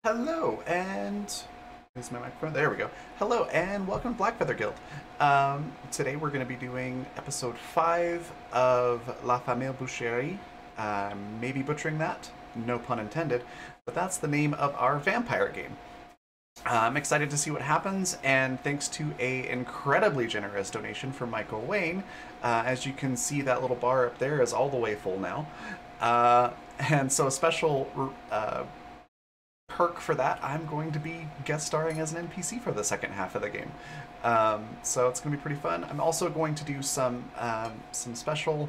Hello, and is my microphone? There we go. Hello, and welcome to Blackfeather Guild. Today we're going to be doing episode 5 of La Famille Boucherie. Maybe butchering that, no pun intended, but that's the name of our vampire game. I'm excited to see what happens, and thanks to a incredibly generous donation from Michael Wayne, as you can see, that little bar up there is all the way full now. And so a special perk for that, I'm going to be guest starring as an NPC for the second half of the game. So it's going to be pretty fun. I'm also going to do some special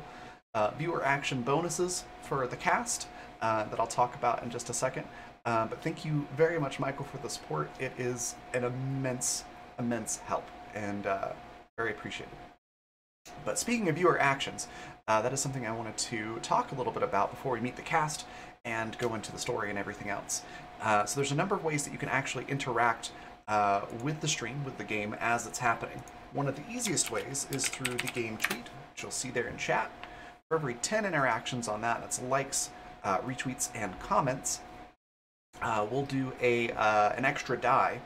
viewer action bonuses for the cast that I'll talk about in just a second. But thank you very much, Michael, for the support. It is an immense help, and very appreciated. But speaking of viewer actions, that is something I wanted to talk a little bit about before we meet the cast and go into the story and everything else. So there's a number of ways that you can actually interact with the stream, with the game, as it's happening. One of the easiest ways is through the game tweet, which you'll see there in chat. For every 10 interactions on that, that's likes, retweets, and comments, we'll do an extra die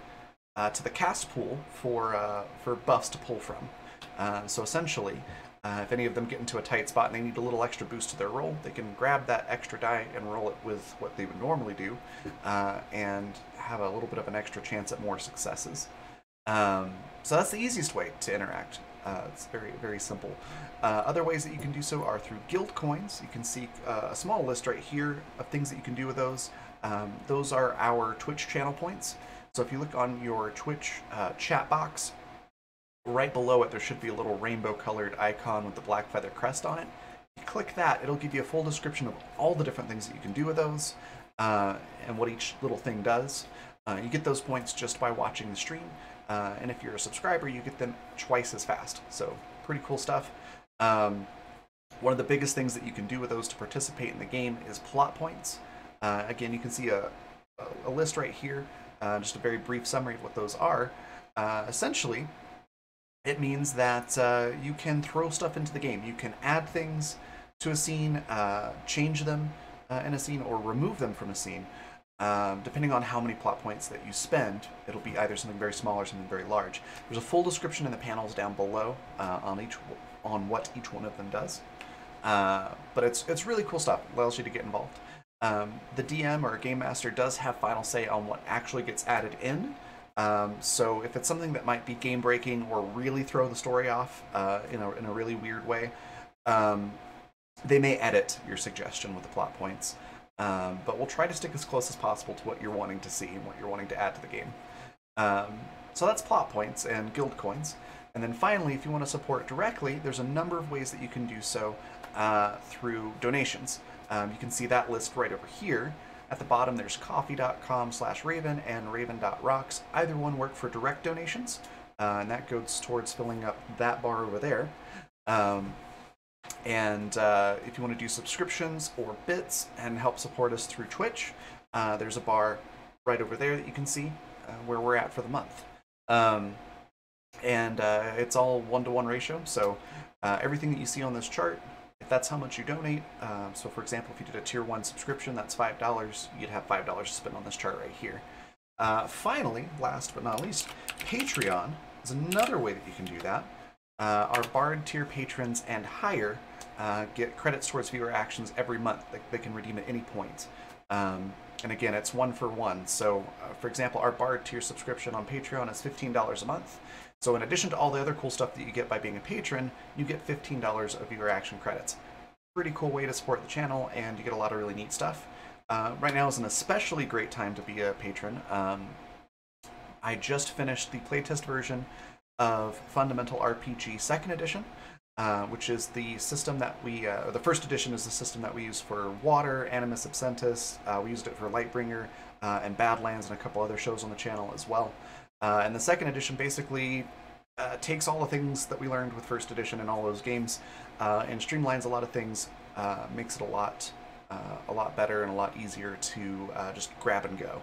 to the cast pool for buffs to pull from. So essentially, if any of them get into a tight spot and they need a little extra boost to their roll, they can grab that extra die and roll it with what they would normally do, and have a little bit of an extra chance at more successes. So that's the easiest way to interact. It's very simple. Other ways that you can do so are through guild coins. You can see a small list right here of things that you can do with those. Those are our Twitch channel points. So if you look on your Twitch chat box, right below it there should be a little rainbow colored icon with the black feather crest on it. You click that, it'll give you a full description of all the different things that you can do with those, and what each little thing does. You get those points just by watching the stream, and if you're a subscriber you get them twice as fast, so pretty cool stuff. One of the biggest things that you can do with those to participate in the game is plot points. Again, you can see a list right here, just a very brief summary of what those are. Essentially, it means that you can throw stuff into the game. You can add things to a scene, change them in a scene, or remove them from a scene. Depending on how many plot points that you spend, it'll be either something very small or something very large. There's a full description in the panels down below on what each one of them does. But it's really cool stuff. It allows you to get involved. The DM or Game Master does have final say on what actually gets added in. So if it's something that might be game breaking or really throw the story off in a really weird way, they may edit your suggestion with the plot points. But we'll try to stick as close as possible to what you're wanting to see and what you're wanting to add to the game. So that's plot points and guild coins. And then finally, if you want to support directly, there's a number of ways that you can do so through donations. You can see that list right over here. At the bottom, there's coffee.com/Raven and Raven.rocks. Either one work for direct donations, and that goes towards filling up that bar over there. If you want to do subscriptions or bits and help support us through Twitch, there's a bar right over there that you can see where we're at for the month. It's all 1-to-1 ratio, so everything that you see on this chart, if that's how much you donate, so for example, if you did a tier 1 subscription, that's $5, you'd have $5 to spend on this chart right here. Finally, last but not least, Patreon is another way that you can do that. Our Bard tier patrons and higher get credits towards viewer actions every month that they can redeem at any point. And again, it's 1-for-1. So, for example, our Bard tier subscription on Patreon is $15 a month. So in addition to all the other cool stuff that you get by being a patron, you get $15 of viewer action credits. pretty cool way to support the channel, and you get a lot of really neat stuff. Right now is an especially great time to be a patron. I just finished the playtest version of Fundamental RPG Second Edition, which is the system that the first edition is the system that we use for Water, Animus Absentis. We used it for Lightbringer and Badlands and a couple other shows on the channel as well. And the second edition basically takes all the things that we learned with first edition and all those games and streamlines a lot of things, makes it a lot better and a lot easier to just grab and go.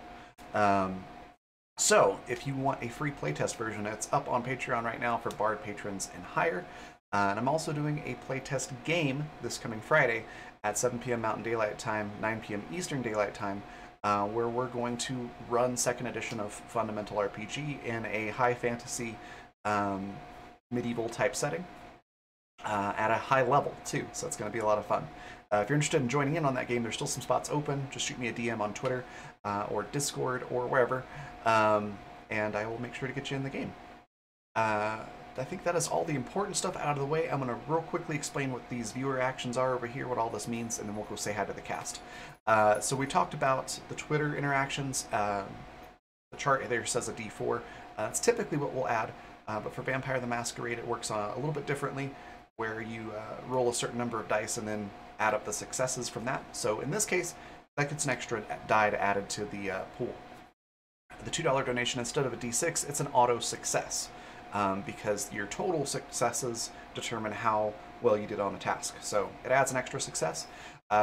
So, if you want a free playtest version, it's up on Patreon right now for Bard patrons and higher. And I'm also doing a playtest game this coming Friday at 7 p.m. Mountain Daylight Time, 9 p.m. Eastern Daylight Time, where we're going to run second edition of Fundamental RPG in a high fantasy medieval type setting at a high level too. So it's going to be a lot of fun. If you're interested in joining in on that game, there's still some spots open. Just shoot me a DM on Twitter or Discord or wherever, and I will make sure to get you in the game. I think that is all the important stuff out of the way. I'm going to real quickly explain what these viewer actions are over here, what all this means, and then we'll go say hi to the cast. So we talked about the Twitter interactions. The chart there says a D4. That's typically what we'll add, but for Vampire the Masquerade it works a little bit differently, where you roll a certain number of dice and then add up the successes from that. So in this case, that gets an extra die added to the pool. The $2 donation, instead of a D6, it's an auto success, because your total successes determine how well you did on a task. So it adds an extra success.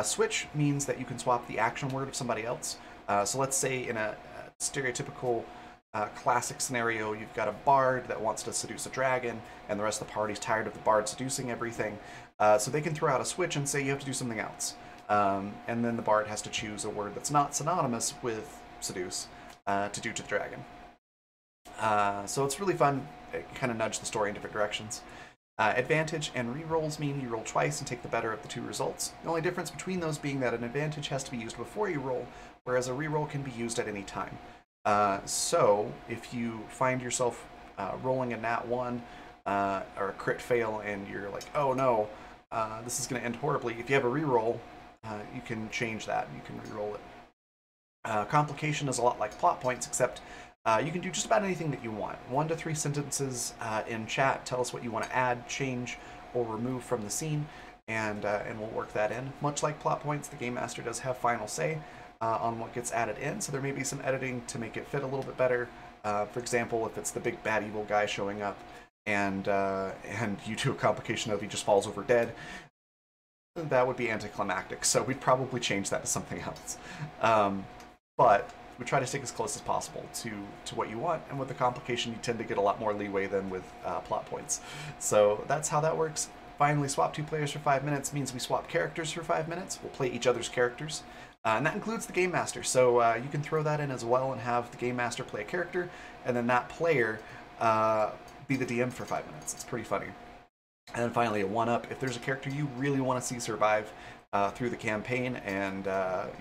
Switch means that you can swap the action word of somebody else. So let's say in a stereotypical classic scenario, you've got a bard that wants to seduce a dragon, and the rest of the party's tired of the bard seducing everything. So they can throw out a switch and say you have to do something else. And then the bard has to choose a word that's not synonymous with seduce to do to the dragon. So it's really fun. It kind of nudge the story in different directions. Advantage and rerolls mean you roll twice and take the better of the two results. The only difference between those being that an advantage has to be used before you roll, whereas a reroll can be used at any time. So if you find yourself rolling a nat 1 or a crit fail and you're like, oh no, this is going to end horribly, if you have a reroll, you can change that. You can reroll it. Complication is a lot like plot points, except you can do just about anything that you want. 1 to 3 sentences in chat tell us what you want to add, change, or remove from the scene, and we'll work that in. Much like plot points, the Game Master does have final say on what gets added in, so there may be some editing to make it fit a little bit better. For example, if it's the big bad evil guy showing up and you do a complication of he just falls over dead, that would be anticlimactic, so we'd probably change that to something else. But we try to stick as close as possible to what you want, and with the complication you tend to get a lot more leeway than with plot points. So that's how that works. Finally, swap 2 players for 5 minutes means we swap characters for 5 minutes. We'll play each other's characters, and that includes the Game Master. So you can throw that in as well and have the Game Master play a character, and then that player be the DM for 5 minutes. It's pretty funny. And then finally, a 1-up. If there's a character you really want to see survive through the campaign, and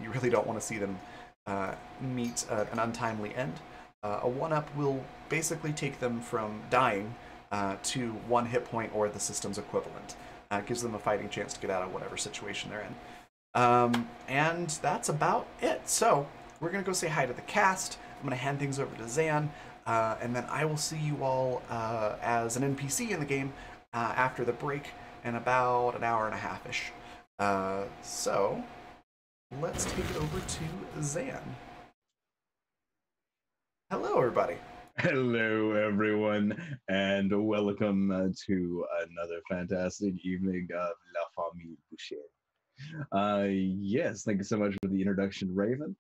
you really don't want to see them meet an untimely end, a 1-up will basically take them from dying to 1 hit point or the system's equivalent. It gives them a fighting chance to get out of whatever situation they're in. And that's about it. So we're going to go say hi to the cast. I'm going to hand things over to Zan, and then I will see you all as an NPC in the game after the break in about an hour and a half-ish. So let's take it over to Zan. Hello, everybody. Hello, everyone, and welcome to another fantastic evening of La Famille Boucherie. Yes, thank you so much for the introduction, Raven.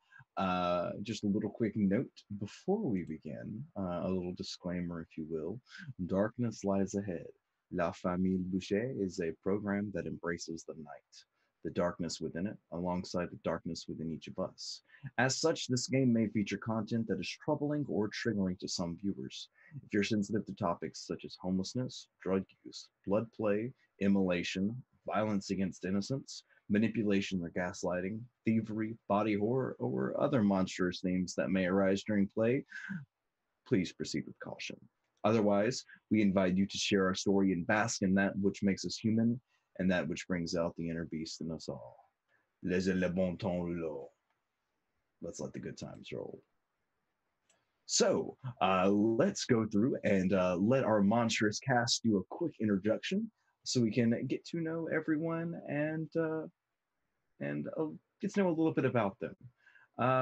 Just a little quick note before we begin, a little disclaimer, if you will. Darkness lies ahead. La Famille Boucherie is a program that embraces the night, the darkness within it, alongside the darkness within each of us. As such, this game may feature content that is troubling or triggering to some viewers. If you're sensitive to topics such as homelessness, drug use, blood play, immolation, violence against innocents, manipulation or gaslighting, thievery, body horror, or other monstrous themes that may arise during play, please proceed with caution. Otherwise, we invite you to share our story and bask in that which makes us human and that which brings out the inner beast in us all. Laissez le bon temps rouler. Let's let the good times roll. So let's go through and let our monstrous cast do a quick introduction so we can get to know everyone and get to know a little bit about them.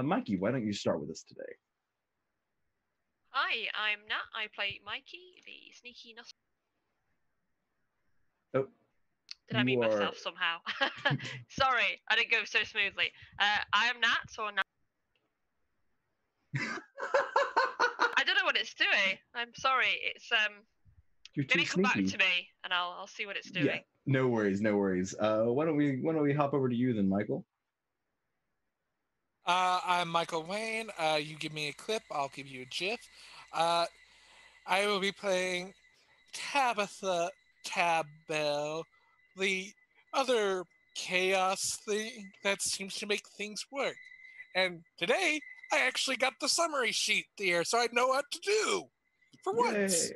Mikey, why don't you start with us today? Hi, I'm Nat. I play Mikey, the sneaky nut. Oh, Did I mute myself somehow? Sorry, I didn't go so smoothly. I am Nat, or Nat. I don't know what it's doing. I'm sorry. It's You're too maybe come back sneaky. to me, and I'll see what it's doing. Yeah, no worries, no worries. Why don't we hop over to you then, Michael? I'm Michael Wayne. You give me a clip, I'll give you a GIF. I will be playing Tabitha Tabbell, the other chaos thing that seems to make things work. And today, I actually got the summary sheet there, so I know what to do. For once. Yay.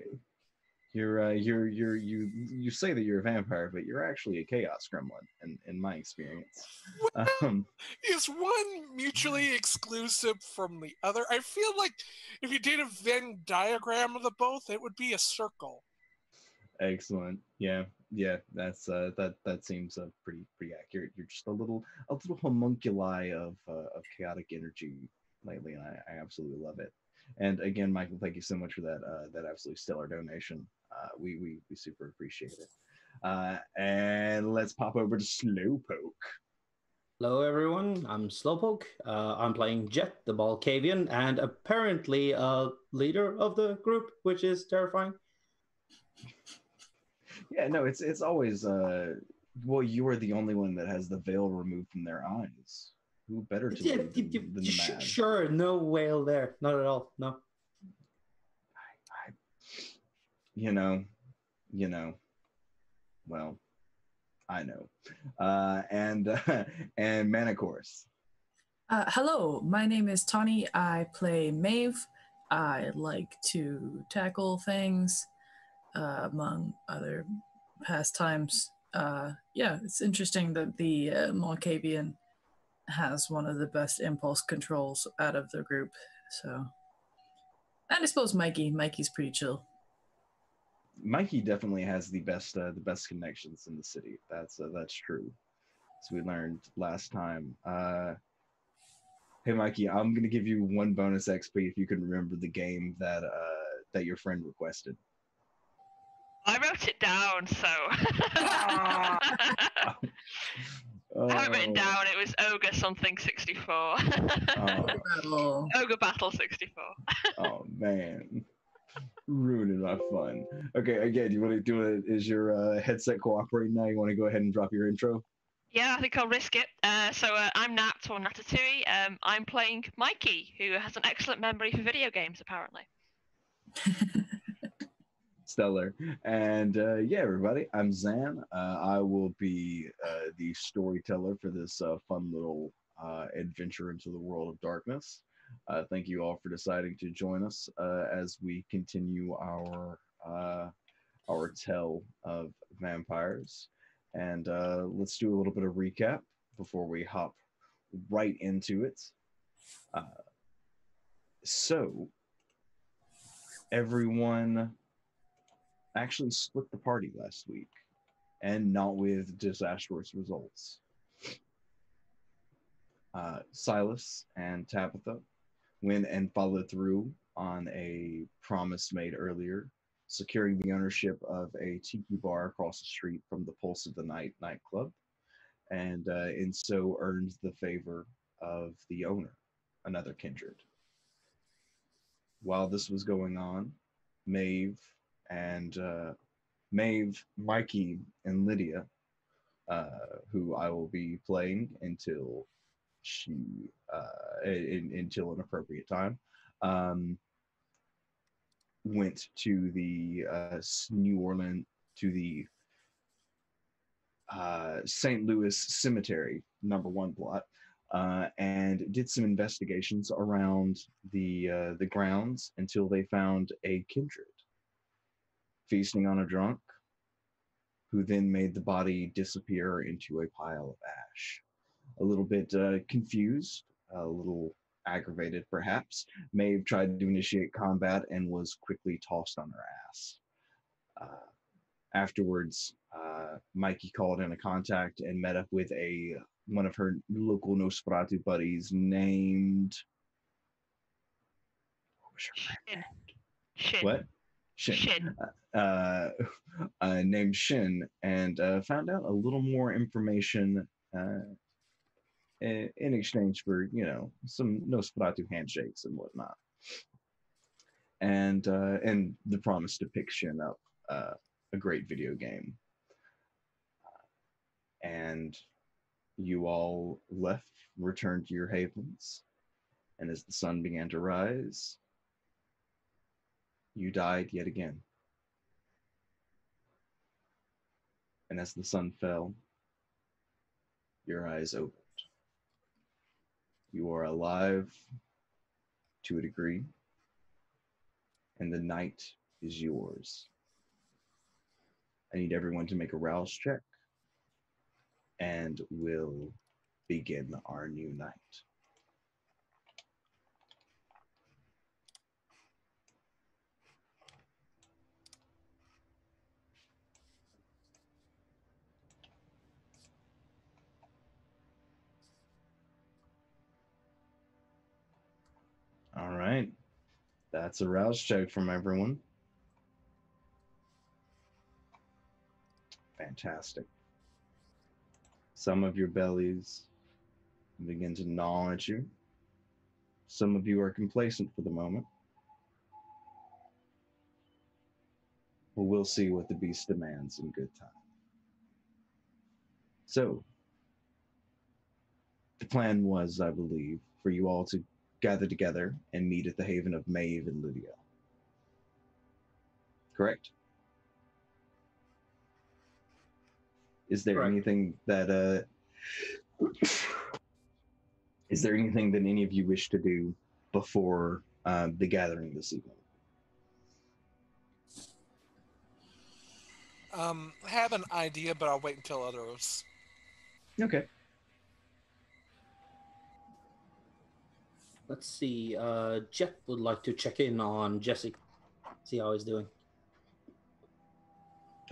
You say that you're a vampire, but you're actually a chaos gremlin, in my experience. Well, is one mutually exclusive from the other? I feel like if you did a Venn diagram of the both, it would be a circle. Excellent. Yeah. That's that seems pretty accurate. You're just a little homunculi of chaotic energy lately, and I absolutely love it. And again, Michael, thank you so much for that absolutely stellar donation. We super appreciate it. And let's pop over to Slowpoke. Hello, everyone. I'm Slowpoke. I'm playing Jet, the Balkavian, and apparently a leader of the group, which is terrifying. Yeah, no, it's always well, you are the only one that has the veil removed from their eyes. Who better to lead than the man? Sure, no veil there, not at all. No. You know, well, I know. And Manicourse. Hello, my name is Tawny. I play Maeve. I like to tackle things, among other pastimes. Yeah, it's interesting that the Malkavian has one of the best impulse controls out of the group. So, and I suppose Mikey's pretty chill. Mikey definitely has the best connections in the city. That's true. As we learned last time. Hey Mikey, I'm gonna give you one bonus XP if you can remember the game that your friend requested. I wrote it down, so. I have it down. It was Ogre something 64. Ogre Battle 64. Oh man, ruining my fun. Okay, again, you want to do it? Is your headset cooperating now? You want to go ahead and drop your intro? Yeah, I think I'll risk it. So I'm Nat, or Natatui. I'm playing Mikey, who has an excellent memory for video games, apparently. Stellar. And yeah, everybody, I'm Zan. I will be the storyteller for this fun little adventure into the world of darkness. Thank you all for deciding to join us as we continue our tale of vampires. And let's do a little bit of recap before we hop right into it. So everyone actually split the party last week, and not with disastrous results. Silas and Tabitha went and followed through on a promise made earlier, securing the ownership of a tiki bar across the street from the Pulse of the Night nightclub, and in so earned the favor of the owner, another kindred. While this was going on, Maeve, Mikey, and Lydia, who I will be playing until until an appropriate time, went to the New Orleans, to the St. Louis Cemetery #1 plot, and did some investigations around the grounds until they found a kindred feasting on a drunk, who then made the body disappear into a pile of ash. A little bit confused, a little aggravated perhaps, Maeve tried to initiate combat and was quickly tossed on her ass. Afterwards, Mikey called in a contact and met up with one of her local Nosferatu buddies named... What was her name? Shin. What? Shin. Named Shin, and found out a little more information in exchange for, some Nosferatu handshakes and whatnot. And the promise to pick Shin up a great video game. And you all left, returned to your havens, and as the sun began to rise, you died yet again. And as the sun fell, your eyes opened. You are alive to a degree, and the night is yours. I need everyone to make a rouse check, and we'll begin our new night. All right. That's a rouse check from everyone. Fantastic. Some of your bellies begin to gnaw at you. Some of you are complacent for the moment. But we'll see what the beast demands in good time. So, the plan was, I believe, for you all to gather together and meet at the haven of Maeve and Lydia. Correct? Is there Correct. anything that is there anything that any of you wish to do before the gathering this evening? I have an idea, but I'll wait until others. Okay. Let's see. Jeff would like to check in on Jesse, see how he's doing.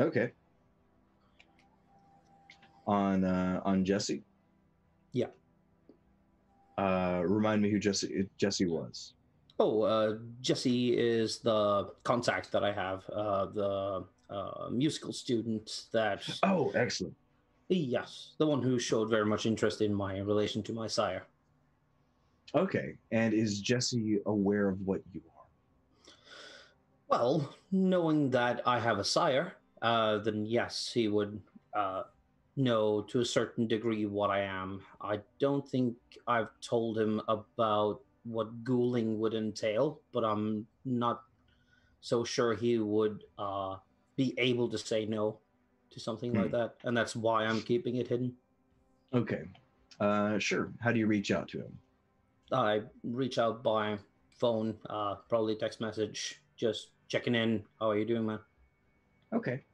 Okay. On Jesse? Yeah. Remind me who Jesse was. Oh, Jesse is the contact that I have, the musical student that... Oh, excellent. Yes, the one who showed very much interest in my relation to my sire. Okay, and is Jesse aware of what you are? Well, knowing that I have a sire, then yes, he would know to a certain degree what I am. I don't think I've told him about what ghouling would entail, but I'm not so sure he would be able to say no to something like that, and that's why I'm keeping it hidden. Okay, sure. How do you reach out to him? I reach out by phone, probably text message, just checking in. How are you doing, man? Okay.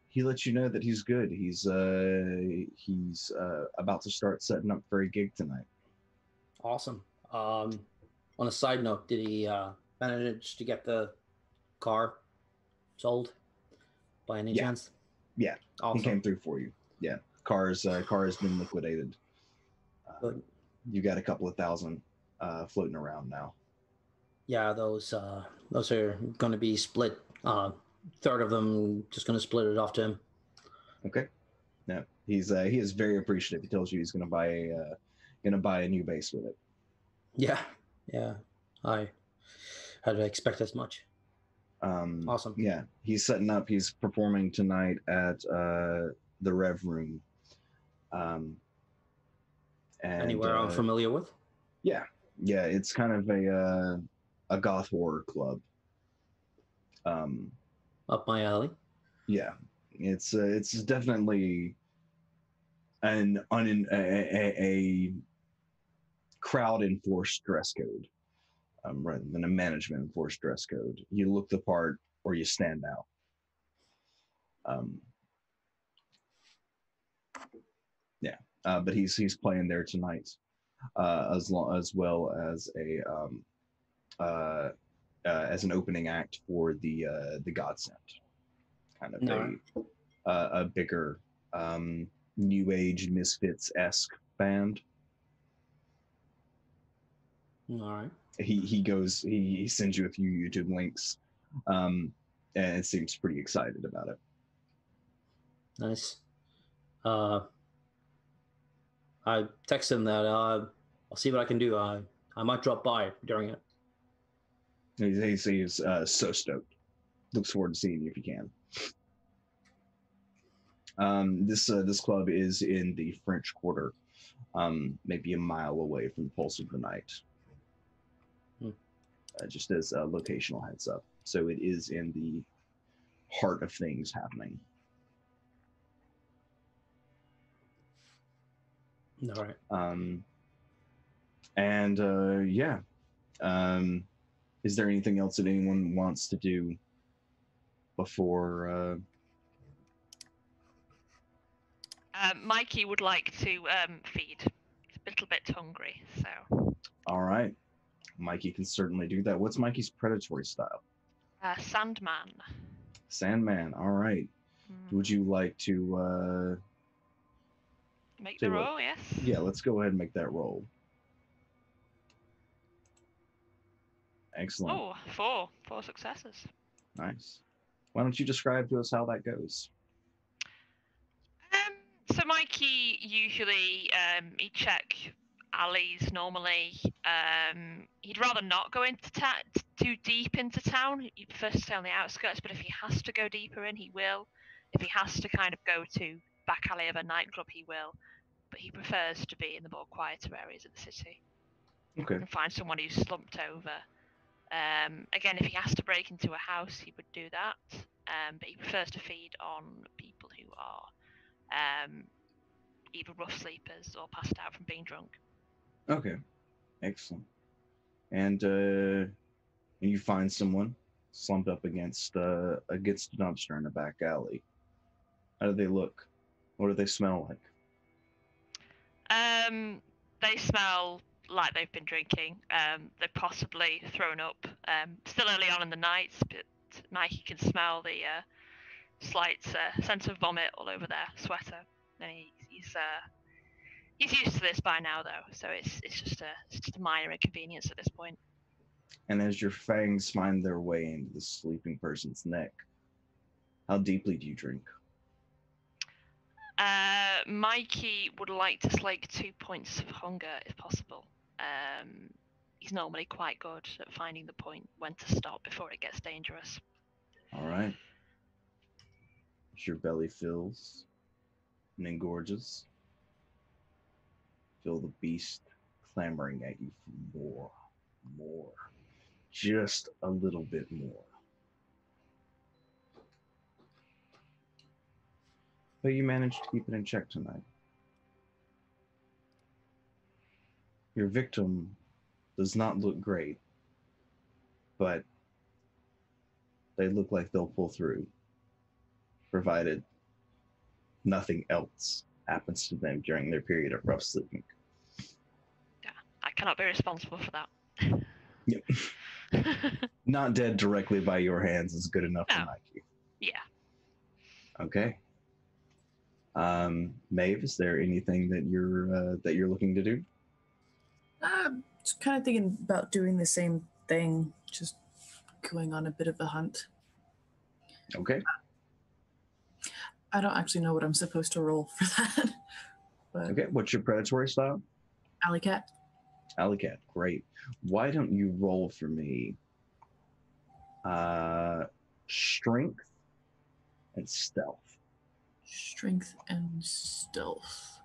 He lets you know that he's good. He's about to start setting up for a gig tonight. Awesome. On a side note, did he manage to get the car sold by any chance? Yeah, awesome. He came through for you. Yeah, car has been liquidated. Good. You got a couple of thousand floating around now. Yeah, those are going to be split. Third of them just going to split it off to him. Okay. No, he is very appreciative. He tells you he's going to buy a new bass with it. Yeah. I had to expect as much. Awesome. Yeah, he's setting up. He's performing tonight at the Rev Room. And, anywhere I'm familiar with? Yeah, it's kind of a goth horror club. Up my alley. Yeah, it's definitely a crowd enforced dress code, rather than a management enforced dress code. You look the part or you stand Um, yeah, but he's playing there tonight, as well as as an opening act for the Godsend, kind of No. a bigger new age misfits-esque band. All right. He sends you a few YouTube links, and seems pretty excited about it. Nice. I text him that I'll see what I can do. I might drop by during it. He's so stoked. Looks forward to seeing you if you can. This club is in the French Quarter, maybe a mile away from the Pulse of the Night. Just as a locational heads up. So it is in the heart of things happening. All right. Yeah. Is there anything else that anyone wants to do before? Mikey would like to feed. He's a little bit hungry, so. All right. Mikey can certainly do that. What's Mikey's predatory style? Sandman. Sandman. All right. Would you like to make the roll? Yes. Yeah, let's go ahead and make that roll. Excellent. Oh, four successes. Nice. Why don't you describe to us how that goes? So Mikey usually he'd check alleys normally. He'd rather not go into too deep into town. He prefers to stay on the outskirts, but if he has to go deeper in, he will. If he has to kind of go to back alley of a nightclub, he will. But he prefers to be in the more quieter areas of the city. Okay. And find someone who's slumped over. Again, if he has to break into a house, he would do that. But he prefers to feed on people who are either rough sleepers or passed out from being drunk. Okay, excellent. And you find someone slumped up against a dumpster in a back alley. How do they look? What do they smell like? They smell like they've been drinking. They've possibly thrown up. Still early on in the night, but Mikey can smell the slight sense of vomit all over their sweater. And he's used to this by now, though, so it's just a minor inconvenience at this point. And as your fangs find their way into the sleeping person's neck, how deeply do you drink? Mikey would like to slake 2 points of hunger if possible. He's normally quite good at finding the point when to stop before it gets dangerous. All right. As your belly fills and engorges, feel the beast clamoring at you for more, just a little bit more. But you managed to keep it in check tonight. Your victim does not look great, but they look like they'll pull through, provided nothing else happens to them during their period of rough sleeping. Yeah, I cannot be responsible for that. Yep. Not dead directly by your hands is good enough for Mikey. Yeah. Okay. Maeve, is there anything that you're looking to do? Just kind of thinking about doing the same thing, just going on a bit of a hunt. Okay. I don't actually know what I'm supposed to roll for that. But Okay, what's your predatory style? Alley Cat. Alley Cat, great. Why don't you roll for me strength and stealth? Strength and stealth.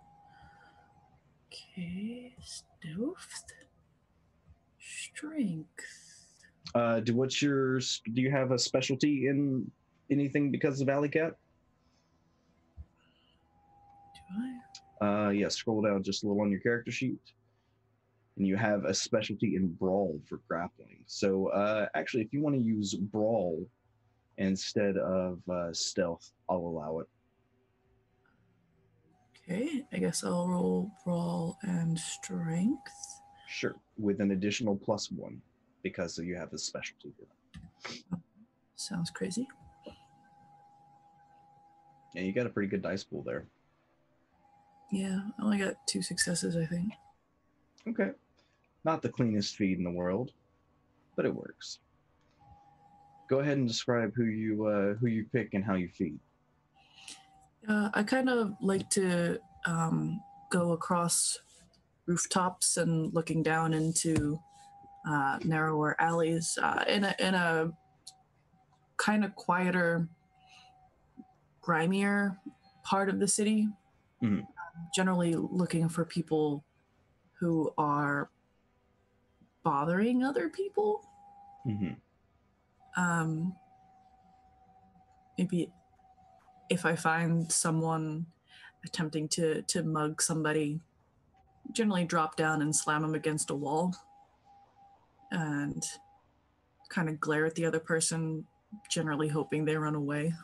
Okay, stealth. Strength. Do you have a specialty in anything because of Alley Cat? Do I? Yeah, scroll down just a little on your character sheet. And you have a specialty in Brawl for grappling. So actually, if you want to use Brawl Instead of stealth, I'll allow it. Okay, I guess I'll roll brawl and strength. Sure, with an additional +1 because you have this specialty. Sounds crazy. Yeah, you got a pretty good dice pool there. Yeah, I only got 2 successes, I think. Okay, not the cleanest feed in the world, but it works. Go ahead and describe who you pick and how you feed. I kind of like to go across rooftops and looking down into narrower alleys in a kind of quieter, grimier part of the city. Mhm. Generally looking for people who are bothering other people. Mm-hmm. Maybe if I find someone attempting to mug somebody, generally drop down and slam them against a wall and kind of glare at the other person, generally hoping they run away.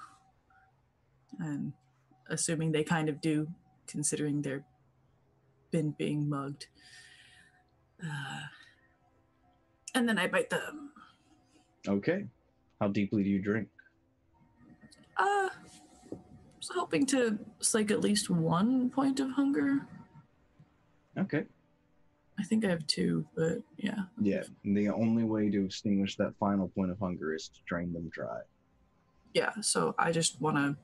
And assuming they kind of do, considering they're been being mugged. And then I bite them. Okay. How deeply do you drink? I was hoping to slake at least 1 point of hunger. Okay. I think I have 2, but yeah. Yeah, the only way to extinguish that final point of hunger is to drain them dry. Yeah, so I just want to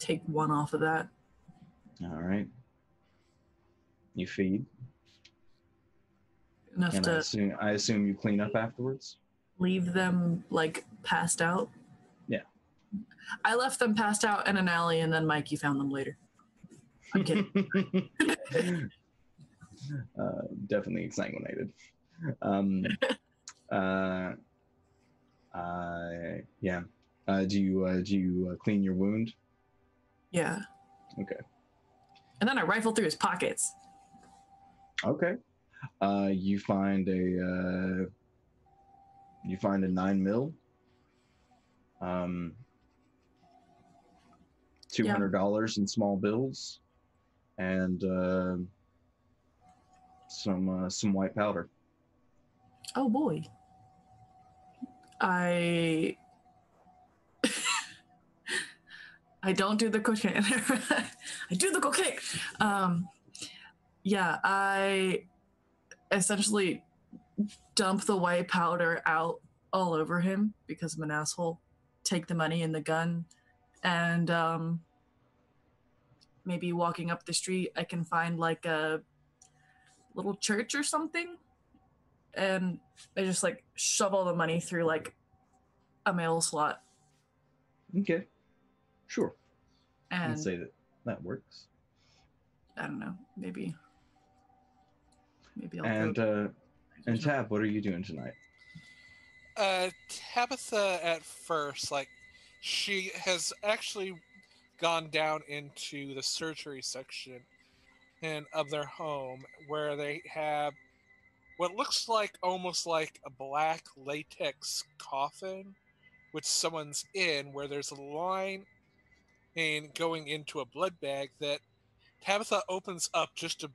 take 1 off of that. All right. You feed. Enough And to I assume you clean up afterwards? leave them, like, passed out. Yeah. I left them passed out in an alley, and then Mikey found them later. I'm kidding. Definitely exsanguinated. Yeah. Do you clean your wound? Yeah. Okay. And then I rifle through his pockets. Okay. You find a 9mm. $200 in small bills, and some white powder. Oh boy. I don't do the cocaine. I do the cocaine. Yeah, I essentially dump the white powder out all over him because I'm an asshole. Take the money and the gun, and maybe walking up the street, I can find like a little church or something, and I just like shove all the money through like a mail slot. Okay. Sure. And I'd say that works. I don't know, maybe I'll And go. and Tab, what are you doing tonight? Tabitha at first, like, she has actually gone down into the surgery section and of their home where they have what looks like almost like a black latex coffin which someone's in, where there's a line and going into a blood bag that Tabitha opens up just a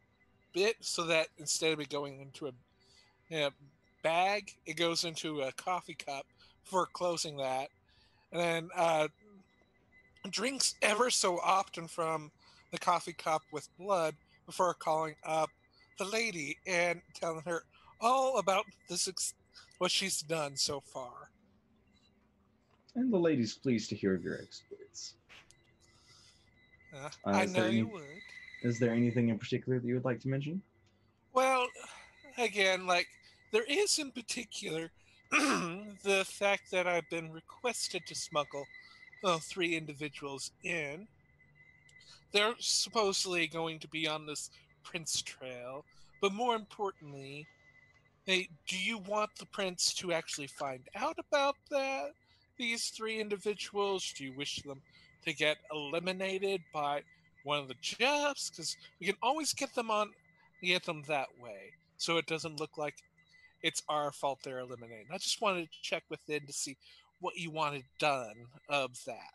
bit so that instead of it going into a bag, it goes into a coffee cup before closing that. And then drinks ever so often from the coffee cup with blood before calling up the lady and telling her all about what she's done so far. And the lady's pleased to hear of your exploits. I know you would. Is there anything in particular that you would like to mention? Well, again, like, there is in particular the fact that I've been requested to smuggle 3 individuals in. They're supposedly going to be on this Prince trail, but more importantly, hey, do you want the Prince to actually find out about these 3 individuals? Do you wish them to get eliminated by one of the Jeffs? Because we can always get them that way, so it doesn't look like it's our fault they're eliminated. I just wanted to check within to see what you wanted done of that.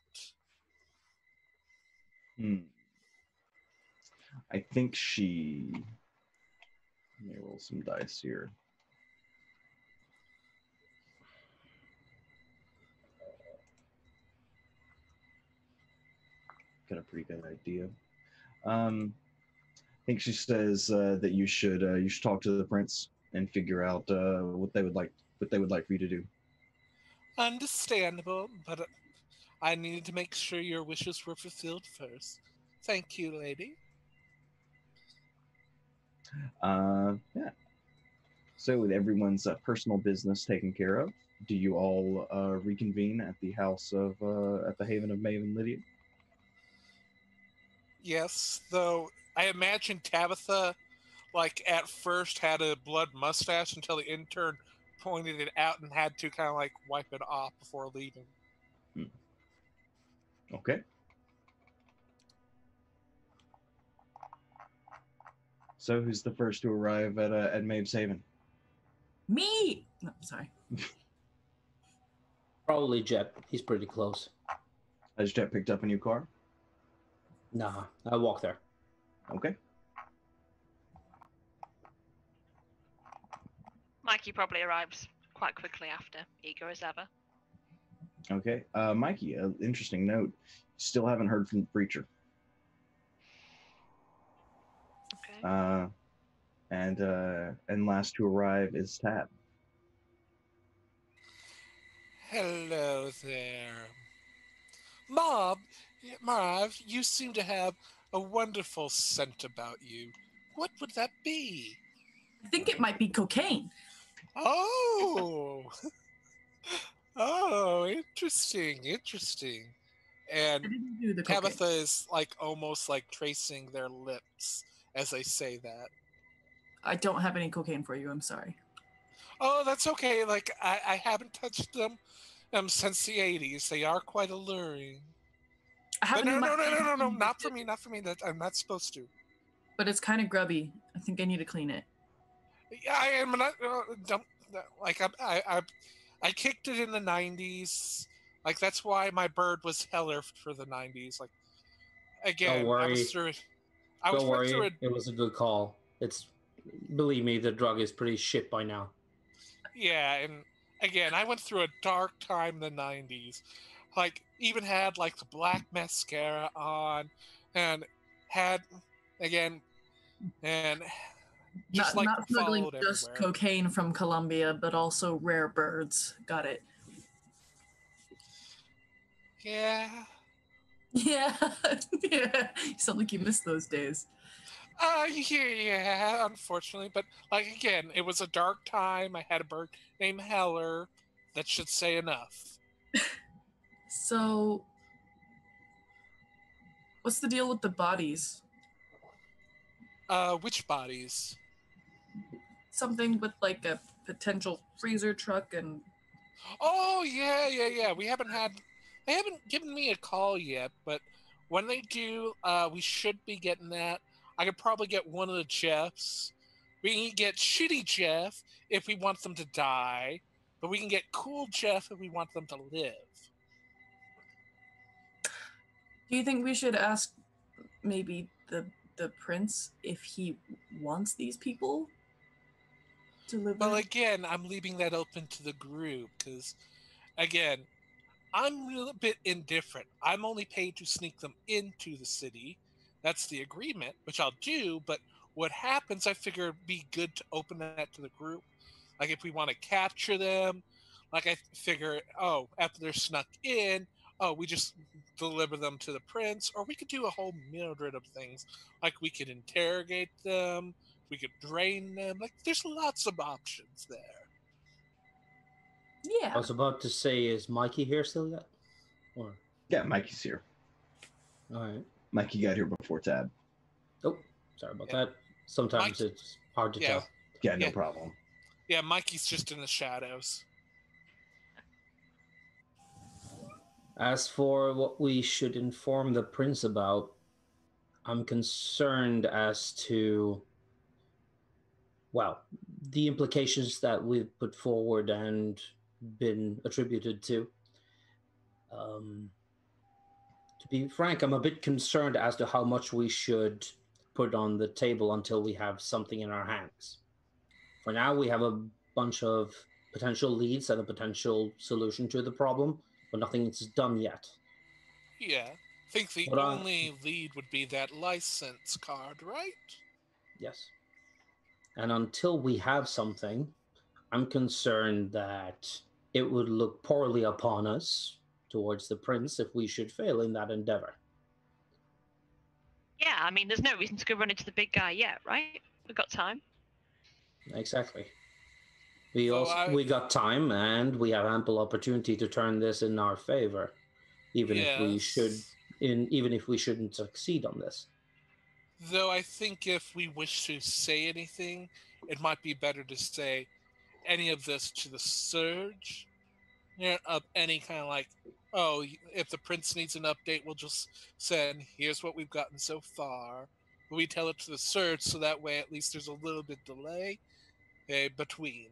I think she. Let me roll some dice here. Got a pretty good idea. I think she says that you should talk to the prince and figure out what they would like for you to do. Understandable, but I needed to make sure your wishes were fulfilled first. Thank you, lady. Yeah. So with everyone's personal business taken care of, do you all reconvene at the house of at the Haven of Maeve and Lydia? Yes, though I imagine Tabitha, like at first, had a blood mustache until the intern pointed it out and had to kind of like wipe it off before leaving. Okay. So who's the first to arrive at Maeve's Haven? Me! No, sorry. Probably Jet. He's pretty close. Has Jet picked up a new car? Nah, I walk there. Okay. Mikey probably arrives quite quickly after, eager as ever. Okay. Mikey, interesting note. Still haven't heard from the preacher. Okay. And last to arrive is Tab. Hello there. Marv, you seem to have a wonderful scent about you. What would that be? I think it might be cocaine. Oh! Oh, interesting. And I didn't do the cocaine. Tabitha is like almost like tracing their lips as they say that. I don't have any cocaine for you. I'm sorry. Oh, that's okay. Like I haven't touched them since the 80s. They are quite alluring. I have But no, it not for me. That I'm not supposed to. But it's kind of grubby. I think I need to clean it. Yeah, I am not. Don't like I kicked it in the 90s. Like that's why my bird was Heller for the 90s. Like again, Don't worry. I was through it. Don't worry. It was a good call. Believe me, the drug is pretty shit by now. Yeah, and again, I went through a dark time in the 90s. Like, even had, like, the black mascara on, and had, again, and just, not smuggling followed just everywhere. cocaine from Colombia, but also rare birds. Got it. Yeah. Yeah. Yeah. You sound like you missed those days. Yeah, unfortunately. But, like, again, it was a dark time. I had a bird named Heller. That should say enough. So, what's the deal with the bodies? Which bodies? Something with like a potential freezer truck and... Oh, yeah. They haven't given me a call yet, but when they do, we should be getting that. I could probably get one of the Jeffs. We can get shitty Jeff if we want them to die, but we can get cool Jeff if we want them to live. Do you think we should ask maybe the prince if he wants these people to live Well, with? again, I'm leaving that open to the group, because, again, I'm a little bit indifferent. I'm only paid to sneak them into the city. That's the agreement, which I'll do, but what happens, I figure it'd be good to open that to the group. Like, if we want to capture them, like, I figure, after they're snuck in, we just deliver them to the prince, or we could do a whole mildred of things. Like, we could interrogate them, we could drain them. Like, there's lots of options there. Yeah. I was about to say, is Mikey here still yet? Or Yeah, Mikey's here. all right. Mikey got here before Tab. Oh, sorry about Yeah. that. Sometimes it's hard to tell. Yeah, no Yeah. problem. Yeah, Mikey's just in the shadows. As for what we should inform the prince about, I'm concerned as to, well, the implications that we've put forward and been attributed to. To be frank, I'm a bit concerned as to how much we should put on the table until we have something in our hands. For now, we have a bunch of potential leads and a potential solution to the problem, but nothing is done yet. Yeah. I think the What only lead would be that license card, right? Yes. And until we have something, I'm concerned that it would look poorly upon us towards the prince if we should fail in that endeavor. Yeah, I mean, there's no reason to go run into the big guy yet, right? We've got time. Exactly. Though We got time, and we have ample opportunity to turn this in our favor, even if we shouldn't succeed on this. Though I think if we wish to say anything, it might be better to say any of this to the Surge. Of any kind of like, oh, if the prince needs an update, we'll just send, here's what we've gotten so far. But we tell it to the Surge, so that way at least there's a little bit delay between.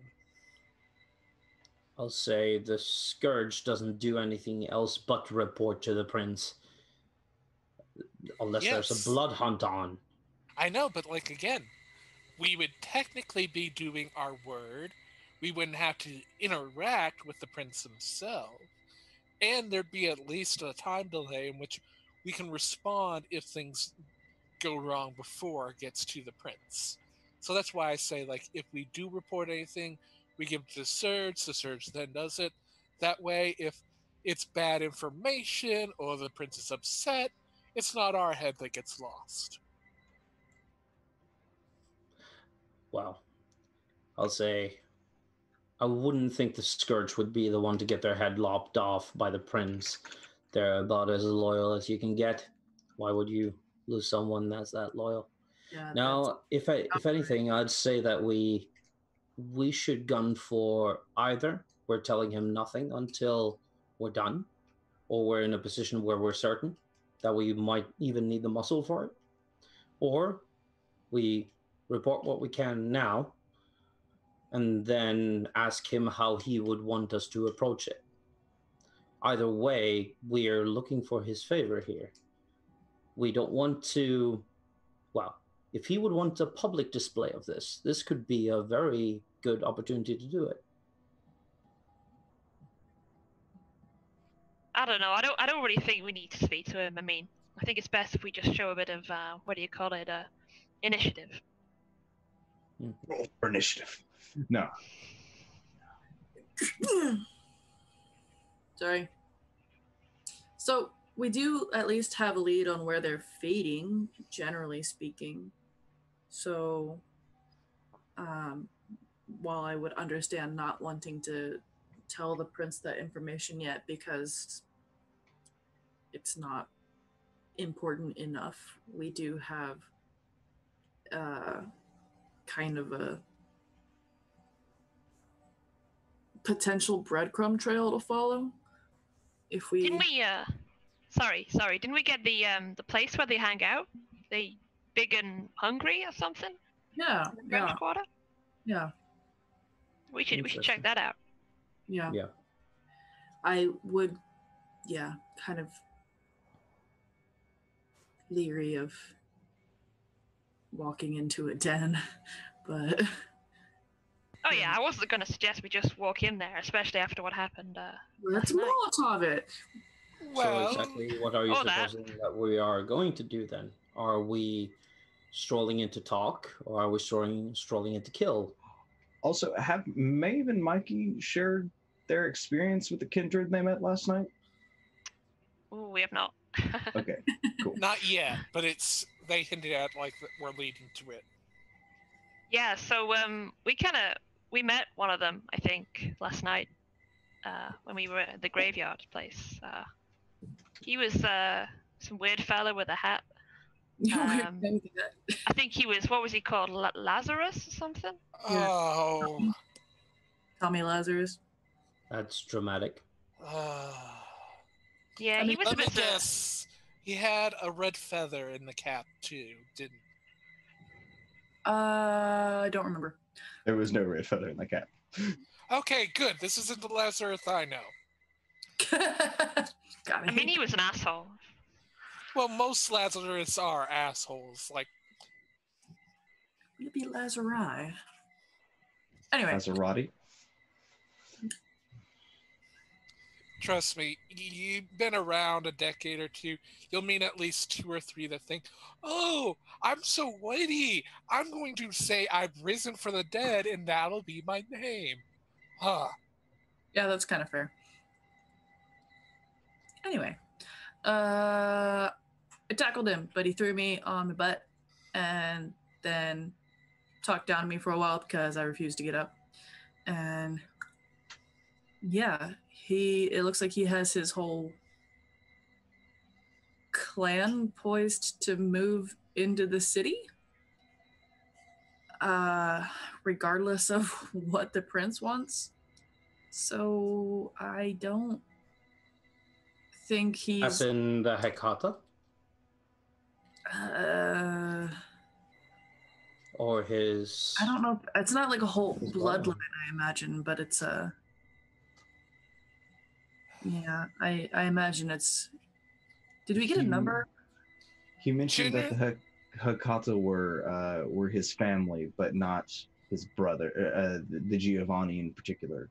I'll say the Scourge doesn't do anything else but report to the prince. Unless there's a blood hunt on. I know, but like again, we would technically be doing our word. We wouldn't have to interact with the prince himself. And there'd be at least a time delay in which we can respond if things go wrong before it gets to the prince. So that's why I say, like, if we do report anything, we give it to the Surge then does it. That way, if it's bad information or the prince is upset, it's not our head that gets lost. Well, I'll say I wouldn't think the Scourge would be the one to get their head lopped off by the prince. They're about as loyal as you can get. Why would you lose someone that's that loyal? Yeah, now, if anything, I'd say that we should gun for either we're telling him nothing until we're done, or we're in a position where we're certain that we might even need the muscle for it, or we report what we can now and then ask him how he would want us to approach it. Either way, we're looking for his favor here. We don't want to, well, if he would want a public display of this could be a very good opportunity to do it. I don't know. I don't really think we need to speak to him. I mean, I think it's best if we just show a bit of initiative. Roll for initiative. No. Sorry. So we do at least have a lead on where they're fading, generally speaking. So while I would understand not wanting to tell the prince that information yet because it's not important enough, we do have kind of a potential breadcrumb trail to follow. If we didn't we didn't we get the place where they hang out? The Big and Hungry or something? Yeah. The French Quarter? Yeah. We should check that out. Yeah. Yeah. I would kind of leery of walking into a den, but oh yeah, I wasn't going to suggest we just walk in there, especially after what happened. Let's Molotov it. Well, so exactly what are you supposing that we are going to do then? Are we strolling in to talk, or are we strolling in to kill? Also, have Maeve and Mikey shared their experience with the kindred they met last night? Oh, we have not. Okay, cool. Not yet, but they hinted at like that we're leading to it. Yeah, so we met one of them, I think, last night when we were at the graveyard place. He was some weird fella with a hat. I think he was, what was he called? Lazarus or something? Yeah. Oh. Tommy Lazarus. That's dramatic. Yeah, he was Let a me bit. guess. He had a red feather in the cap too, didn't he? I don't remember. There was no red feather in the cap. Okay, good. This isn't the Lazarus I know. I mean, he was an asshole. Well, most Lazarus are assholes. Like, Maybe Lazari. Anyway, Maserati. trust me, you've been around a decade or two. You'll meet at least 2 or 3 that think, "Oh, I'm so witty. I'm going to say I've risen from the dead, and that'll be my name." Huh. yeah, that's kind of fair. Anyway, I tackled him, but he threw me on my butt and then talked down to me for a while because I refused to get up. And yeah, it looks like he has his whole clan poised to move into the city, regardless of what the prince wants. So I don't think As he's in the Hecata? Or his... I don't know. It's not like a whole bloodline, I imagine, but it's a... Yeah, I imagine it's... Did we get a number? He mentioned that Junior? the Hakata were his family, but not his brother. The Giovanni in particular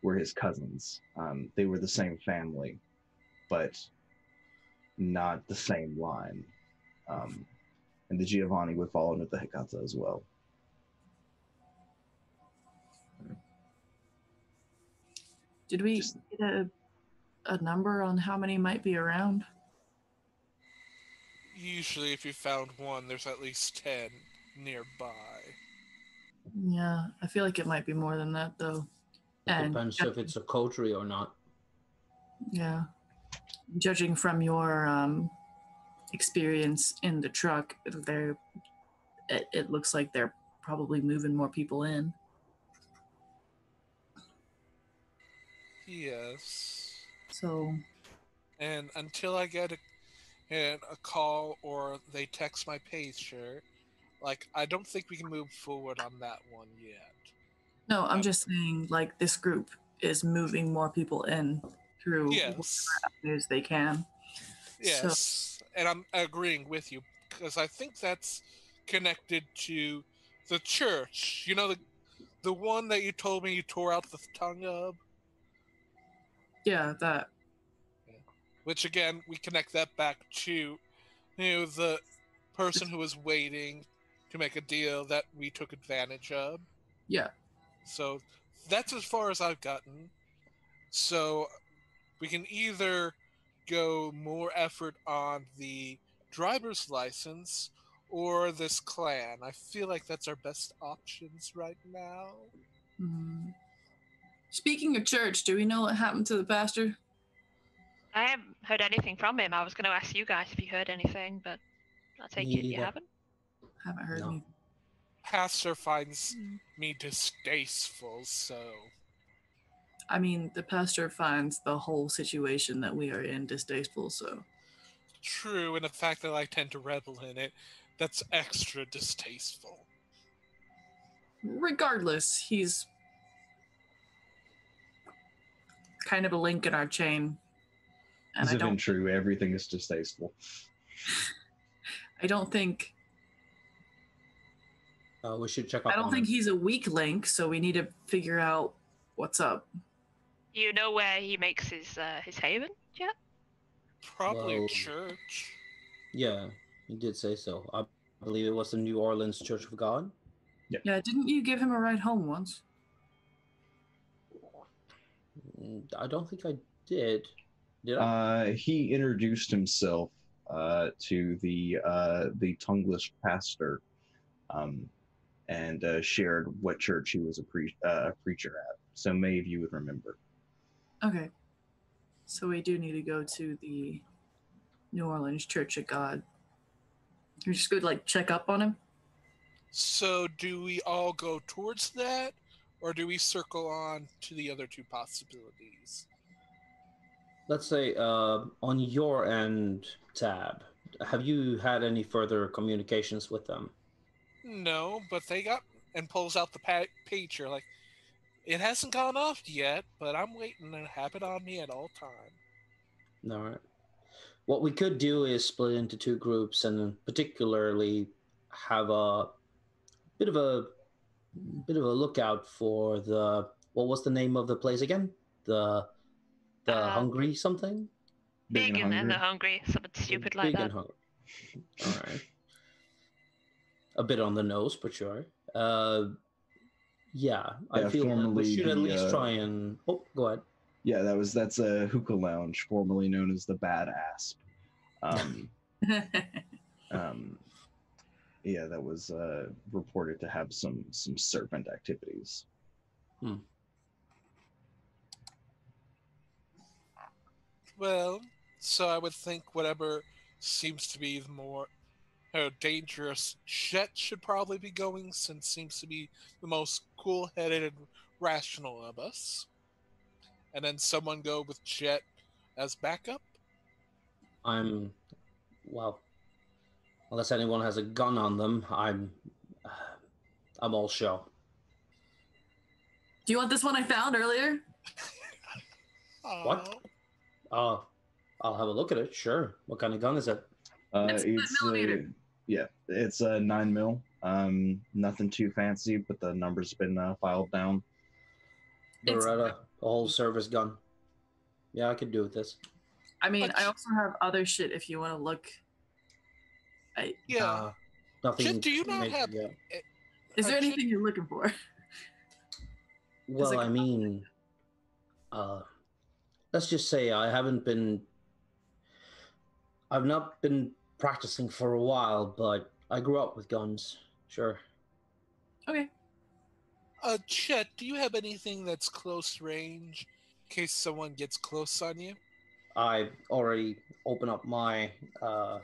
were his cousins. They were the same family, but not the same line. And the Giovanni would fall under the Hecata as well. Did we get a number on how many might be around? Usually, if you found one, there's at least 10 nearby. Yeah, I feel like it might be more than that, though. It depends if it's a coterie or not. Yeah. Judging from your experience in the truck, it looks like they're probably moving more people in. Yes. So, And until I get a call or they text my pager, like, I don't think we can move forward on that one yet. no, I'm just saying, like, this group is moving more people in through Yes. whatever avenues they can. Yes. And I'm agreeing with you, because I think that's connected to the church. You know, the one that you told me you tore out the tongue of? Yeah, that. Which, again, we connect that back to, the person who was waiting to make a deal that we took advantage of. Yeah. So that's as far as I've gotten. So we can either go more effort on the driver's license or this clan. I feel like that's our best options right now. Mhm. Speaking of church, do we know what happened to the pastor? I haven't heard anything from him. I was going to ask you guys if you heard anything, but I take it you Neither. haven't. Haven't heard No. anything. Pastor finds me distasteful, so... I mean, the pastor finds the whole situation that we are in distasteful, so. True, and the fact that I tend to revel in it, that's extra distasteful. Regardless, he's kind of a link in our chain. And As I if in don't, true, everything is distasteful. I don't think, We should check up I don't on think him. he's a weak link, so we need to figure out what's up. Do you know where he makes his haven yet? Probably Well- church. Yeah, you did say so. I believe it was the New Orleans Church of God. Yeah, didn't you give him a ride home once? I don't think I did. Did I? He introduced himself to the tongueless pastor, and shared what church he was a preacher at. So Maeve, you would remember. Okay. So we do need to go to the New Orleans Church of God. You're just going to, like, check up on him? So do we all go towards that, or do we circle on to the other 2 possibilities? Let's say on your end, Tab, have you had any further communications with them? No, but they got... And pulls out the pager, like, it hasn't gone off yet, but I'm waiting to have it on me at all time. All right. What we could do is split into two groups, and then particularly have a bit of a lookout for the what was the name of the place again? The Hungry something. Big and hungry. the hungry, something stupid like Big that. and hungry. All right. A bit on the nose, but sure. Yeah, I Yeah, feel that we formerly should at the, least try and. Oh, go ahead. Yeah, that's a hookah lounge, formerly known as the Bad Asp. Um, yeah, that was reported to have some serpent activities. Well, so I would think whatever seems to be the more dangerous Jet should probably be going, since seems to be the most cool-headed and rational of us. And then someone go with Jet as backup. I'm well. Unless anyone has a gun on them, I'm all show. Do you want this one I found earlier? What? I'll have a look at it. Sure. What kind of gun is it? It's millimeter. Yeah, it's a 9mm. Nothing too fancy, but the number's been filed down. Beretta, a whole service gun. Yeah, I could do with this. I mean, I also have other shit if you want to look. Yeah. Nothing. Jet, do you not have? Yeah. Is there anything you're looking for? Well, I mean, let's just say I've not been practicing for a while, but I grew up with guns. Sure. Okay. Chet, do you have anything that's close range in case someone gets close on you? I already open up my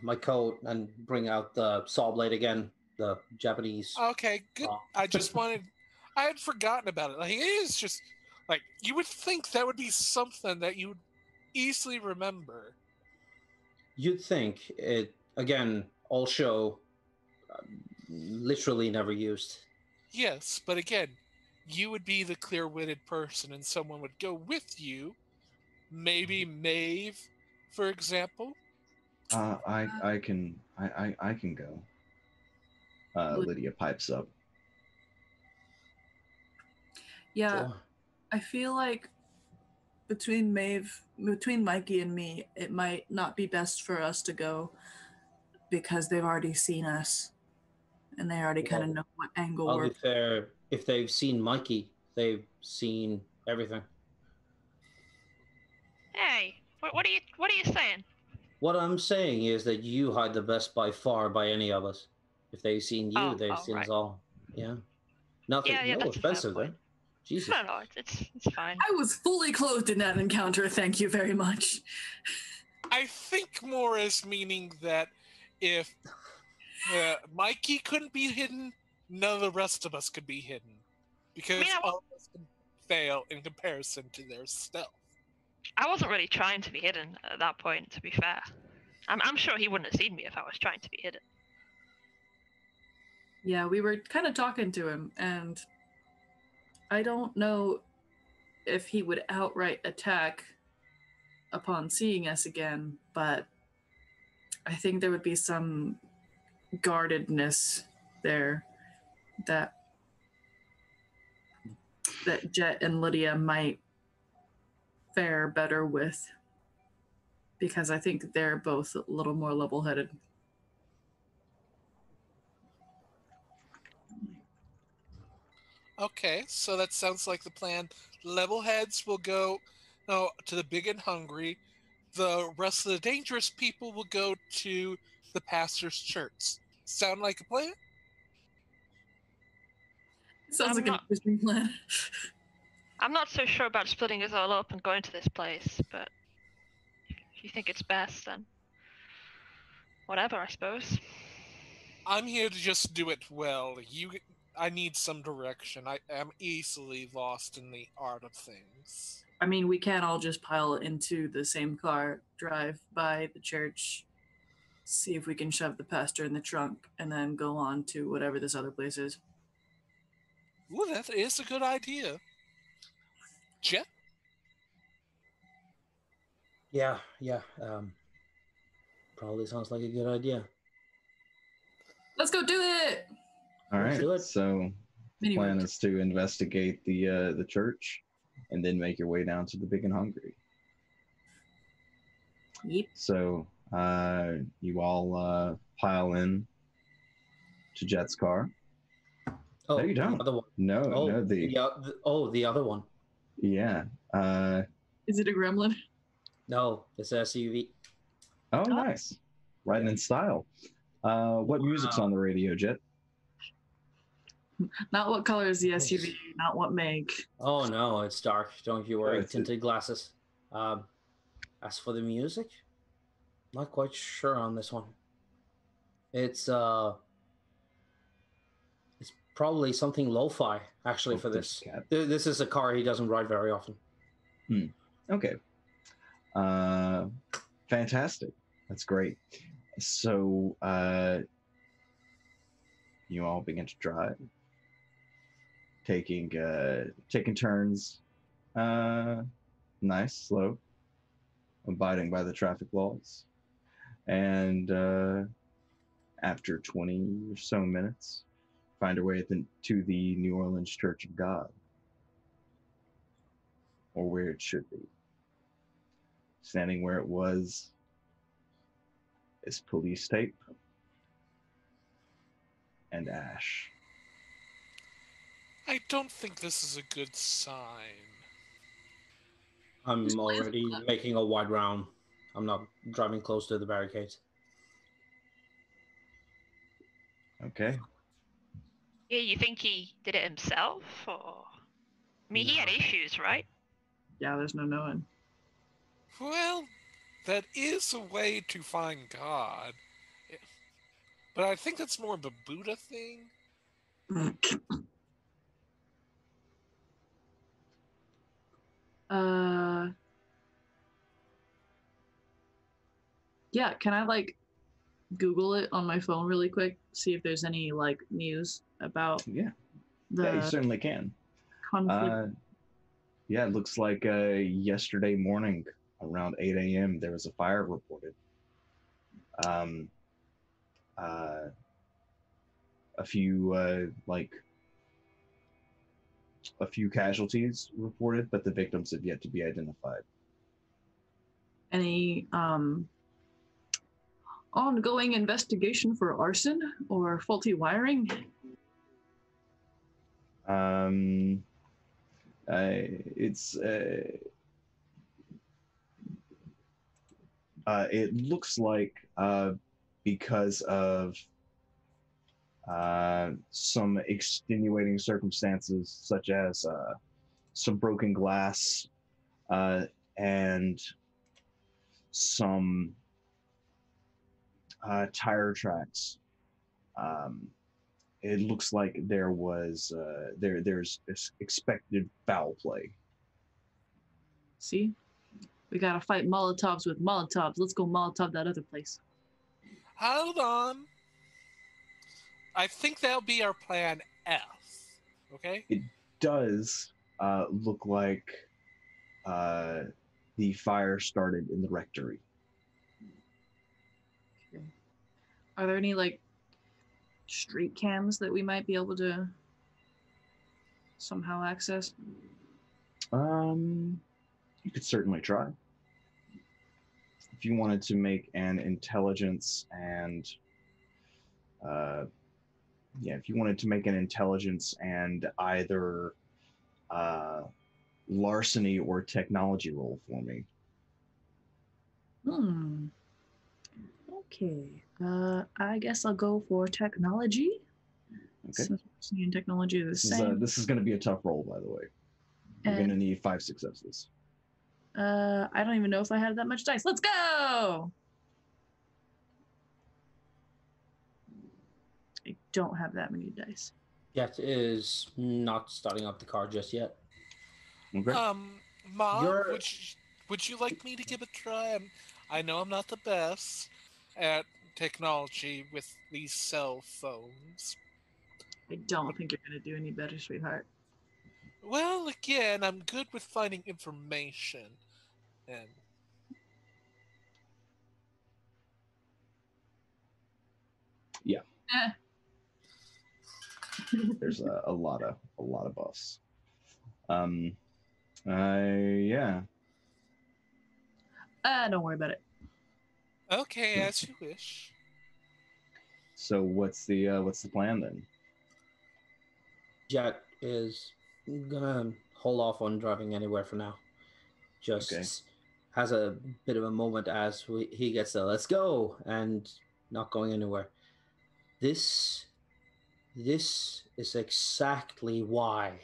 my coat and bring out the saw blade again, the Japanese. Okay, good. I just wanted. I had forgotten about it. Like, it is just like you would think that would be something that you would easily remember. You'd think it again. All show, literally never used. Yes, but again, you would be the clear-witted person, and someone would go with you. Maybe Maeve, for example. I can go. Lydia pipes up. Yeah, Sure. I feel like between Mikey and me, it might not be best for us to go because they've already seen us and they already kind of know what angle I'll we're. be fair. If they've seen Mikey, they've seen everything. Hey, what are you saying? What I'm saying is that you hide the best by far by any of us. If they've seen you, they've seen us all. Yeah. Nothing. Yeah, no that's a fair offensive there. point. Jesus. No, it's fine. I was fully clothed in that encounter. Thank you very much. I think more as meaning that if Mikey couldn't be hidden, none of the rest of us could be hidden. Because all of us can fail in comparison to their stealth. I wasn't really trying to be hidden at that point, to be fair. I'm sure he wouldn't have seen me if I was trying to be hidden. Yeah, we were kind of talking to him, and I don't know if he would outright attack upon seeing us again, but I think there would be some guardedness there that Jet and Lydia might fare better with, because I think they're both a little more level-headed. Okay, so that sounds like the plan. Level heads will go to the big and hungry. The rest of the dangerous people will go to the pastor's church. Sound like a plan? Sounds like an interesting plan. I'm not so sure about splitting us all up and going to this place, but if you think it's best, then whatever, I suppose. I'm here to just do it well. I need some direction. I am easily lost in the art of things. I mean, we can't all just pile into the same car, drive by the church, see if we can shove the pastor in the trunk, and then go on to whatever this other place is. Ooh, that is a good idea. Jet? Yeah, yeah. Probably sounds like a good idea. Let's go do it. All Let's right. do it. So the Mini plan work. is to investigate the church, and then make your way down to the Big and Hungry. Yep. So you all pile in to Jet's car. Oh, No, you the don't. other one. No, Oh, no, the other one. yeah. Is it a gremlin? No, it's an SUV. Oh, nice. Riding in style. What music's on the radio, Jet? Not what color is the SUV, not what make. Oh no, it's dark. Don't you worry. it's- Tinted glasses. As for the music, not quite sure on this one. It's probably something lo-fi actually Oh, for there's this. a cat. This is a car he doesn't ride very often. Okay. Fantastic. That's great. So you all begin to drive, taking turns. Nice, slow, abiding by the traffic laws. And after 20 or so minutes, find your way to the New Orleans Church of God, or where it should be. Standing where it was is police tape and ash. I don't think this is a good sign. I'm already making a wide round. I'm not driving close to the barricades. Okay. Yeah, you think he did it himself, or? I mean, he had No. issues, right? Yeah, there's no knowing. Well, that is a way to find God. But I think that's more of a Buddha thing. Yeah, can I like Google it on my phone really quick? See if there's any like news about Yeah. Yeah, you the certainly can. conflict. Yeah, it looks like yesterday morning around 8 a.m. there was a fire reported. Um, a few a few casualties reported, but the victims have yet to be identified. Any ongoing investigation for arson or faulty wiring? It looks like because of some extenuating circumstances, such as some broken glass and some tire tracks. It looks like there's expected foul play. See? We gotta fight Molotovs with Molotovs. Let's go Molotov that other place. Hold on. I think that'll be our plan F. Okay? It does look like the fire started in the rectory. Okay. Are there any like street cams that we might be able to somehow access? You could certainly try. If you wanted to make an intelligence and if you wanted to make an intelligence and either larceny or technology roll for me. Okay. I guess I'll go for technology. Okay. Since larceny and technology are the same. This is going to be a tough roll, by the way. You're going to need 5 successes. I don't even know if I had that much dice. Let's go! I don't have that many dice. Jet is not starting up the car just yet. Okay. Mom, You're- would you like me to give it a try? I know I'm not the best at technology with these cell phones. I don't think you're gonna do any better, sweetheart. Well, again, I'm good with finding information. And Eh. There's a lot of buffs. Yeah. Don't worry about it. Okay, as you wish. So what's the plan then? Jet is gonna hold off on driving anywhere for now. Just Okay. has a bit of a moment as he gets the let's go and not going anywhere. This is exactly why.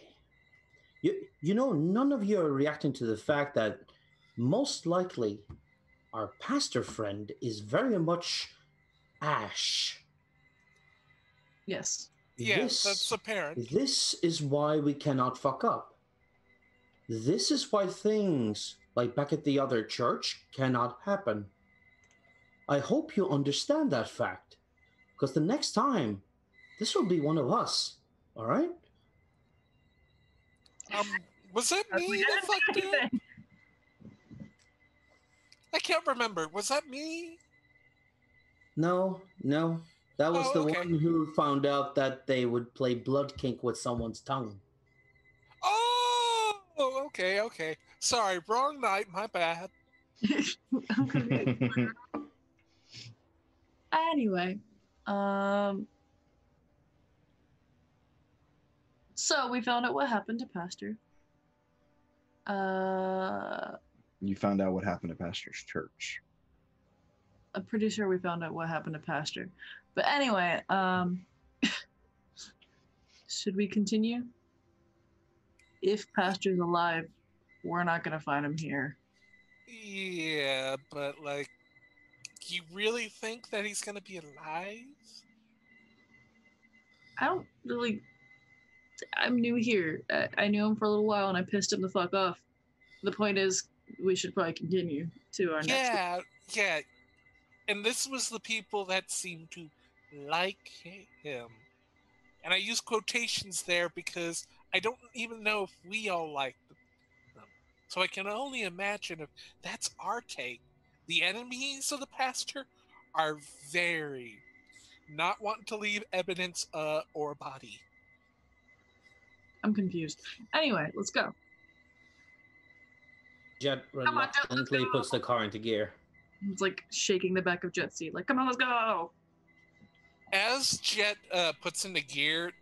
You know, none of you are reacting to the fact that most likely our pastor friend is very much Ash. Yes. Yes, that's apparent. This is why we cannot fuck up. This is why things like back at the other church cannot happen. I hope you understand that fact, because the next time, this will be one of us. All right? Was that I was me like, I that didn't fucked do up? anything. I can't remember. Was that me? No. That was Oh, the okay. one who found out that they would play blood kink with someone's tongue. Oh, okay. Sorry, wrong night. My bad. I'm confused. Anyway, so we found out what happened to Pastor. You found out what happened to Pastor's church. I'm pretty sure we found out what happened to Pastor. But anyway, should we continue? If Pastor's alive, we're not gonna find him here. Yeah, but like, you really think that he's gonna be alive? I don't really. I'm new here. I knew him for a little while, and I pissed him the fuck off. The point is, we should probably continue to our next. Yeah. And this was the people that seemed to like him. And I use quotations there because I don't even know if we all like them. So I can only imagine if that's our take. The enemies of the pastor are very not wanting to leave evidence or body. I'm confused. Anyway, let's go. Jet on, Jet, let's reluctantly go. puts the car into gear. It's like shaking the back of Jet's seat. Like, come on, let's go. As Jet puts into gear,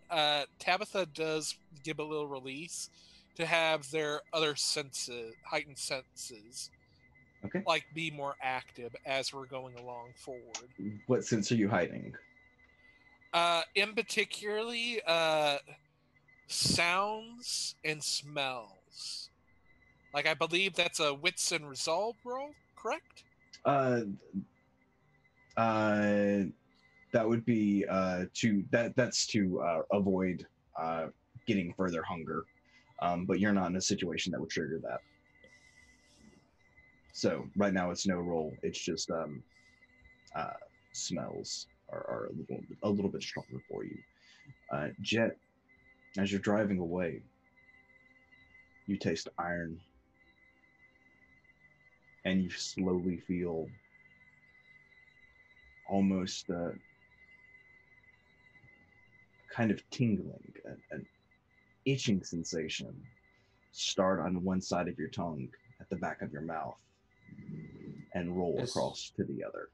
Tabitha does give a little release to have their other senses, heightened senses, Okay. like be more active as we're going along forward. What sense are you hiding? In particularly, sounds and smells. Like I believe that's a wits and resolve roll, correct? That would be that's to avoid getting further hunger, but you're not in a situation that would trigger that. So right now it's no roll. It's just smells are a little bit stronger for you. Jet, as you're driving away, you taste iron, and you slowly feel almost kind of tingling, an itching sensation start on one side of your tongue at the back of your mouth and roll across to the other.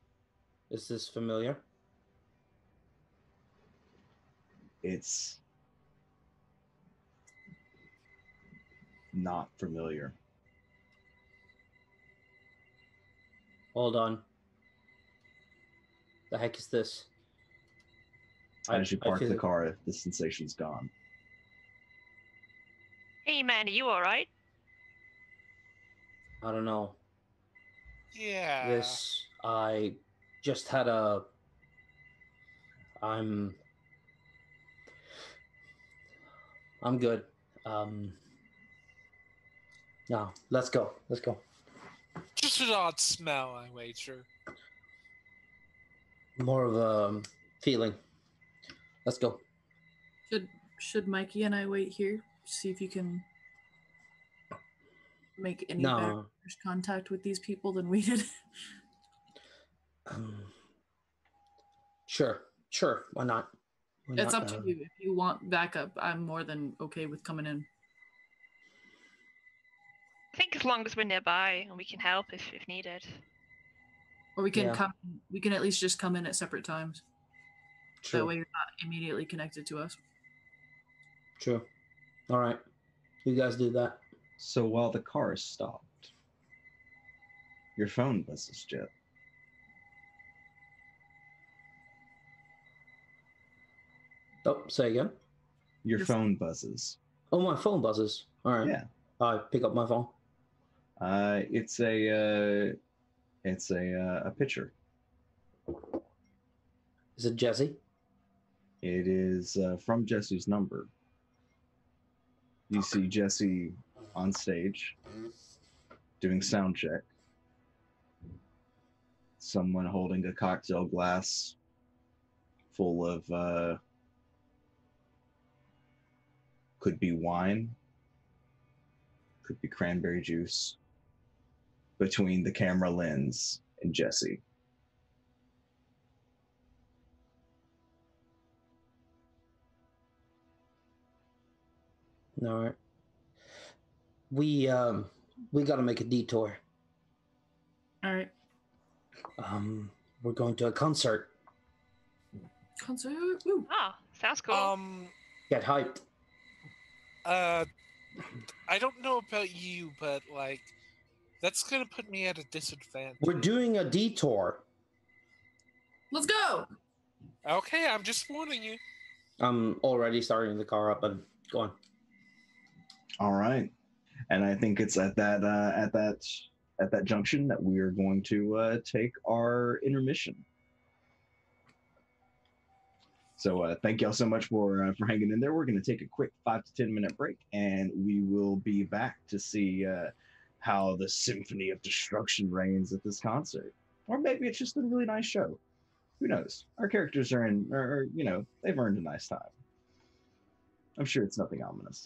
Is this familiar? It's not familiar. Hold on. The heck is this? As you park the car, the sensation's gone. Hey man, are you alright? I don't know. Yeah. I just had I'm good. No, let's go. Just an odd smell, I wager. More of a feeling. Let's go. Should Mikey and I wait here? See if you can make any better contact with these people than we did. Sure. Sure, why not? Why It's not? up to you. If you want backup, I'm more than okay with coming in. I think as long as we're nearby and we can help if needed. Or we can Yeah. come. We can at least just come in at separate times. True. That way, you're not immediately connected to us. True. All right. You guys do that. So while the car is stopped, your phone buzzes, Jet. Oh, say again. Your Your phone buzzes. Oh, my phone buzzes. All right. Yeah. I pick up my phone. It's a picture. Is it Jesse? It is from Jesse's number. You see Jesse on stage doing sound check. Someone holding a cocktail glass full of could be wine, could be cranberry juice, between the camera lens and Jesse. All right. We got to make a detour. All right. We're going to a concert. Concert. Woo. Oh, sounds cool. Get hyped. I don't know about you, but like, that's gonna put me at a disadvantage. We're doing a detour. Let's go. Okay, I'm just warning you. I'm already starting the car up and going. All right, and I think it's at that junction that we are going to take our intermission. So thank y'all so much for hanging in there. We're going to take a quick 5 to 10 minute break, and we will be back to see how the symphony of destruction reigns at this concert. Or maybe it's just a really nice show. Who knows? Our characters are they've earned a nice time. I'm sure it's nothing ominous.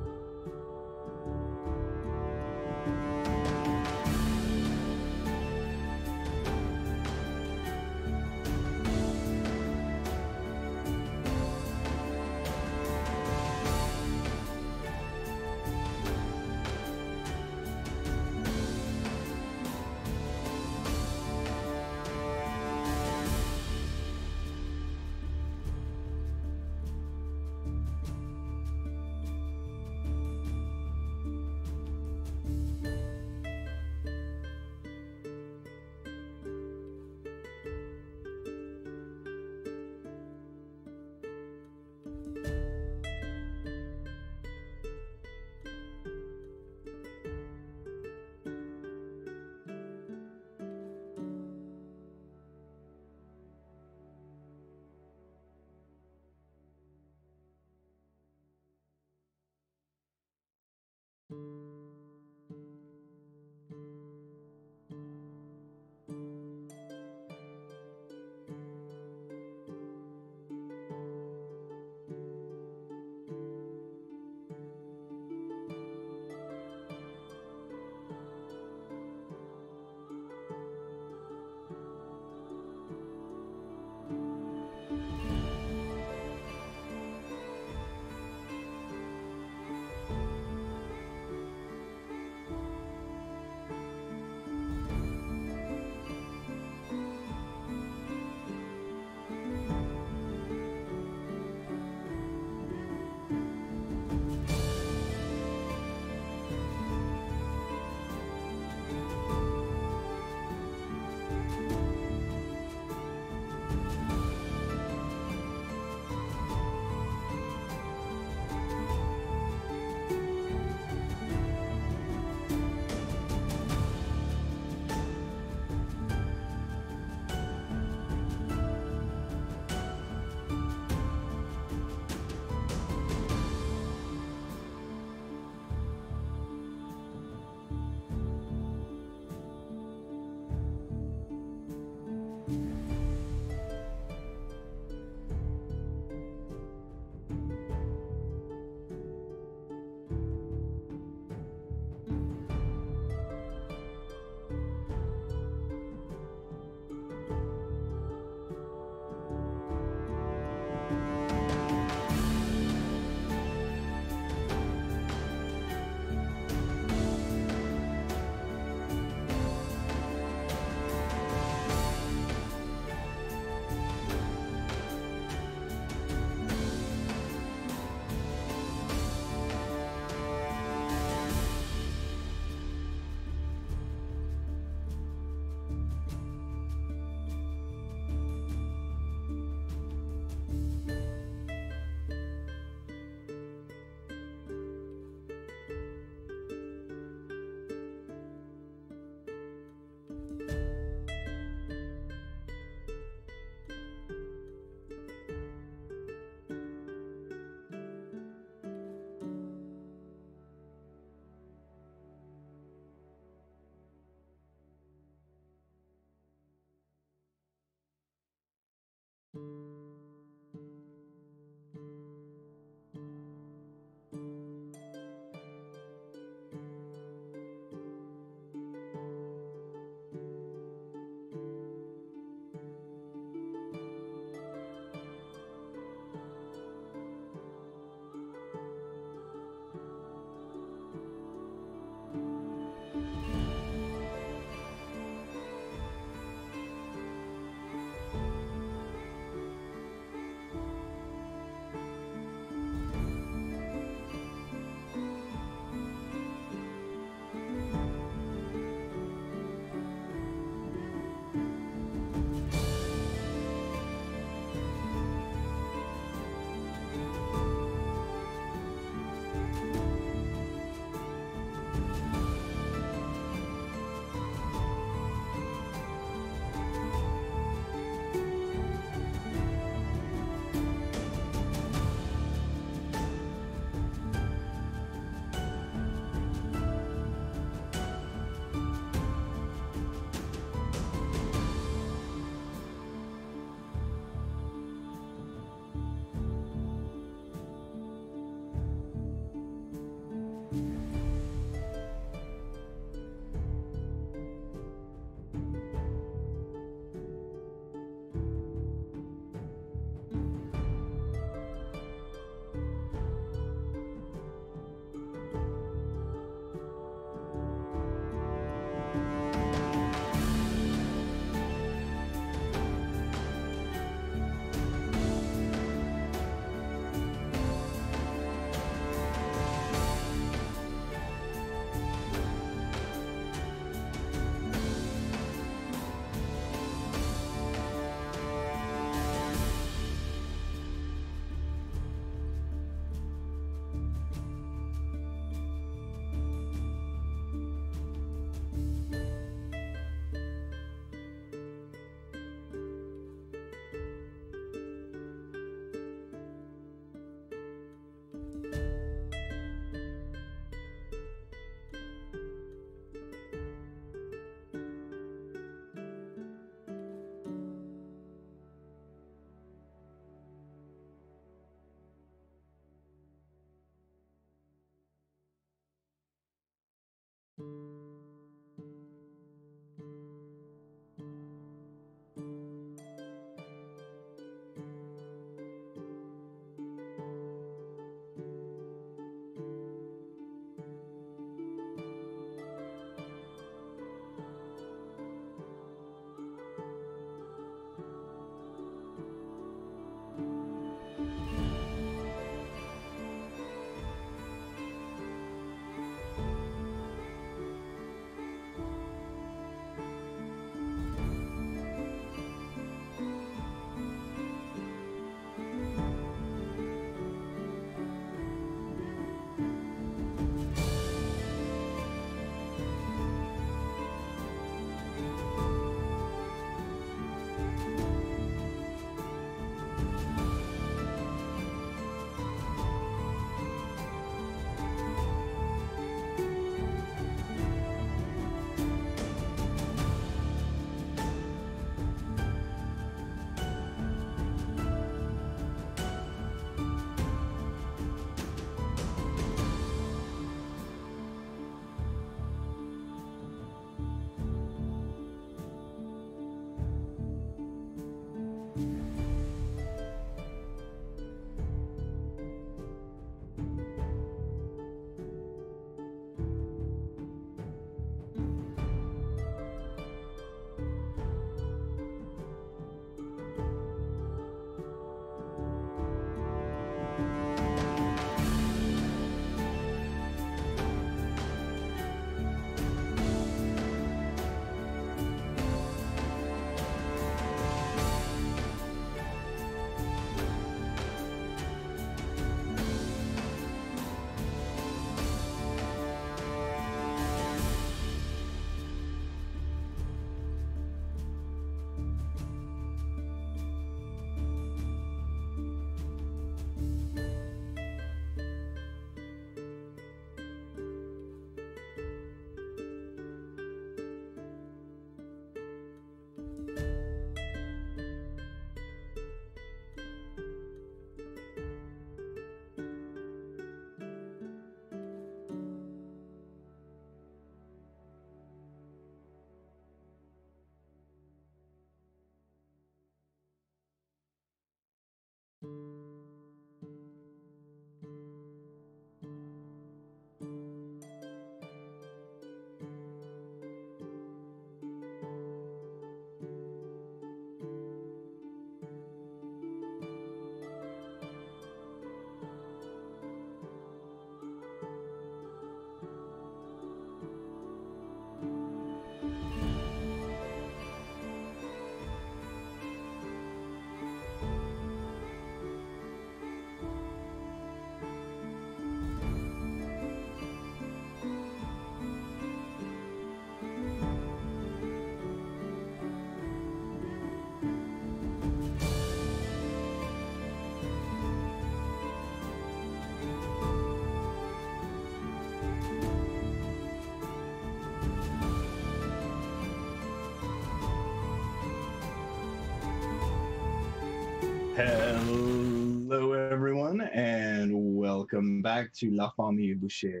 Hello, everyone, and welcome back to La Famille Boucherie.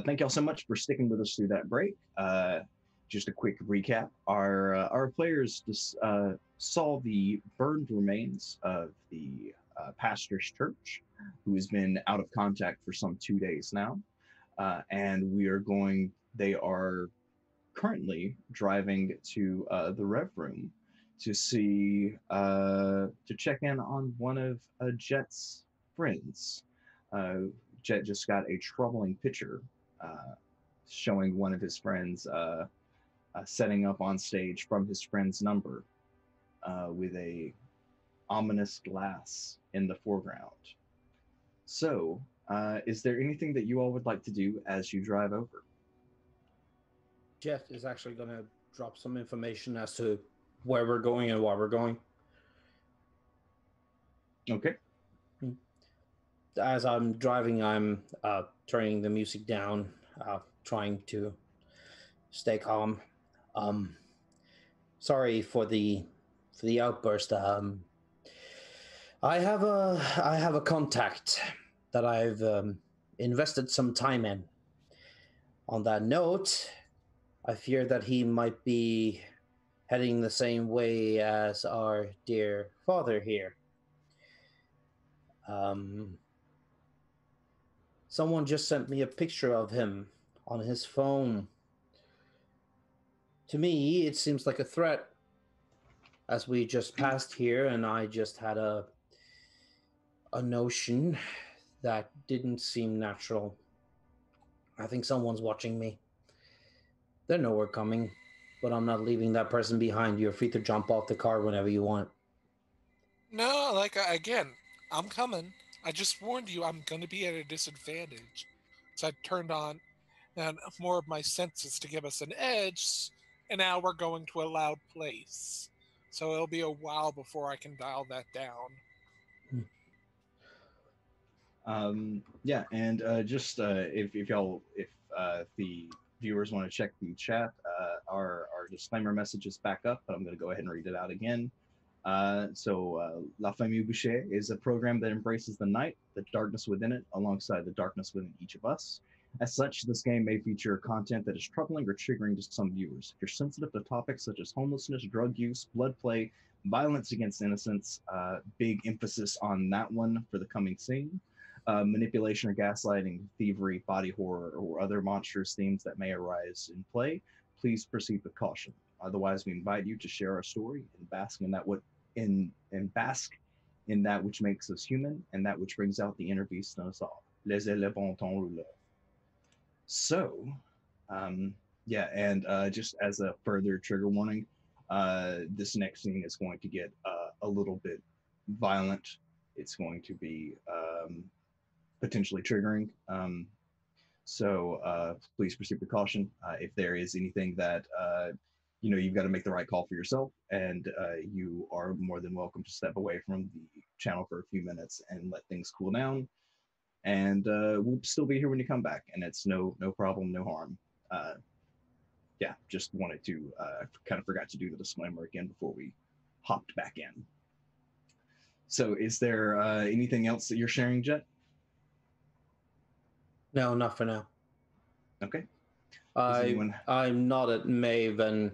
Thank y'all so much for sticking with us through that break. Just a quick recap: our players just saw the burned remains of the pastor's church, who has been out of contact for some 2 days now, and They are currently driving to the Rev Room to see to check in on one of Jet's friends. Jet just got a troubling picture showing one of his friends setting up on stage from his friend's number with a ominous glass in the foreground. So, is there anything that you all would like to do as you drive over? Jet is actually going to drop some information as to where we're going and why we're going. Okay. As I'm driving, I'm turning the music down, trying to stay calm. Sorry for the outburst. I have a contact that I've invested some time in. On that note, I fear that he might be heading the same way as our dear father here. Someone just sent me a picture of him on his phone. To me, it seems like a threat, as we just passed here, and I just had a notion that didn't seem natural. I think someone's watching me. They know we're coming, but I'm not leaving that person behind. You're free to jump off the car whenever you want. No, again, I'm coming. I just warned you I'm going to be at a disadvantage. So I turned on more of my senses to give us an edge, and now we're going to a loud place. So it'll be a while before I can dial that down. Yeah, and just if the viewers want to check the chat, our disclaimer message is back up, but I'm going to go ahead and read it out again. La Famille Boucherie is a program that embraces the night, the darkness within it, alongside the darkness within each of us. As such, this game may feature content that is troubling or triggering to some viewers. If you're sensitive to topics such as homelessness, drug use, blood play, violence against innocents, big emphasis on that one for the coming scene, manipulation or gaslighting, thievery, body horror, or other monstrous themes that may arise in play, please proceed with caution. Otherwise, we invite you to share our story and bask in that which makes us human and that which brings out the inner beast in us all. Les élèves ton rouleur. So, just as a further trigger warning, this next scene is going to get a little bit violent. It's going to be potentially triggering. So please proceed with caution. If there is anything that you've got to make the right call for yourself, and you are more than welcome to step away from the channel for a few minutes and let things cool down. And we'll still be here when you come back, and it's no problem, no harm. Just wanted to kind of forgot to do the disclaimer again before we hopped back in. So is there anything else that you're sharing, Jet? No, not for now. Okay. I'm not at Maeve and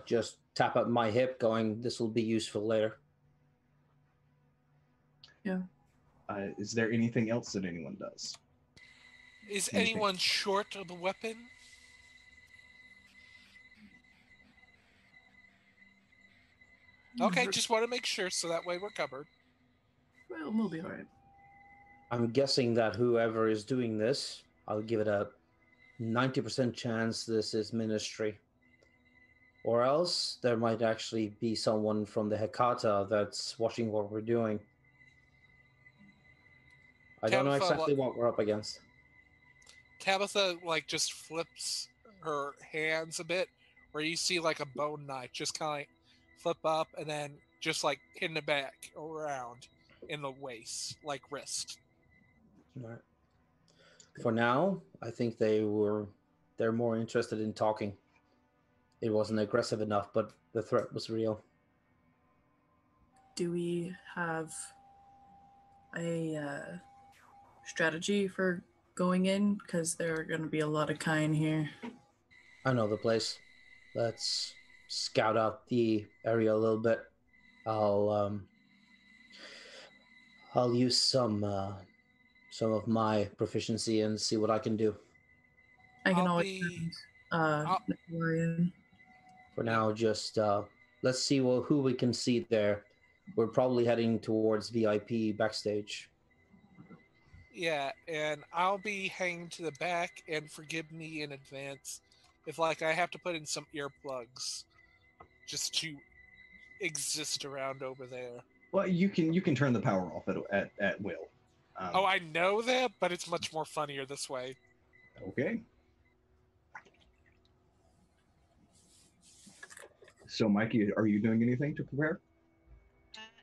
just tap at my hip, going, "This will be useful later." Is there anything else that anyone does? Is Anything? anyone short of a weapon? Okay, just want to make sure so that way we're covered. Well, we'll be alright. I'm guessing that whoever is doing this, I'll give it a 90% chance this is ministry. Or else there might actually be someone from the Hekata that's watching what we're doing. I don't know Tabitha, exactly what we're up against. Tabitha, like, just flips her hands a bit, where you see, like, a bone knife just kind of flip up and then just, like, in the back around in the waist, like wrist. All right. For now, I think they're more interested in talking. It wasn't aggressive enough, but the threat was real. Do we have a strategy for going in? Because there are going to be a lot of Kain here. I know the place. Let's scout out the area a little bit. I'll use some of my proficiency and see what I can do. I can I'll always be- send, Nicolayan. For now, just let's see who we can see there. We're probably heading towards VIP backstage. Yeah, and I'll be hanging to the back, and forgive me in advance if, like, I have to put in some earplugs just to exist around over there. Well, you can turn the power off at will. Oh, I know that, but it's much more funnier this way. Okay. So, Mikey, are you doing anything to prepare?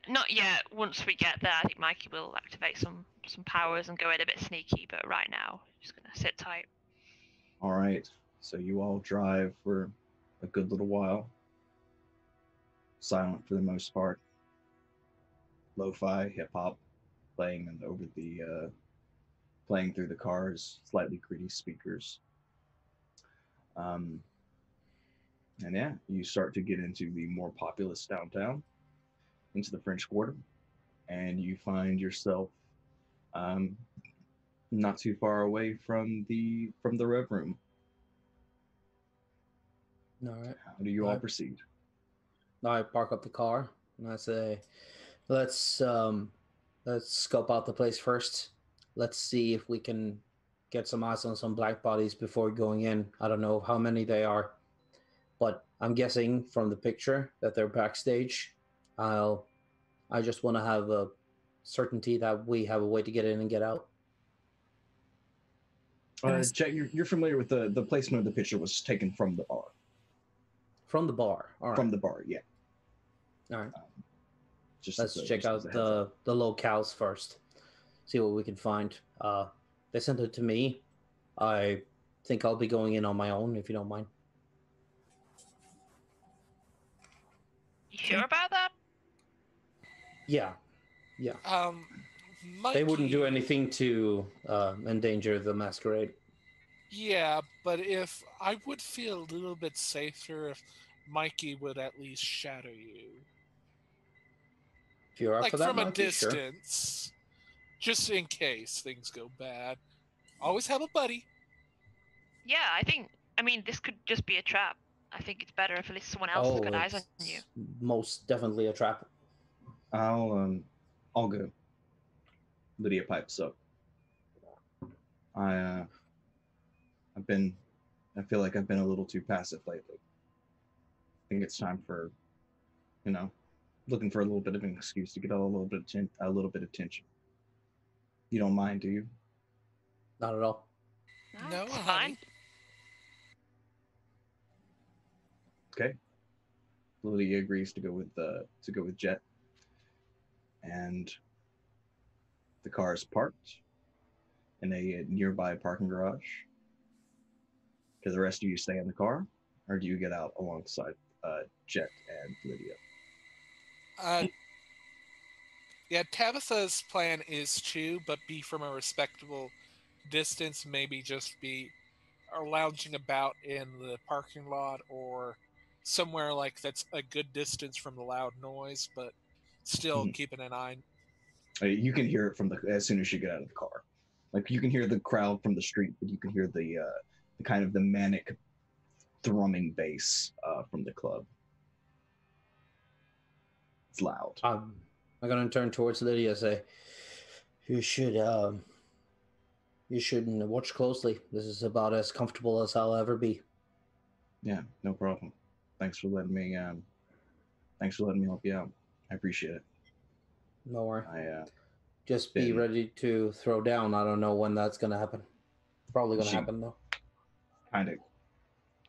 Not yet. Once we get there, I think Mikey will activate some powers and go in a bit sneaky. But right now, just gonna sit tight. All right. So you all drive for a good little while. Silent for the most part. Lo-fi hip hop playing playing through the car's slightly gritty speakers. And yeah, you start to get into the more populous downtown, into the French Quarter, and you find yourself not too far away from the Rev Room. All right. How do you all proceed? I park up the car and I say, let's scope out the place first. Let's see if we can get some eyes on some black bodies before going in. I don't know how many they are, but I'm guessing from the picture that they're backstage. I just want to have a certainty that we have a way to get in and get out. Jet, you're familiar with the placement of the picture was taken from the bar. From the bar. All right. From the bar, yeah. All right. Let's check out the locales first. See what we can find. They sent it to me. I think I'll be going in on my own, if you don't mind. You sure about that? Yeah. Mikey, They wouldn't do anything to endanger the masquerade. Yeah, but if I would feel a little bit safer if Mikey would at least shadow you. If you're up Like for that, from a Mikey, sure. distance. Just in case things go bad. Always have a buddy. Yeah, I mean, this could just be a trap. I think it's better if at least someone else has got eyes on you. Most definitely a trap. I'll go. Lydia pipes up. I feel like I've been a little too passive lately. I think it's time for, looking for a little bit of an excuse to get a little bit of attention. You don't mind, do you? Not at all. No, it's honey. fine. Okay. Lydia agrees to go with Jet, and the car is parked in a nearby parking garage. Do the rest of you stay in the car, or do you get out alongside Jet and Lydia? Yeah, Tabitha's plan is to, but be from a respectable distance, maybe just be lounging about in the parking lot or somewhere like that's a good distance from the loud noise, but still keeping an eye. You can hear it from as soon as you get out of the car. Like you can hear the crowd from the street, but you can hear the kind of the manic thrumming bass from the club. It's loud. I'm gonna turn towards Lydia and say, you should watch closely. This is about as comfortable as I'll ever be. Yeah, no problem. Thanks for letting me help you out. I appreciate it. No worry. I just be ready to throw down. I don't know when that's gonna happen. Probably gonna happen though. Kind of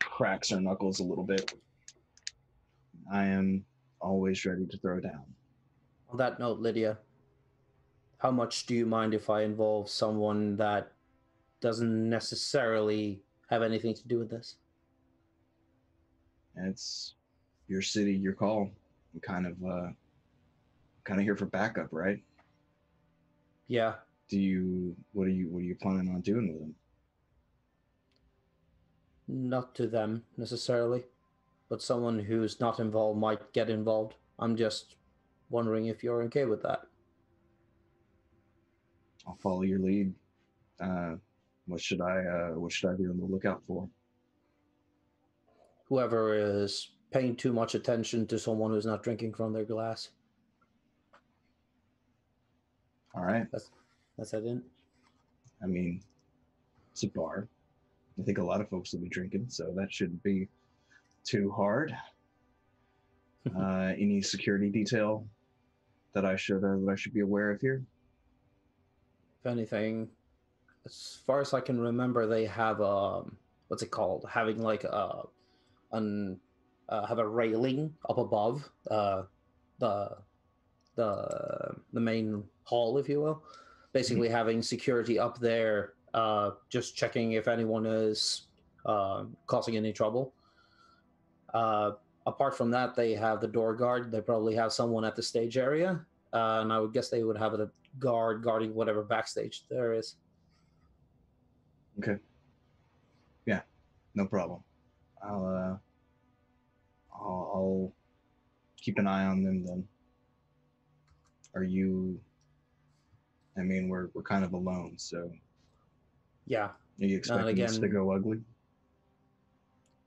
cracks her knuckles a little bit. I am always ready to throw down. On that note, Lydia, how much do you mind if I involve someone that doesn't necessarily have anything to do with this? It's your city, your call. I'm kind of here for backup, right? Yeah. What are you planning on doing with them? Not to them necessarily, but someone who's not involved might get involved. I'm just wondering if you're okay with that. I'll follow your lead. What should I be on the lookout for? Whoever is paying too much attention to someone who's not drinking from their glass. All right. That's it. I mean, it's a bar. I think a lot of folks will be drinking, so that shouldn't be too hard. Any security detail that I should be aware of here? If anything, as far as I can remember, they have what's it called? Having like have a railing up above the main hall, if you will. Basically, having security up there, just checking if anyone is causing any trouble. Apart from that, they have the door guard. They probably have someone at the stage area, and I would guess they would have a guard guarding whatever backstage there is. Okay. Yeah, no problem. I'll keep an eye on them then. Are you? I mean, we're kind of alone, so. Yeah. Are you expecting this to go ugly?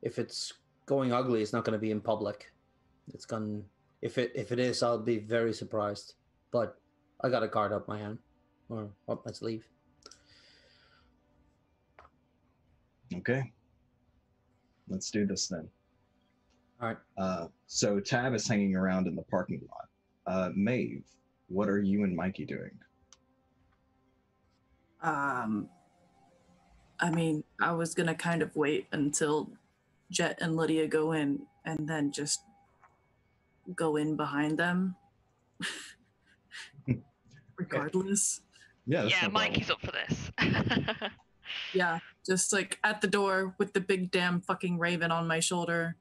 If it's going ugly, it's not going to be in public. It's going. If it is, I'll be very surprised. But I got a card up my hand, or up my sleeve. Okay. Let's do this then. All right. So Tab is hanging around in the parking lot. Maeve, what are you and Mikey doing? I mean, I was gonna kind of wait until Jet and Lydia go in and then just go in behind them. Regardless. Yeah, yeah, Mikey's up for this. Yeah, just like at the door with the big damn fucking raven on my shoulder.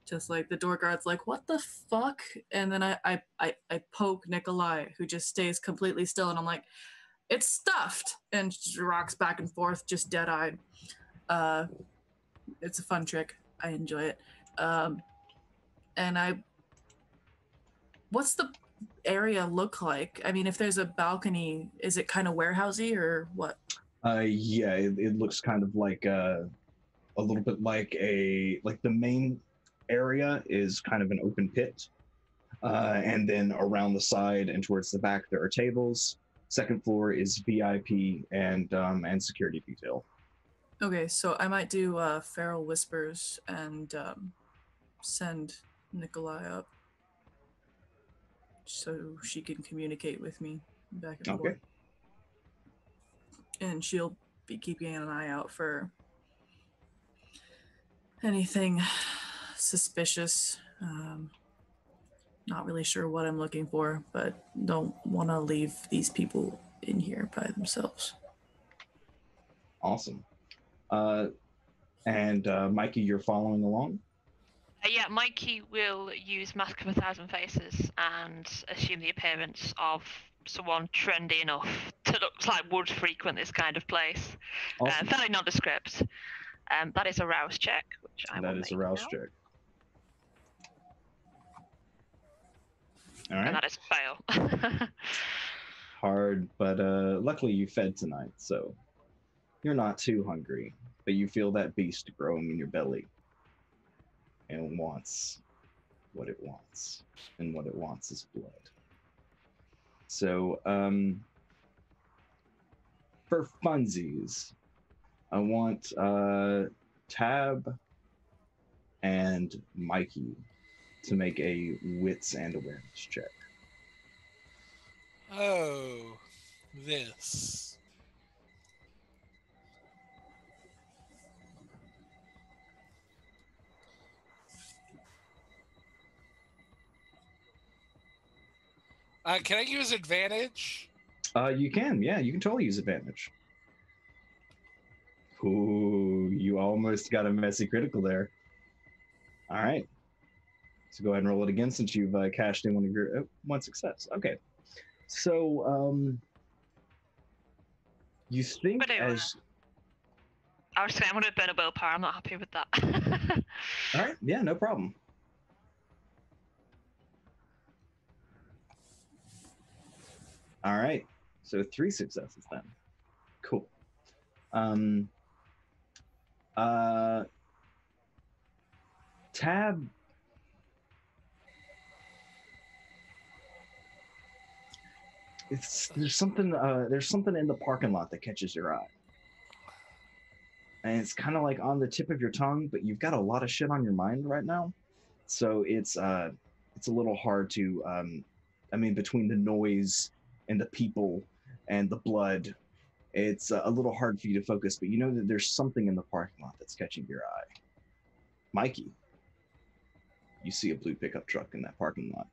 Just like the door guard's like, what the fuck? And then I poke Nikolai, who just stays completely still, and I'm like, it's stuffed, and just rocks back and forth, just dead-eyed. It's a fun trick. I enjoy it. And what's the area look like? I mean, if there's a balcony, is it kind of warehousey or what? Yeah, it looks kind of like a little bit like the main area is kind of an open pit, and then around the side and towards the back there are tables. Second floor is VIP and security detail. Okay, so I might do Feral Whispers and send Nikolai up so she can communicate with me back and forth. And she'll be keeping an eye out for anything suspicious. Not really sure what I'm looking for, but don't want to leave these people in here by themselves. Awesome. And Mikey, you're following along? Yeah, Mikey will use Mask of 1,000 Faces and assume the appearance of someone trendy enough to look like would frequent this kind of place. Awesome. Fairly nondescript. That is a rouse check, which I will That is a rouse check. All right. And that is fail. Hard, but luckily you fed tonight, so you're not too hungry. But you feel that beast growing in your belly, and it wants what it wants, and what it wants is blood. So, for funsies, I want Tab and Mikey to make a wits and awareness check. Oh, this. Can I use advantage? You can, yeah, you can totally use advantage. Ooh, you almost got a messy critical there. All right. So go ahead and roll it again since you've cashed in one of your one success. Okay. So you think But anyway, as I was saying I'm going to burn a willpower. I'm not happy with that. all right, yeah, no problem. All right. So 3 successes then. Cool. Tab. There's something in the parking lot that catches your eye. And it's kind of like on the tip of your tongue, but you've got a lot of shit on your mind right now. So it's a little hard to between the noise and the people and the blood, it's a little hard for you to focus, but you know that there's something in the parking lot that's catching your eye. Mikey, you see a blue pickup truck in that parking lot.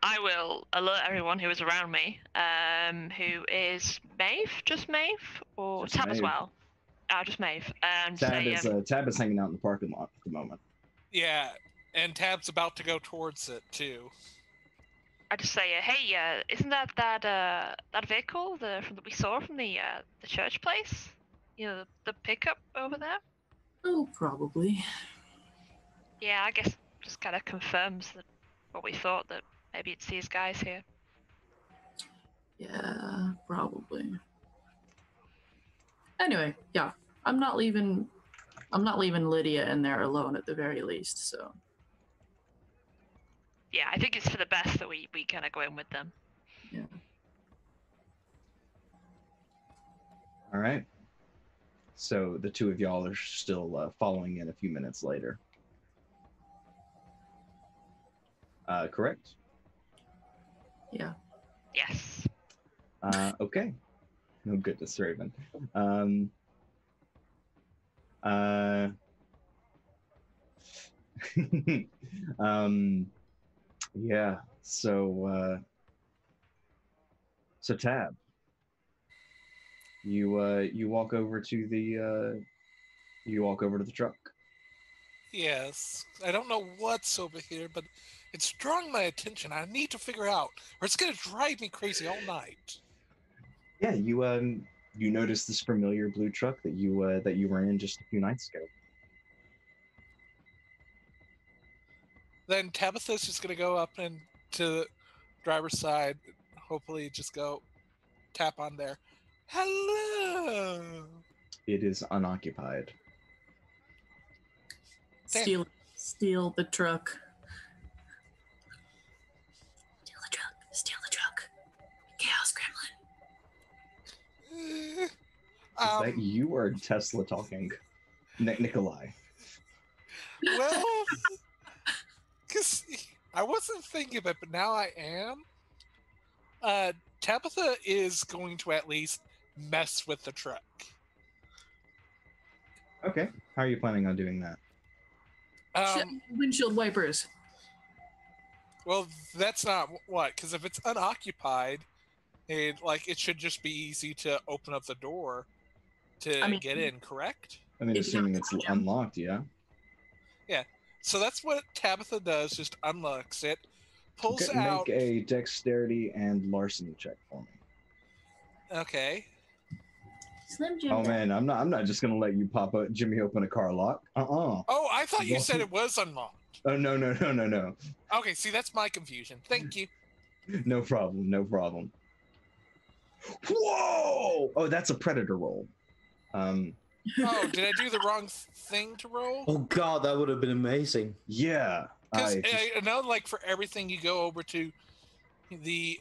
I will alert everyone who is around me. Who is Maeve? Just Maeve? Or Just Tab as Maeve. well? Just Maeve. Tab is hanging out in the parking lot at the moment. Yeah, and Tab's about to go towards it too. I just say, hey, isn't that vehicle that we saw from the church place? You know, the pickup over there. Oh, probably. Yeah, I guess just kind of confirms that what we thought, that maybe it's these guys here. Yeah, probably. Anyway, yeah, I'm not leaving Lydia in there alone at the very least. So. Yeah, I think it's for the best that we kind of go in with them. Yeah. All right. So the two of y'all are still following in a few minutes later. Correct? Yeah. Yes. Okay. Oh goodness, Raven. Yeah. So Tab, you walk over to the truck. Yes, I don't know what's over here, but it's drawing my attention. I need to figure out, or it's gonna drive me crazy all night. Yeah, you noticed this familiar blue truck that you were in just a few nights ago. Then Tabitha's just gonna go up and to the driver's side, hopefully just go tap on there. Hello. It is unoccupied. Damn. Steal the truck. Steal the truck. Chaos Gremlin. Is that you or Tesla talking? Nikolai. Well, because I wasn't thinking of it, but now I am. Tabitha is going to at least mess with the truck. Okay. How are you planning on doing that? Windshield wipers. Well, that's not what, because if it's unoccupied, it should just be easy to open up the door to get in, correct? I mean, assuming it's unlocked, yeah. Yeah. So that's what Tabitha does, just unlocks it, pulls out... Make a dexterity and larceny check for me. Okay. Slim Jim. Oh man, I'm not just gonna let you Jimmy open a car lock. Oh, I thought you said it was unlocked. Oh no. Okay, see, that's my confusion. Thank you. No problem. No problem. Whoa! Oh, that's a predator roll. Oh, did I do the wrong thing to roll? Oh god, that would have been amazing. Yeah. Because I I know, like, for everything you go over to the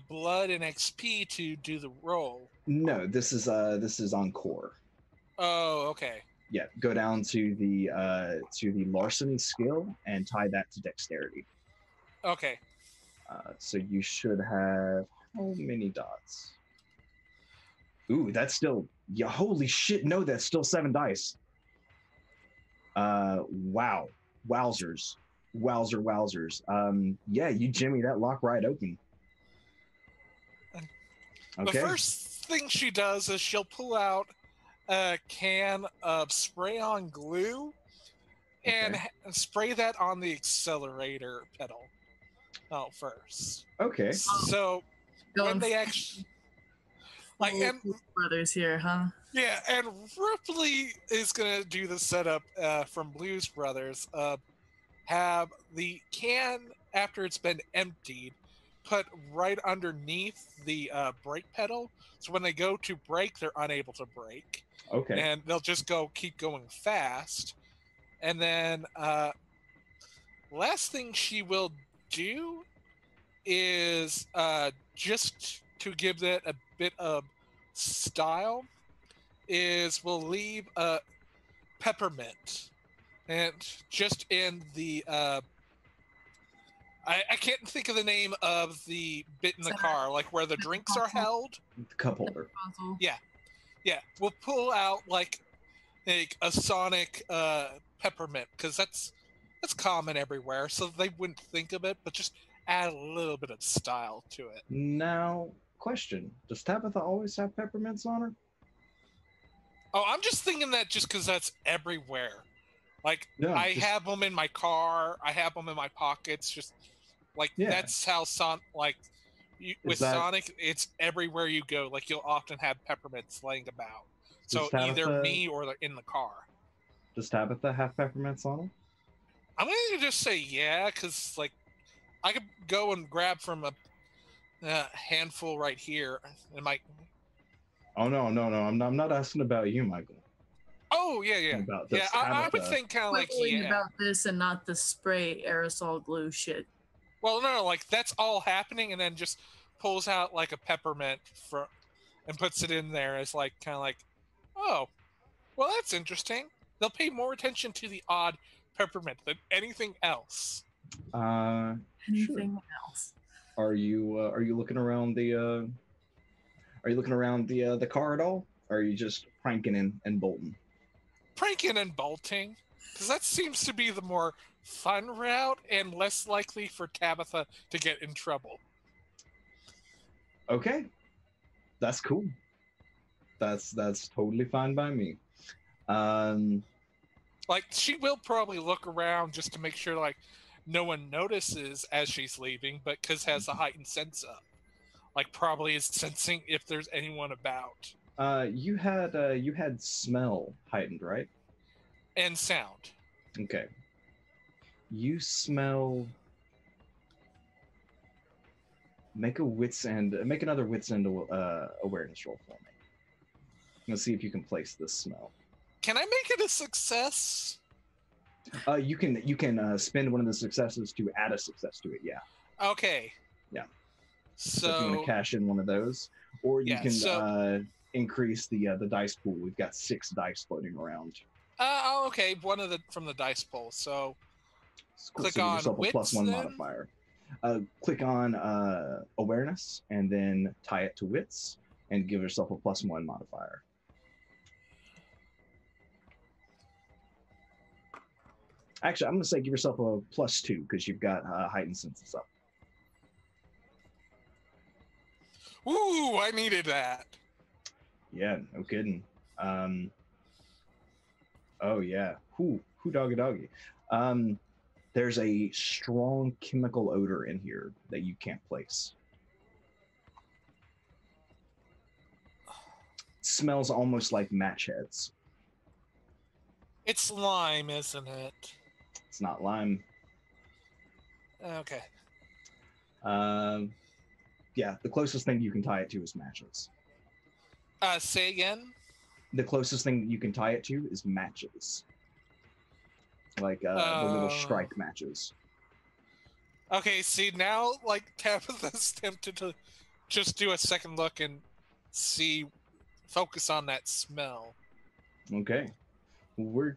blood and XP to do the roll. no, this is on core. Oh, okay. Yeah, go down to the larceny skill and tie that to dexterity. Okay. So you should have how many dots? Ooh, that's still yeah. Holy shit! No, that's still 7 dice. Wow, wowzers. Yeah, you jimmy that lock right open. The Okay. first thing she does is she'll pull out a can of spray-on glue and Okay. spray that on the accelerator pedal. Oh, first. Okay. So when Going they actually, like, full and brothers here, huh? yeah, and Ripley is gonna do the setup from Blues Brothers. Have the can after it's been emptied put right underneath the brake pedal, so when they go to brake, they're unable to brake, Okay. and they'll just keep going fast. And then last thing she will do is just to give that a bit of style is we'll leave a peppermint and just in the I can't think of the name of the bit in the car, like where the drinks are held. Cup holder. Puzzle. Yeah, we'll pull out like a sonic peppermint, because that's common everywhere, so they wouldn't think of it, but just add a little bit of style to it. Now, question: does Tabitha always have peppermints on her? Oh, I'm just thinking that just because that's everywhere. Like, No, I just- have them in my car, I have them in my pockets, just like Yeah. that's how with that- Sonic, it's everywhere you go. Like, you'll often have peppermints laying about. So Does either Tabitha- me or in the car. Does Tabitha have peppermints on her? I'm gonna just say yeah, because like I could go and grab from a handful right here. It might. Oh no. I'm not asking about you, Michael. Oh yeah. About Yeah, this I would Tabitha. think kind of like Quibbling yeah. about this and not the spray aerosol glue shit. Well, no, like that's all happening, and then just pulls out like a peppermint and puts it in there as like kind of like, oh, well that's interesting. They'll pay more attention to the odd peppermint than anything else. Anything else? Are you looking around the car at all? Or are you just pranking and bolting? Pranking and bolting, because that seems to be the more fun route and less likely for Tabitha to get in trouble. Okay, that's cool. That's totally fine by me. Like, she will probably look around just to make sure like no one notices as she's leaving, but because has a heightened sense up, like probably is sensing if there's anyone about. You had smell heightened, right? And sound. Okay. You smell. Make another wits end awareness roll for me. Let's see if you can place this smell. Can I make it a success? You can spend one of the successes to add a success to it. Yeah. Okay. Yeah. So if you So want to cash in one of those, or you Yeah, can increase the dice pool. We've got 6 dice floating around. okay, one of the from the dice pool. So Cool. Click So give on yourself a wits, +1 then? modifier. Click on awareness and then tie it to wits and give yourself a +1 modifier. Actually, I'm going to say give yourself a +2 because you've got heightened senses up. ooh, I needed that. Yeah, no kidding. Oh yeah, who doggy. There's a strong chemical odor in here that you can't place. Smells almost like match heads. It's lime, isn't it? It's not lime. Okay. Yeah, the closest thing you can tie it to is matches. Say again. The closest thing you can tie it to is matches. Like the little strike matches. Okay, see now, like Tabitha's tempted to just do a second look and focus on that smell. Okay. We're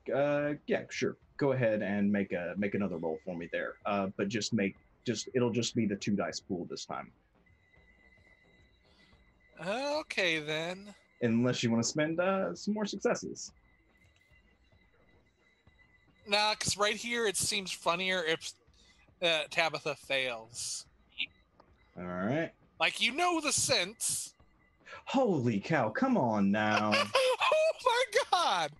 yeah, sure. Go ahead and make another roll for me there. But it'll just be the 2 dice pool this time. Okay then. Unless you want to spend some more successes. Nah, because right here it seems funnier if Tabitha fails. All right. Like, you know the sense. Holy cow! Come on now. Oh my god!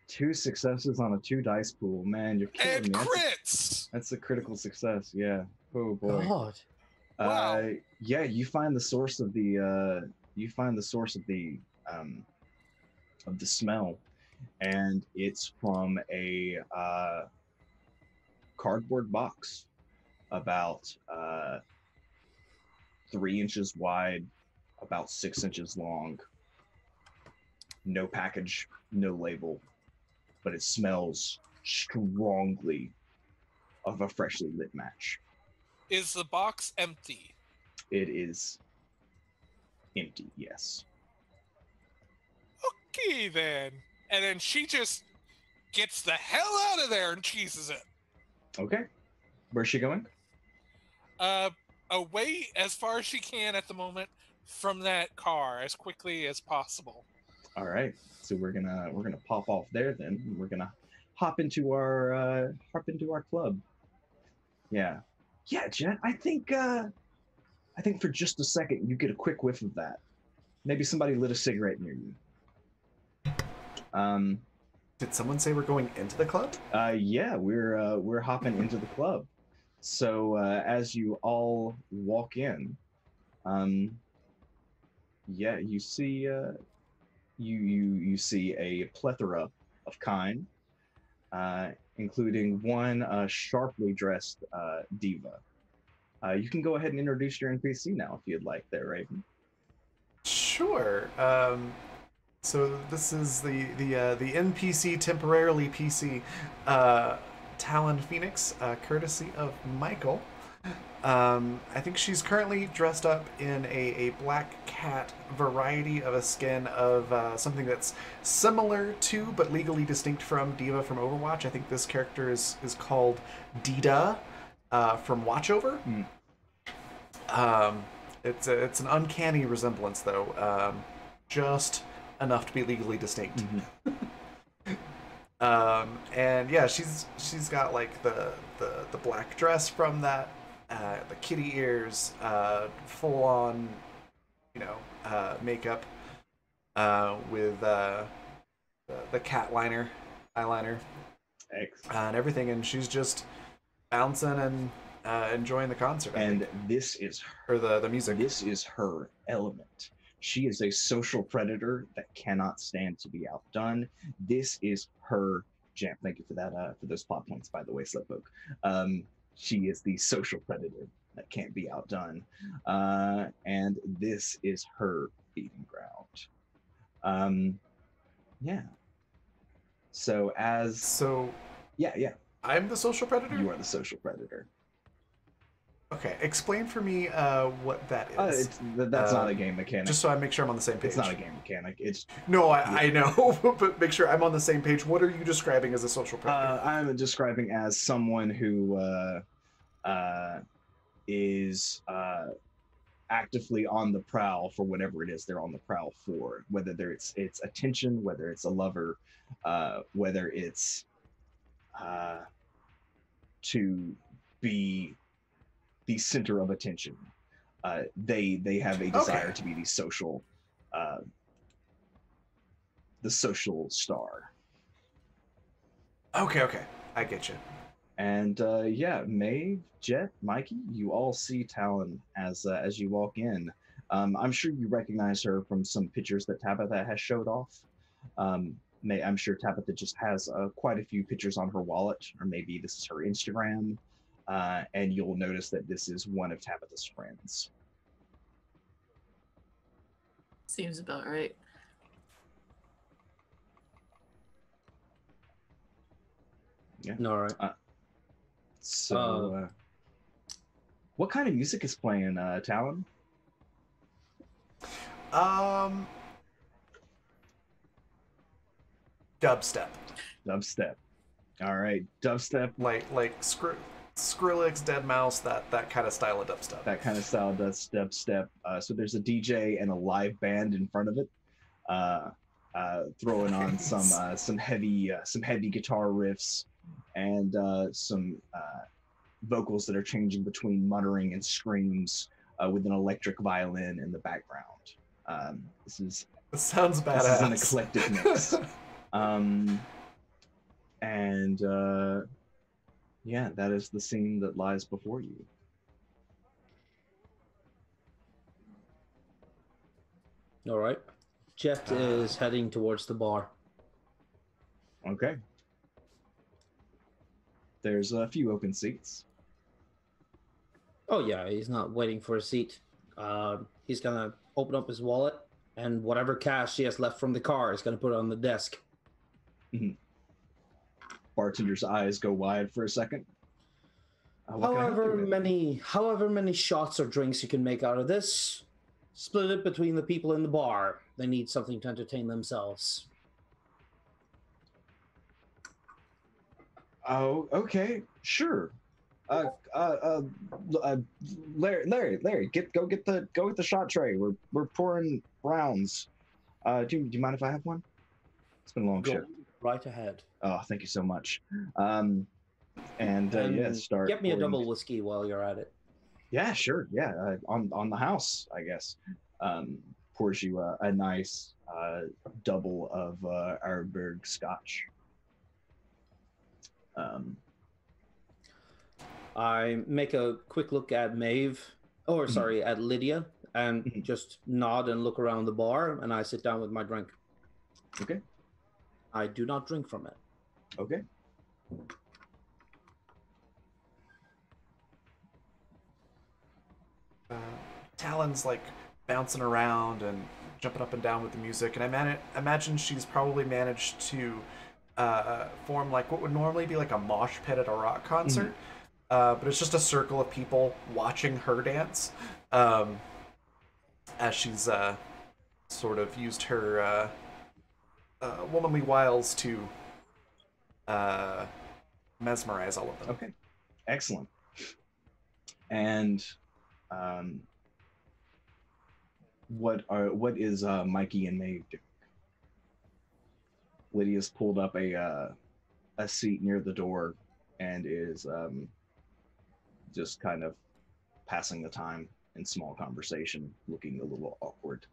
2 successes on a 2 dice pool, man. You're killing And me. crits. That's a critical success. Yeah. Oh boy. God. Wow. Yeah, you find the source of the smell, and it's from a cardboard box about 3 inches wide, about 6 inches long. No package, no label, but it smells strongly of a freshly lit match. Is the box empty? It is empty, yes. Okay then. And then she just gets the hell out of there and cheeses it. Okay. Where's she going? Away as far as she can at the moment from that car as quickly as possible. All right. So we're gonna pop off there then. We're gonna hop into our club. Yeah. Yeah, Jet. I think for just a second you get a quick whiff of that. Maybe somebody lit a cigarette near you. Did someone say we're going into the club? Yeah, we're hopping into the club. So as you all walk in, yeah, you see you see a plethora of kind, including one sharply dressed diva. You can go ahead and introduce your NPC now if you'd like there, Raven. Sure. So this is the NPC, temporarily PC, Talon Phoenix, courtesy of Michael. I think she's currently dressed up in a black cat variety of a skin of something that's similar to but legally distinct from Diva from Overwatch. I think this character is called Dida from Watchover. It's an uncanny resemblance though, just enough to be legally distinct. And yeah, she's got like the black dress from that, the kitty ears, full on, makeup, with the cat eyeliner, and everything, and she's just bouncing and enjoying the concert. And this is her, the music. This is her element. She is a social predator that cannot stand to be outdone. This is her jam. Thank you for that, for those plot points, by the way, Slipbook. She is the social predator that can't be outdone. And this is her feeding ground. Yeah. Yeah. I'm the social predator? You are the social predator. Okay, explain for me what that is. That's not a game mechanic. Just so I make sure I'm on the same page. It's not a game mechanic. No, I know, but make sure I'm on the same page. What are you describing as a social predator? I'm describing as someone who is actively on the prowl for whatever it is they're on the prowl for, whether it's attention, whether it's a lover, whether it's to be the center of attention. They have a desire to be the social star. Okay, I get you. And yeah, Maeve, Jet, Mikey, you all see Talon as you walk in. I'm sure you recognize her from some pictures that Tabitha has showed off. I'm sure Tabitha just has quite a few pictures on her wallet, or maybe this is her Instagram. and you'll notice that this is one of Tabitha's friends. Seems about right. Yeah. All right. So, what kind of music is playing, Talon? Dubstep. Dubstep. All right, dubstep. Like Skrillex, Dead Mouse, that kind of style of dubstep. That kind of style does dubstep. So there's a DJ and a live band in front of it, throwing on some heavy guitar riffs and some vocals that are changing between muttering and screams with an electric violin in the background. This sounds badass. This is an eclectic mix. Yeah, that is the scene that lies before you. All right. Jet is heading towards the bar. Okay. There's a few open seats. Oh yeah, he's not waiting for a seat. He's gonna open up his wallet, and whatever cash he has left from the car, he's gonna put it on the desk. Mm-hmm. Bartender's eyes go wide for a second. However many shots or drinks you can make out of this, split it between the people in the bar. They need something to entertain themselves. Oh, okay, sure. Larry, go get the shot tray. We're pouring rounds. Do you mind if I have one? It's been a long shift. Right ahead. Oh, thank you so much. Yeah, start. Get me a double whiskey while you're at it. Yeah, sure. Yeah, on the house, I guess. Pours you a nice double of Ardbeg Scotch. I make a quick look at Maeve, at Lydia, and just nod and look around the bar, and I sit down with my drink. Okay. I do not drink from it. Okay. Talon's like bouncing around and jumping up and down with the music, and I imagine she's probably managed to form like what would normally be like a mosh pit at a rock concert, but it's just a circle of people watching her dance, as she's sort of used her womanly wiles to mesmerize all of them. Okay, excellent. And what is Mikey and Maeve doing? Lydia's pulled up a seat near the door and is just kind of passing the time in small conversation, looking a little awkward.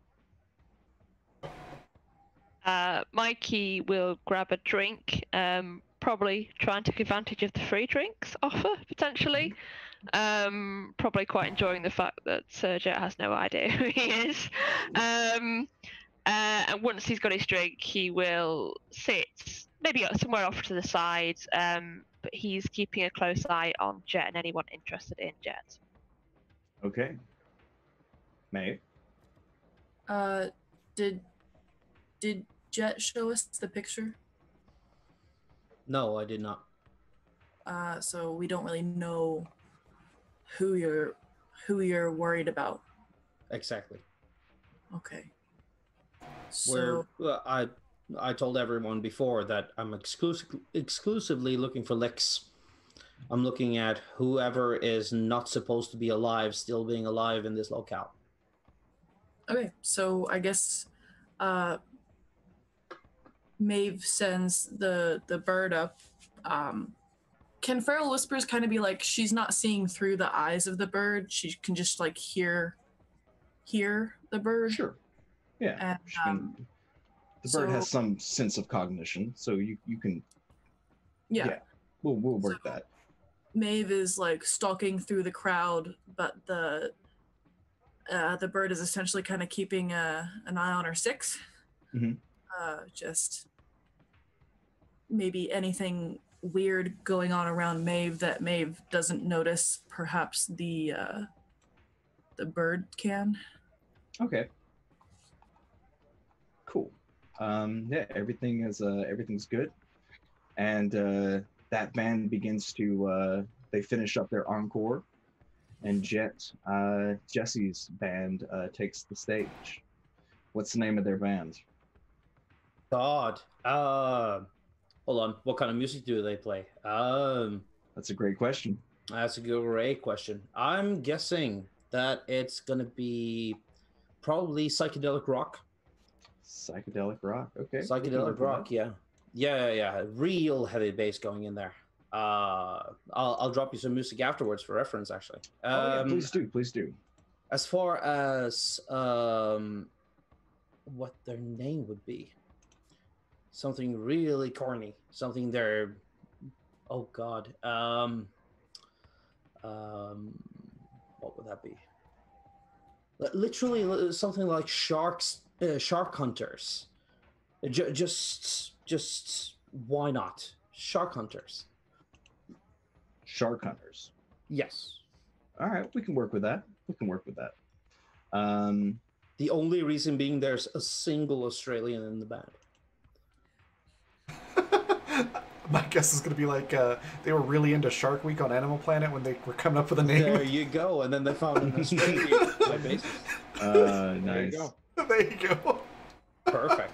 Mikey will grab a drink, probably try and take advantage of the free drinks offer, potentially. Probably quite enjoying the fact that Sergio has no idea who he is. And once he's got his drink, he will sit maybe somewhere off to the side, but he's keeping a close eye on Jet and anyone interested in Jet. Okay. Maeve? Did Jet show us the picture? No, I did not. So we don't really know who you're worried about. Exactly. Okay. So I told everyone before that I'm exclusively looking for licks. I'm looking at whoever is not supposed to be alive still being alive in this locale. Okay, so I guess Maeve sends the bird up. Can Feral Whispers kind of be like she's not seeing through the eyes of the bird? She can just like hear the bird? Sure. Yeah. And, the bird has some sense of cognition, so you can. Yeah. We'll work that. Maeve is like stalking through the crowd, but the bird is essentially kind of keeping an eye on her six. Mm-hmm. Just maybe anything weird going on around Maeve that Maeve doesn't notice. Perhaps the bird can. Okay. Cool. Yeah, everything's good, and that band begins to they finish up their encore, and Jesse's band takes the stage. What's the name of their band? God. Hold on. What kind of music do they play? That's a great question. That's a great question. I'm guessing that it's gonna be probably psychedelic rock. Psychedelic rock. Okay. Psychedelic rock. Yeah. Real heavy bass going in there. I'll drop you some music afterwards for reference. Actually. Yeah, please do. As far as what their name would be, something really corny. Something they're. Oh God. What would that be? Literally something like shark hunters. Just why not? Shark hunters. Shark hunters. Yes. All right, we can work with that. The only reason being there's a single Australian in the band. My guess is going to be like they were really into Shark Week on Animal Planet when they were coming up with a name. There you go. And then they found an Australian basis. Nice. There you go. There you go. Perfect.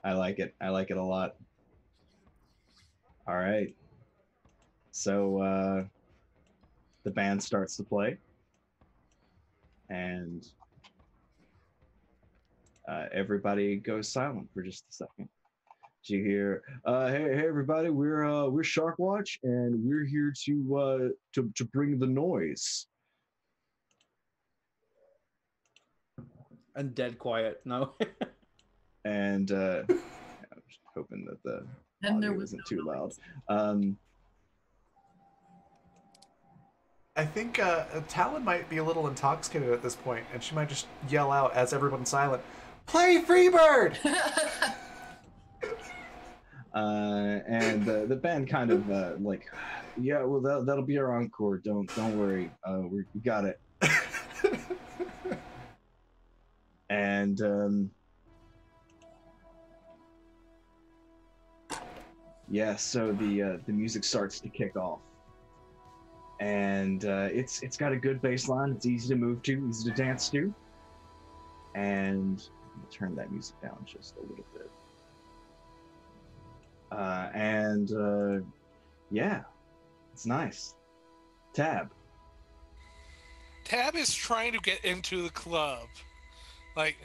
I like it a lot. All right. So the band starts to play, and everybody goes silent for just a second. You hear, hey everybody, we're Shark Watch, and we're here to bring the noise. And dead quiet. No. And I'm just hoping that the audio isn't too loud. I think Talon might be a little intoxicated at this point, and she might just yell out as everyone's silent, "Play Freebird!" And the band kind of like, yeah, well that'll be our encore. Don't worry, we got it. And yeah, so the music starts to kick off, and it's got a good bass line. It's easy to move to, easy to dance to, and I'm gonna turn that music down just a little bit. Yeah, it's nice. Tab is trying to get into the club. Like,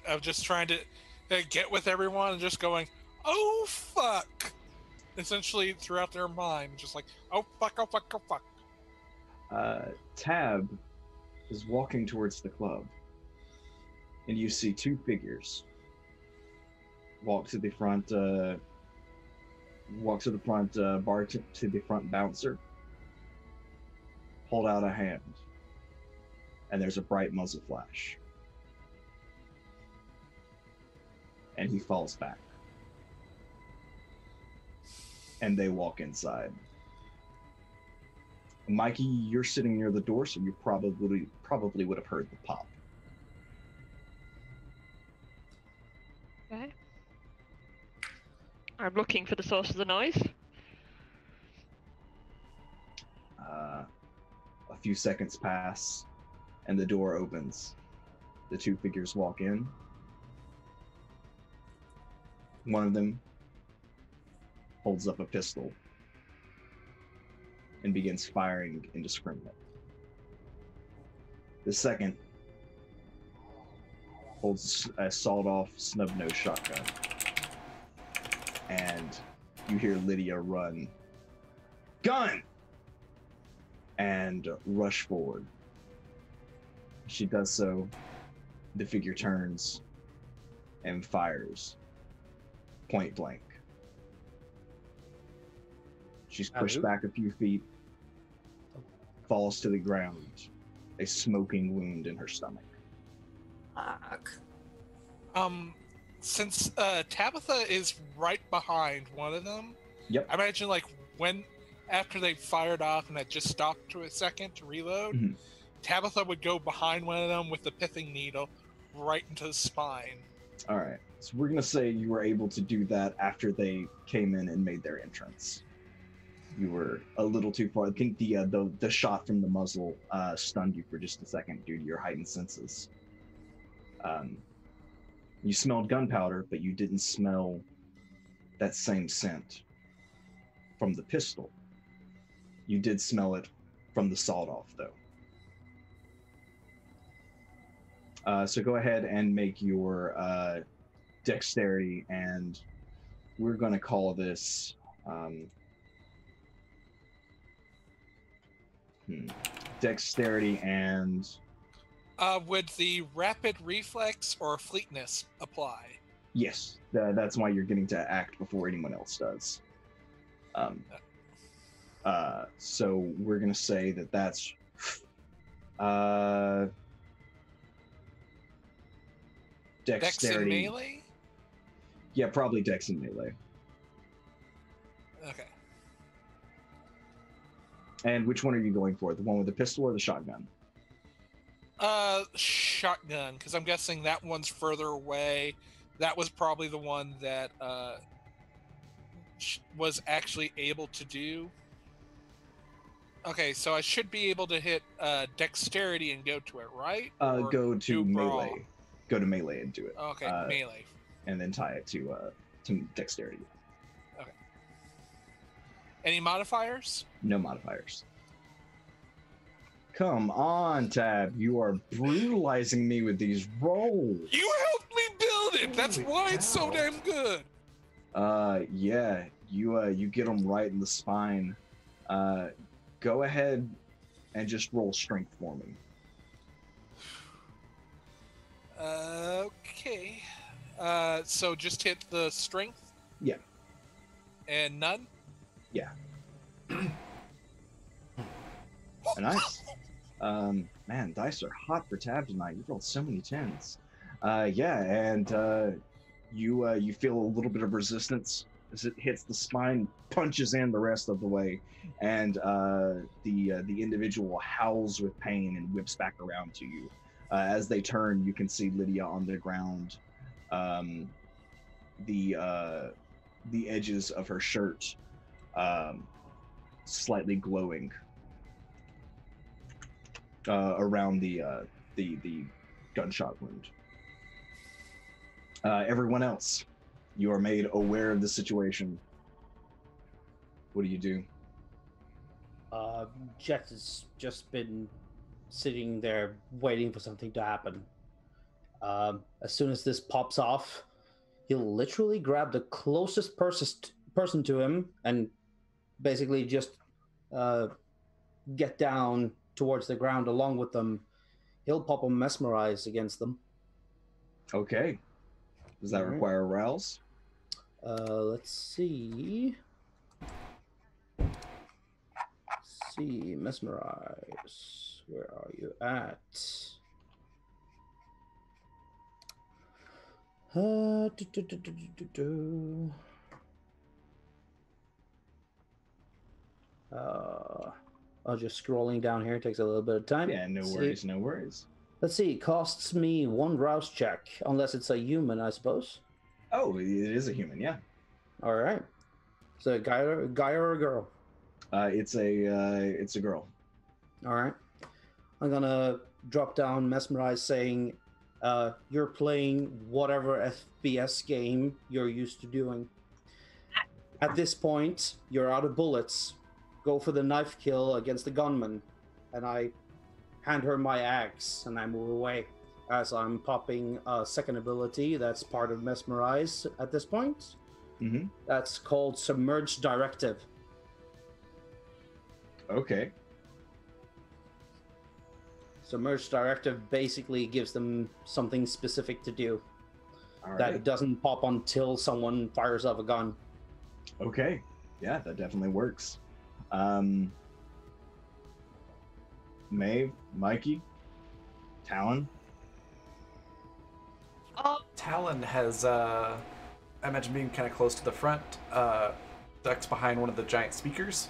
I'm just trying to get with everyone and just going, oh, fuck. Essentially throughout their mind, just like, oh, fuck, oh, fuck, oh, fuck. Tab is walking towards the club, and you see two figures walk to the front bar to the front bouncer, hold out a hand, and there's a bright muzzle flash, and he falls back, and they walk inside. Mikey, you're sitting near the door, so you probably would have heard the pop. Okay. I'm looking for the source of the noise. A few seconds pass, and the door opens. The two figures walk in. One of them holds up a pistol and begins firing indiscriminately. The second holds a sawed-off snub-nosed shotgun. And you hear Lydia run, "Gun!" and rush forward. She does so. The figure turns and fires point blank. She's pushed back a few feet, falls to the ground, a smoking wound in her stomach. Fuck. Since Tabitha is right behind one of them, Yep. I imagine like when after they fired off and that just stopped for a second to reload, Mhm. Tabitha would go behind one of them with the pithing needle right into the spine. All right. So we're gonna say you were able to do that after they came in and made their entrance. You were a little too far. I think the shot from the muzzle stunned you for just a second due to your heightened senses. You smelled gunpowder, but you didn't smell that same scent from the pistol. You did smell it from the sawed-off, though. So go ahead and make your dexterity, and we're going to call this dexterity and... Would the rapid reflex or fleetness apply? Yes, that's why you're getting to act before anyone else does. So we're going to say that that's... Dex and dexterity. melee? Yeah, probably dex and melee. Okay. And which one are you going for? The one with the pistol or the shotgun? Shotgun, because I'm guessing that one's further away. That was probably the one that was actually able to do. Okay, so I should be able to hit dexterity and go to it, right? Or Go to do brawl? melee. Go to melee and do it. Okay, melee. And then tie it to dexterity. Okay. Any modifiers? No modifiers. Come on, Tab. You are brutalizing me with these rolls. You helped me build it. That's Holy why it's so cow. damn good. Yeah. You get them right in the spine. Go ahead and just roll strength for me. Okay. So just hit the strength? Yeah. And none? Yeah. Nice. Man, dice are hot for Tab tonight. You rolled so many 10s. Yeah, and you feel a little bit of resistance as it hits the spine, punches in the rest of the way, and the individual howls with pain and whips back around to you. As they turn, you can see Lydia on the ground. The edges of her shirt slightly glowing around the gunshot wound. Everyone else, you are made aware of the situation. What do you do? Jet has just been sitting there waiting for something to happen. As soon as this pops off, he'll literally grab the closest person to him and basically just get down towards the ground along with them. He'll pop a mesmerize against them. Okay. Does that require a rouse? Let's see. Mesmerize. Where are you at? Just scrolling down here takes a little bit of time. Yeah, no worries, no worries. Let's see, it costs me 1 rouse check, unless it's a human, I suppose. Oh, it is a human, yeah. All right. So, a guy or a girl? It's a girl. All right. I'm gonna drop down mesmerize, saying, "You're playing whatever FPS game you're used to doing. At this point, you're out of bullets. Go for the knife kill against the gunman." And I hand her my axe and I move away as I'm popping a second ability that's part of mesmerize at this point. Mm-hmm. That's called Submerge Directive. Okay. Submerge Directive basically gives them something specific to do. All right. That doesn't pop until someone fires off a gun. Okay. Yeah, that definitely works. Maeve, Mikey, Talon. Talon has, I imagine being kind of close to the front, ducks behind one of the giant speakers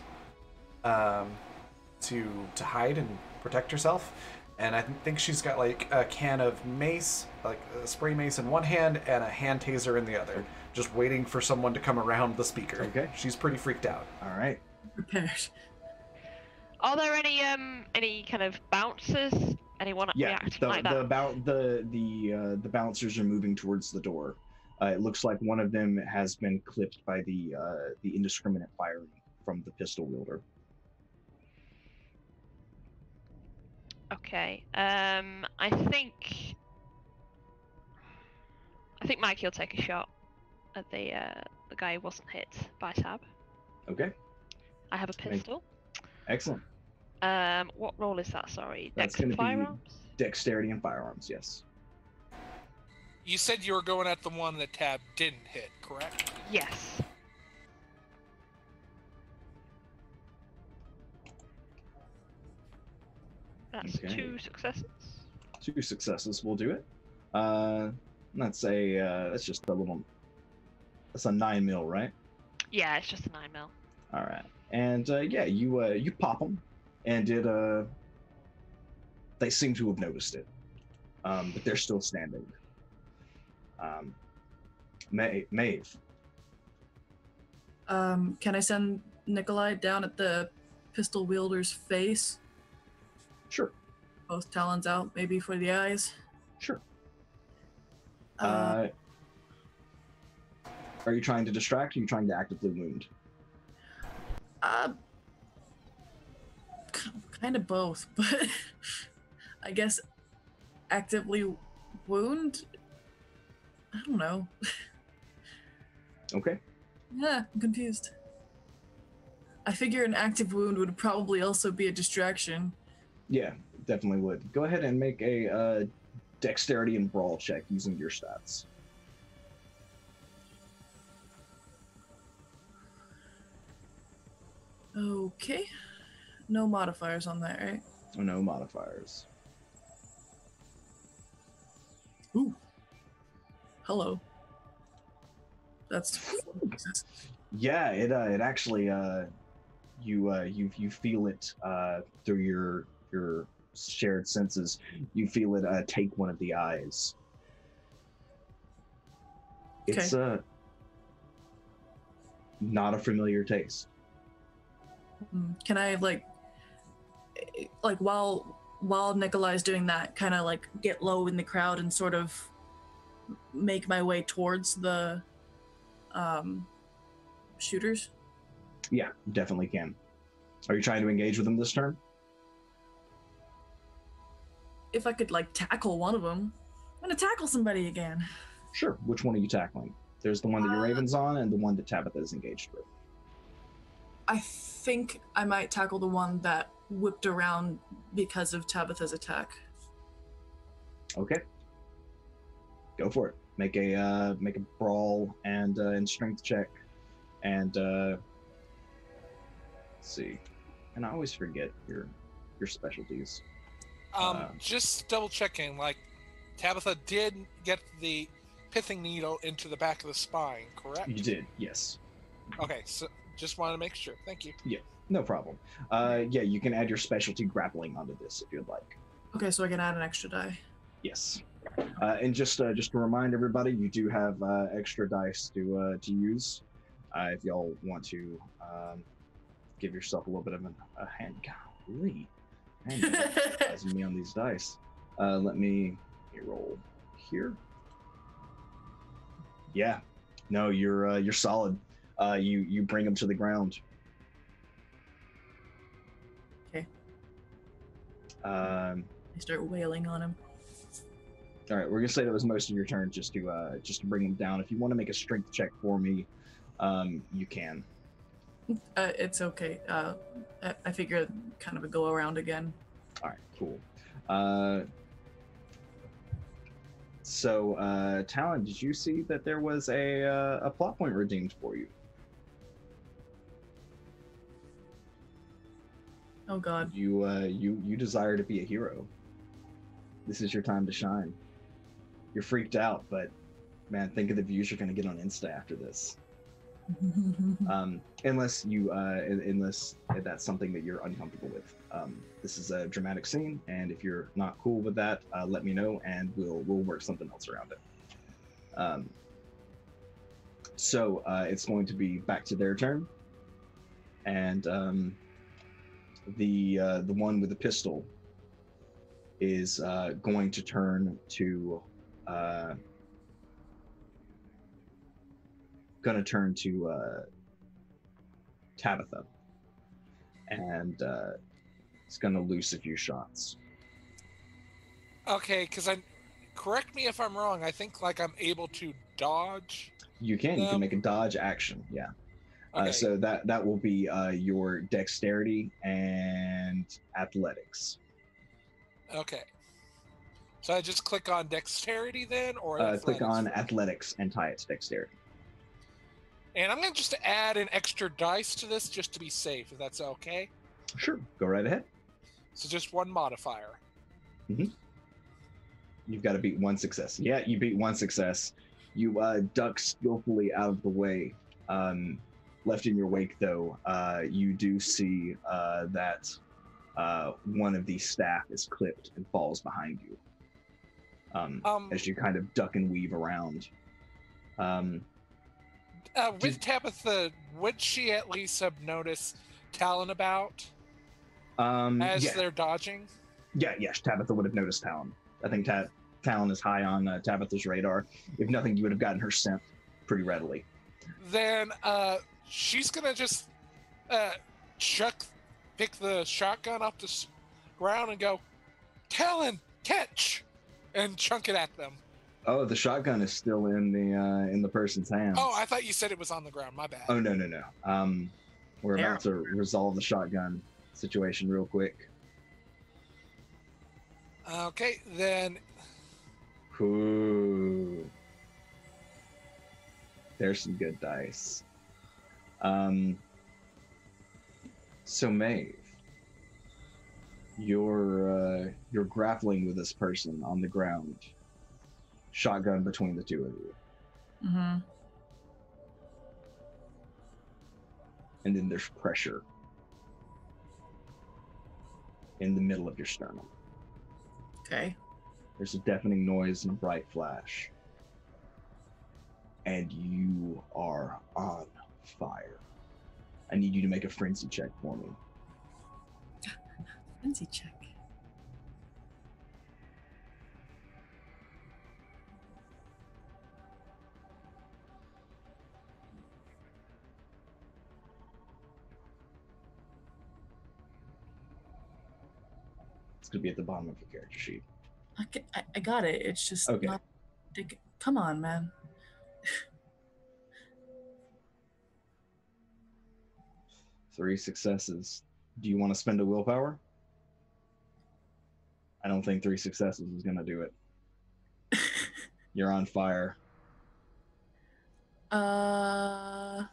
to hide and protect herself. And I think she's got like a can of mace, like a spray mace in one hand and a hand taser in the other, just waiting for someone to come around the speaker. Okay. She's pretty freaked out. All right. Prepared. Are there any kind of bouncers? Anyone reacting like that? The bouncers are moving towards the door. It looks like one of them has been clipped by the indiscriminate firing from the pistol wielder. Okay. I think Mikey will take a shot at the guy who wasn't hit by Tab. Okay. I have a pistol. Excellent. What role is that? Sorry, That's Dex and gonna be firearms. Dexterity and firearms. Yes. You said you were going at the one that Tab didn't hit, correct? Yes. That's Okay. 2 successes. 2 successes will do it. That's just a little. That's a 9mm, right? Yeah, it's just a 9mm. All right. And yeah, you pop them, and they seem to have noticed it, but they're still standing. Maeve. Can I send Nikolai down at the pistol wielder's face? Sure. Both talons out, maybe for the eyes. Sure. Are you trying to distract, or are you trying to actively wound? Kind of both, but I guess actively wound? I don't know. Okay. Yeah, I'm confused. I figure an active wound would probably also be a distraction. Yeah, definitely would. Go ahead and make a dexterity and brawl check using your stats. Okay. No modifiers on that, right? Oh, no modifiers. Ooh. Hello. That's Yeah, it actually you feel it through your shared senses. You feel it take one of the eyes. It's not a familiar taste. Can I like while Nikolai's doing that, kind of like get low in the crowd and sort of make my way towards the shooters? Yeah, definitely can. Are you trying to engage with them this turn? If I could like tackle one of them, I'm gonna tackle somebody again. Sure. Which one are you tackling? There's the one that your Raven's on, and the one that Tabitha is engaged with. I think I might tackle the one that whipped around because of Tabitha's attack. Okay. Go for it. Make a brawl and strength check, and let's see. And I always forget your specialties. Just double checking. Like, Tabitha did get the pithing needle into the back of the spine, correct? You did, yes. Okay, so just wanted to make sure. Thank you. Yeah, no problem. Yeah, you can add your specialty grappling onto this if you'd like. Okay, so I can add an extra die. Yes. And just to remind everybody, you do have extra dice to use if y'all want to give yourself a little bit of a hand. Golly, advertising me on these dice. Let me roll here. Yeah, no, you're solid. You bring him to the ground. Okay. I start wailing on him. All right, we're gonna say that was most of your turn, just to bring him down. If you want to make a strength check for me, you can. It's okay. I figure kind of a go around again. All right, cool. So, Talon, did you see that there was a plot point redeemed for you? Oh God. You desire to be a hero. This is your time to shine. You're freaked out, but man, think of the views you're going to get on Insta after this. Unless that's something that you're uncomfortable with. This is a dramatic scene, and if you're not cool with that, let me know, and we'll work something else around it. So it's going to be back to their turn, and the one with the pistol is going to turn to Tabitha, and it's gonna loose a few shots. Okay, because correct me if I'm wrong. I think like I'm able to dodge. You can make a dodge action, yeah. Okay. So that will be your dexterity and athletics. Okay. So I just click on dexterity then, or click on first? athletics and tie it to dexterity. And I'm going to just add an extra dice to this just to be safe, if that's okay. Sure, go right ahead. So just one modifier. Mm-hmm. You've got to beat one success. Yeah, you beat one success. You duck skillfully out of the way. Left in your wake, though, you do see that one of the staff is clipped and falls behind you. As you kind of duck and weave around. With Tabitha, would she at least have noticed Talon about as they're dodging? Yeah, yes, Tabitha would have noticed Talon. I think Talon is high on Tabitha's radar. If nothing, you would have gotten her scent pretty readily. Then she's going to just pick the shotgun off the ground and go, Talon, catch! And chunk it at them. Oh, the shotgun is still in the person's hands. Oh, I thought you said it was on the ground. My bad. Oh, no. We're about to resolve the shotgun situation real quick. Okay, then. Ooh. There's some good dice. So Maeve, you're grappling with this person on the ground. Shotgun between the two of you. Mm-hmm. And then there's pressure in the middle of your sternum. Okay. There's a deafening noise and a bright flash. And you are on fire. I need you to make a frenzy check for me. Frenzy check. It's going to be at the bottom of your character sheet. I got it. It's just okay. not. Come on, man. 3 successes. Do you want to spend a willpower? I don't think 3 successes is going to do it. You're on fire. I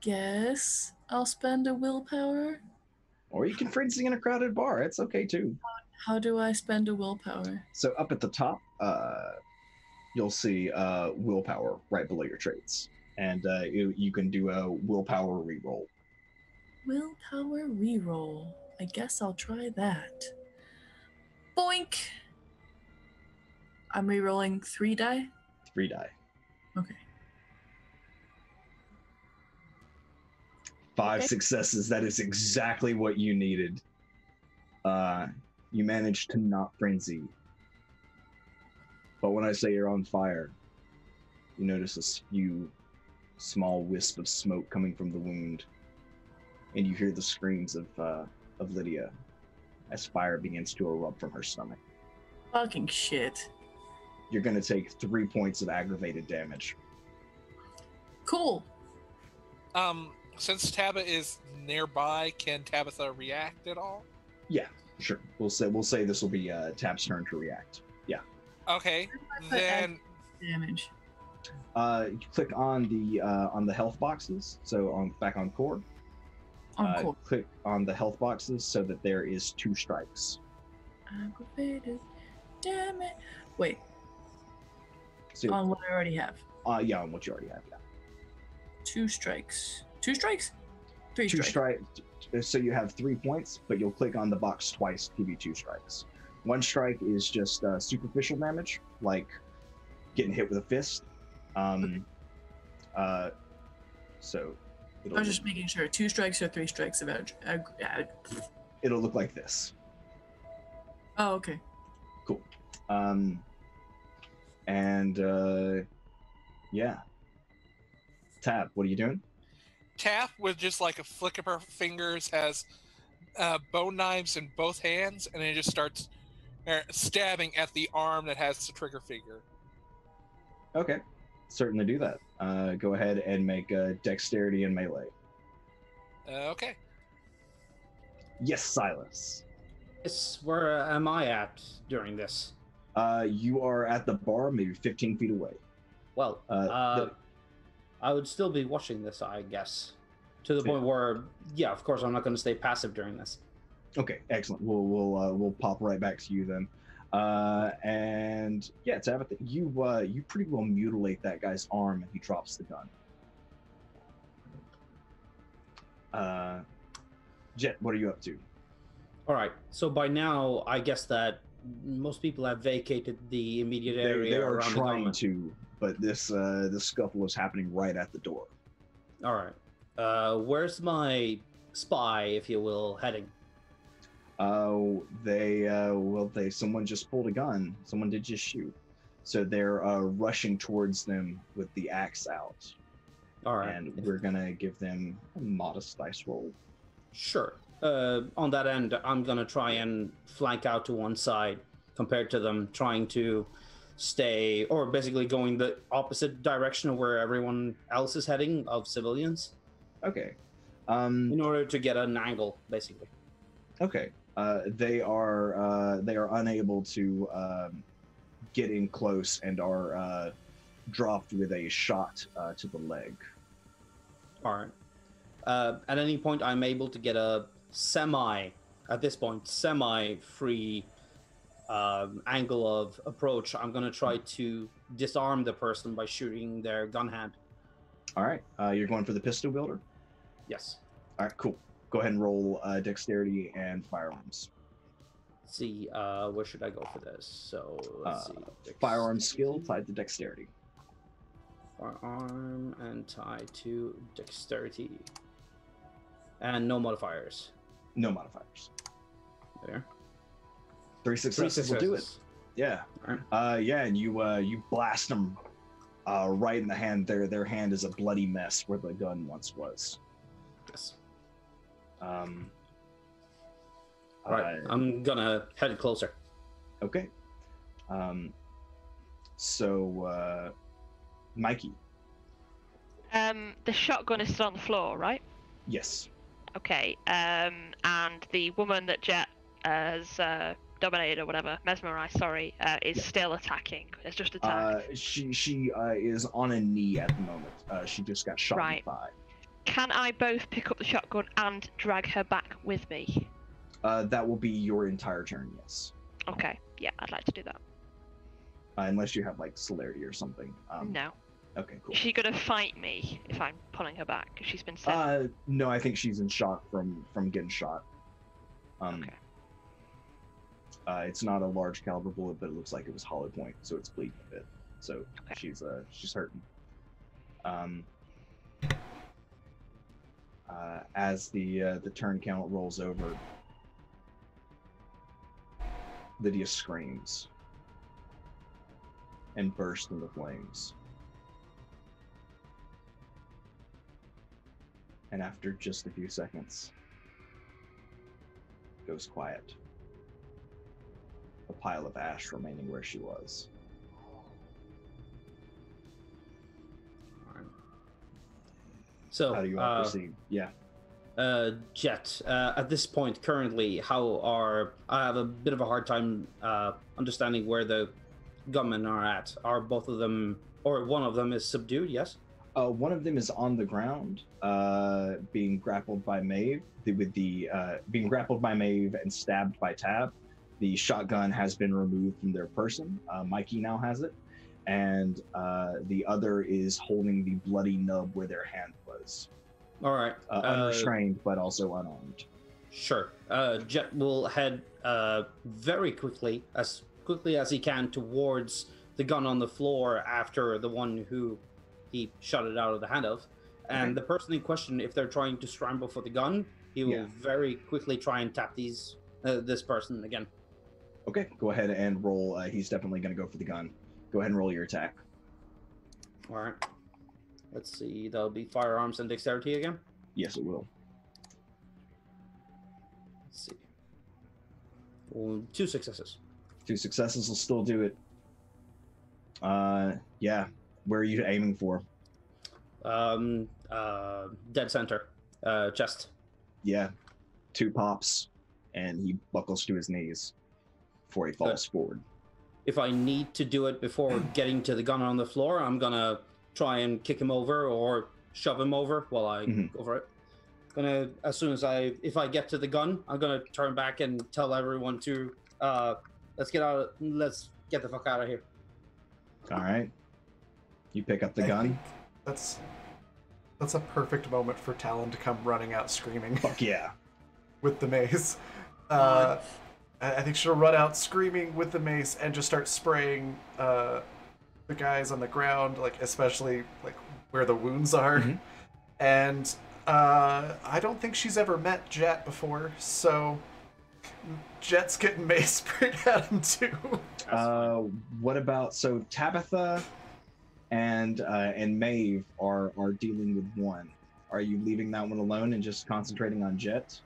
guess I'll spend a willpower. Or you can frenzy in a crowded bar. It's okay too. How do I spend a willpower? So up at the top, you'll see willpower right below your traits. And you can do a willpower reroll. Willpower reroll. I guess I'll try that. Boink! I'm rerolling 3 die? 3 die. Okay. 5 successes. That is exactly what you needed. You managed to not frenzy. But when I say you're on fire, you notice a few small wisp of smoke coming from the wound. And you hear the screams of Lydia as fire begins to erupt from her stomach. Fucking shit. You're going to take 3 points of aggravated damage. Cool. Since Tabitha is nearby, can Tabitha react at all? Yeah, sure. We'll say this will be Tab's turn to react. Yeah. Okay. Then damage. You click on the health boxes. So back on core. Cool. Click on the health boxes so that there is 2 strikes. Aggravated. Damn it. Wait. So, on what I already have. Yeah, on what you already have. Yeah. 2 strikes. 2 strikes? 3 2 strikes. strikes. So you have 3 points, but you'll click on the box twice to give you 2 strikes. 1 strike is just superficial damage, like getting hit with a fist. So I was just making sure. 2 strikes or 3 strikes of edge. It'll look like this. Oh, okay. Cool. Yeah. Tab, what are you doing? Tap, with just like a flick of her fingers, has bone knives in both hands, and then it just starts stabbing at the arm that has the trigger finger. Okay, certainly do that. Go ahead and make dexterity and melee. Okay. Yes, Silas. Yes, where am I at during this? You are at the bar, maybe 15 feet away. Well, I would still be watching this, I guess, to the point where, yeah, of course, I'm not going to stay passive during this. Okay, excellent. We'll pop right back to you then. And yeah, Tabitha, you pretty well mutilate that guy's arm, and he drops the gun. Jet, what are you up to? All right. So by now, I guess that most people have vacated the immediate area They are around trying the to, but this scuffle is happening right at the door. All right. Where's my spy, if you will, heading? Someone just pulled a gun. Someone did just shoot. So they're rushing towards them with the axe out. All right. And we're gonna give them a modest dice roll. Sure. On that end, I'm gonna try and flank out to one side compared to them trying to stay, or basically going the opposite direction of where everyone else is heading, of civilians. Okay. In order to get an angle, basically. Okay. They are unable to get in close and are dropped with a shot to the leg. All right. At any point, I'm able to get a semi-free angle of approach. I'm going to try to disarm the person by shooting their gun hand. All right. You're going for the pistol wielder? Yes. All right, cool. Go ahead and roll dexterity and firearms. Let's see, where should I go for this? So, let's see. Firearm skill tied to dexterity. Firearm and tied to dexterity. And no modifiers. No modifiers. There. 3 successes will do it. Yeah. All right. Yeah, and you blast them right in the hand. Their hand is a bloody mess where the gun once was. Yes. All right. I'm gonna head closer. Okay. So, Mikey. The shotgun is still on the floor, right? Yes. Okay. And the woman that Jet has dominated or whatever, mesmerized, sorry, is still attacking. It's just attacked. She is on a knee at the moment. She just got shot in the thigh. Can I both pick up the shotgun and drag her back with me? That will be your entire turn, yes. Okay, yeah, I'd like to do that. Unless you have, like, celerity or something. No. Okay, cool. Is she gonna fight me if I'm pulling her back? If she's been sent? No, I think she's in shock from getting shot. Okay. It's not a large caliber bullet, but it looks like it was hollow point, so it's bleeding a bit. So she's hurting. As the turn count rolls over, Lydia screams and bursts into flames. And after just a few seconds, goes quiet. A pile of ash remaining where she was. So, how do you want to proceed? Yeah. Jet, at this point, currently, I have a bit of a hard time understanding where the gunmen are at. Are both of them, or one of them is subdued, yes? One of them is on the ground, being grappled by Maeve. Being grappled by Maeve and stabbed by Tab. The shotgun has been removed from their person. Mikey now has it. and the other is holding the bloody nub where their hand was. The other is holding the bloody nub where their hand was. All right. Unrestrained, but also unarmed. Sure. Jet will head very quickly as he can towards the gun on the floor after the one who he shot it out of the hand of. And Okay. the person in question, if they're trying to scramble for the gun, he will very quickly try and tap this person again. Okay, go ahead and roll. He's definitely going to go for the gun. Go ahead and roll your attack. All right. Let's see. That'll be firearms and dexterity again. Yes, it will. Let's see. 2 successes. 2 successes will still do it. Yeah. Where are you aiming for? Dead center. Chest. Yeah. 2 pops, and he buckles to his knees before he falls forward. If I need to do it before getting to the gun on the floor, I'm gonna try and kick him over or shove him over while I go for it. As soon as if I get to the gun, I'm gonna turn back and tell everyone to let's get the fuck out of here. All right. You pick up the gun. That's a perfect moment for Talon to come running out screaming Fuck yeah. with the mace. I think she'll run out screaming with the mace and just start spraying the guys on the ground, like especially like where the wounds are. And I don't think she's ever met Jet before, so Jet's getting mace sprayed at him too. What about Tabitha and Maeve are dealing with one. Are you leaving that one alone and just concentrating on Jet?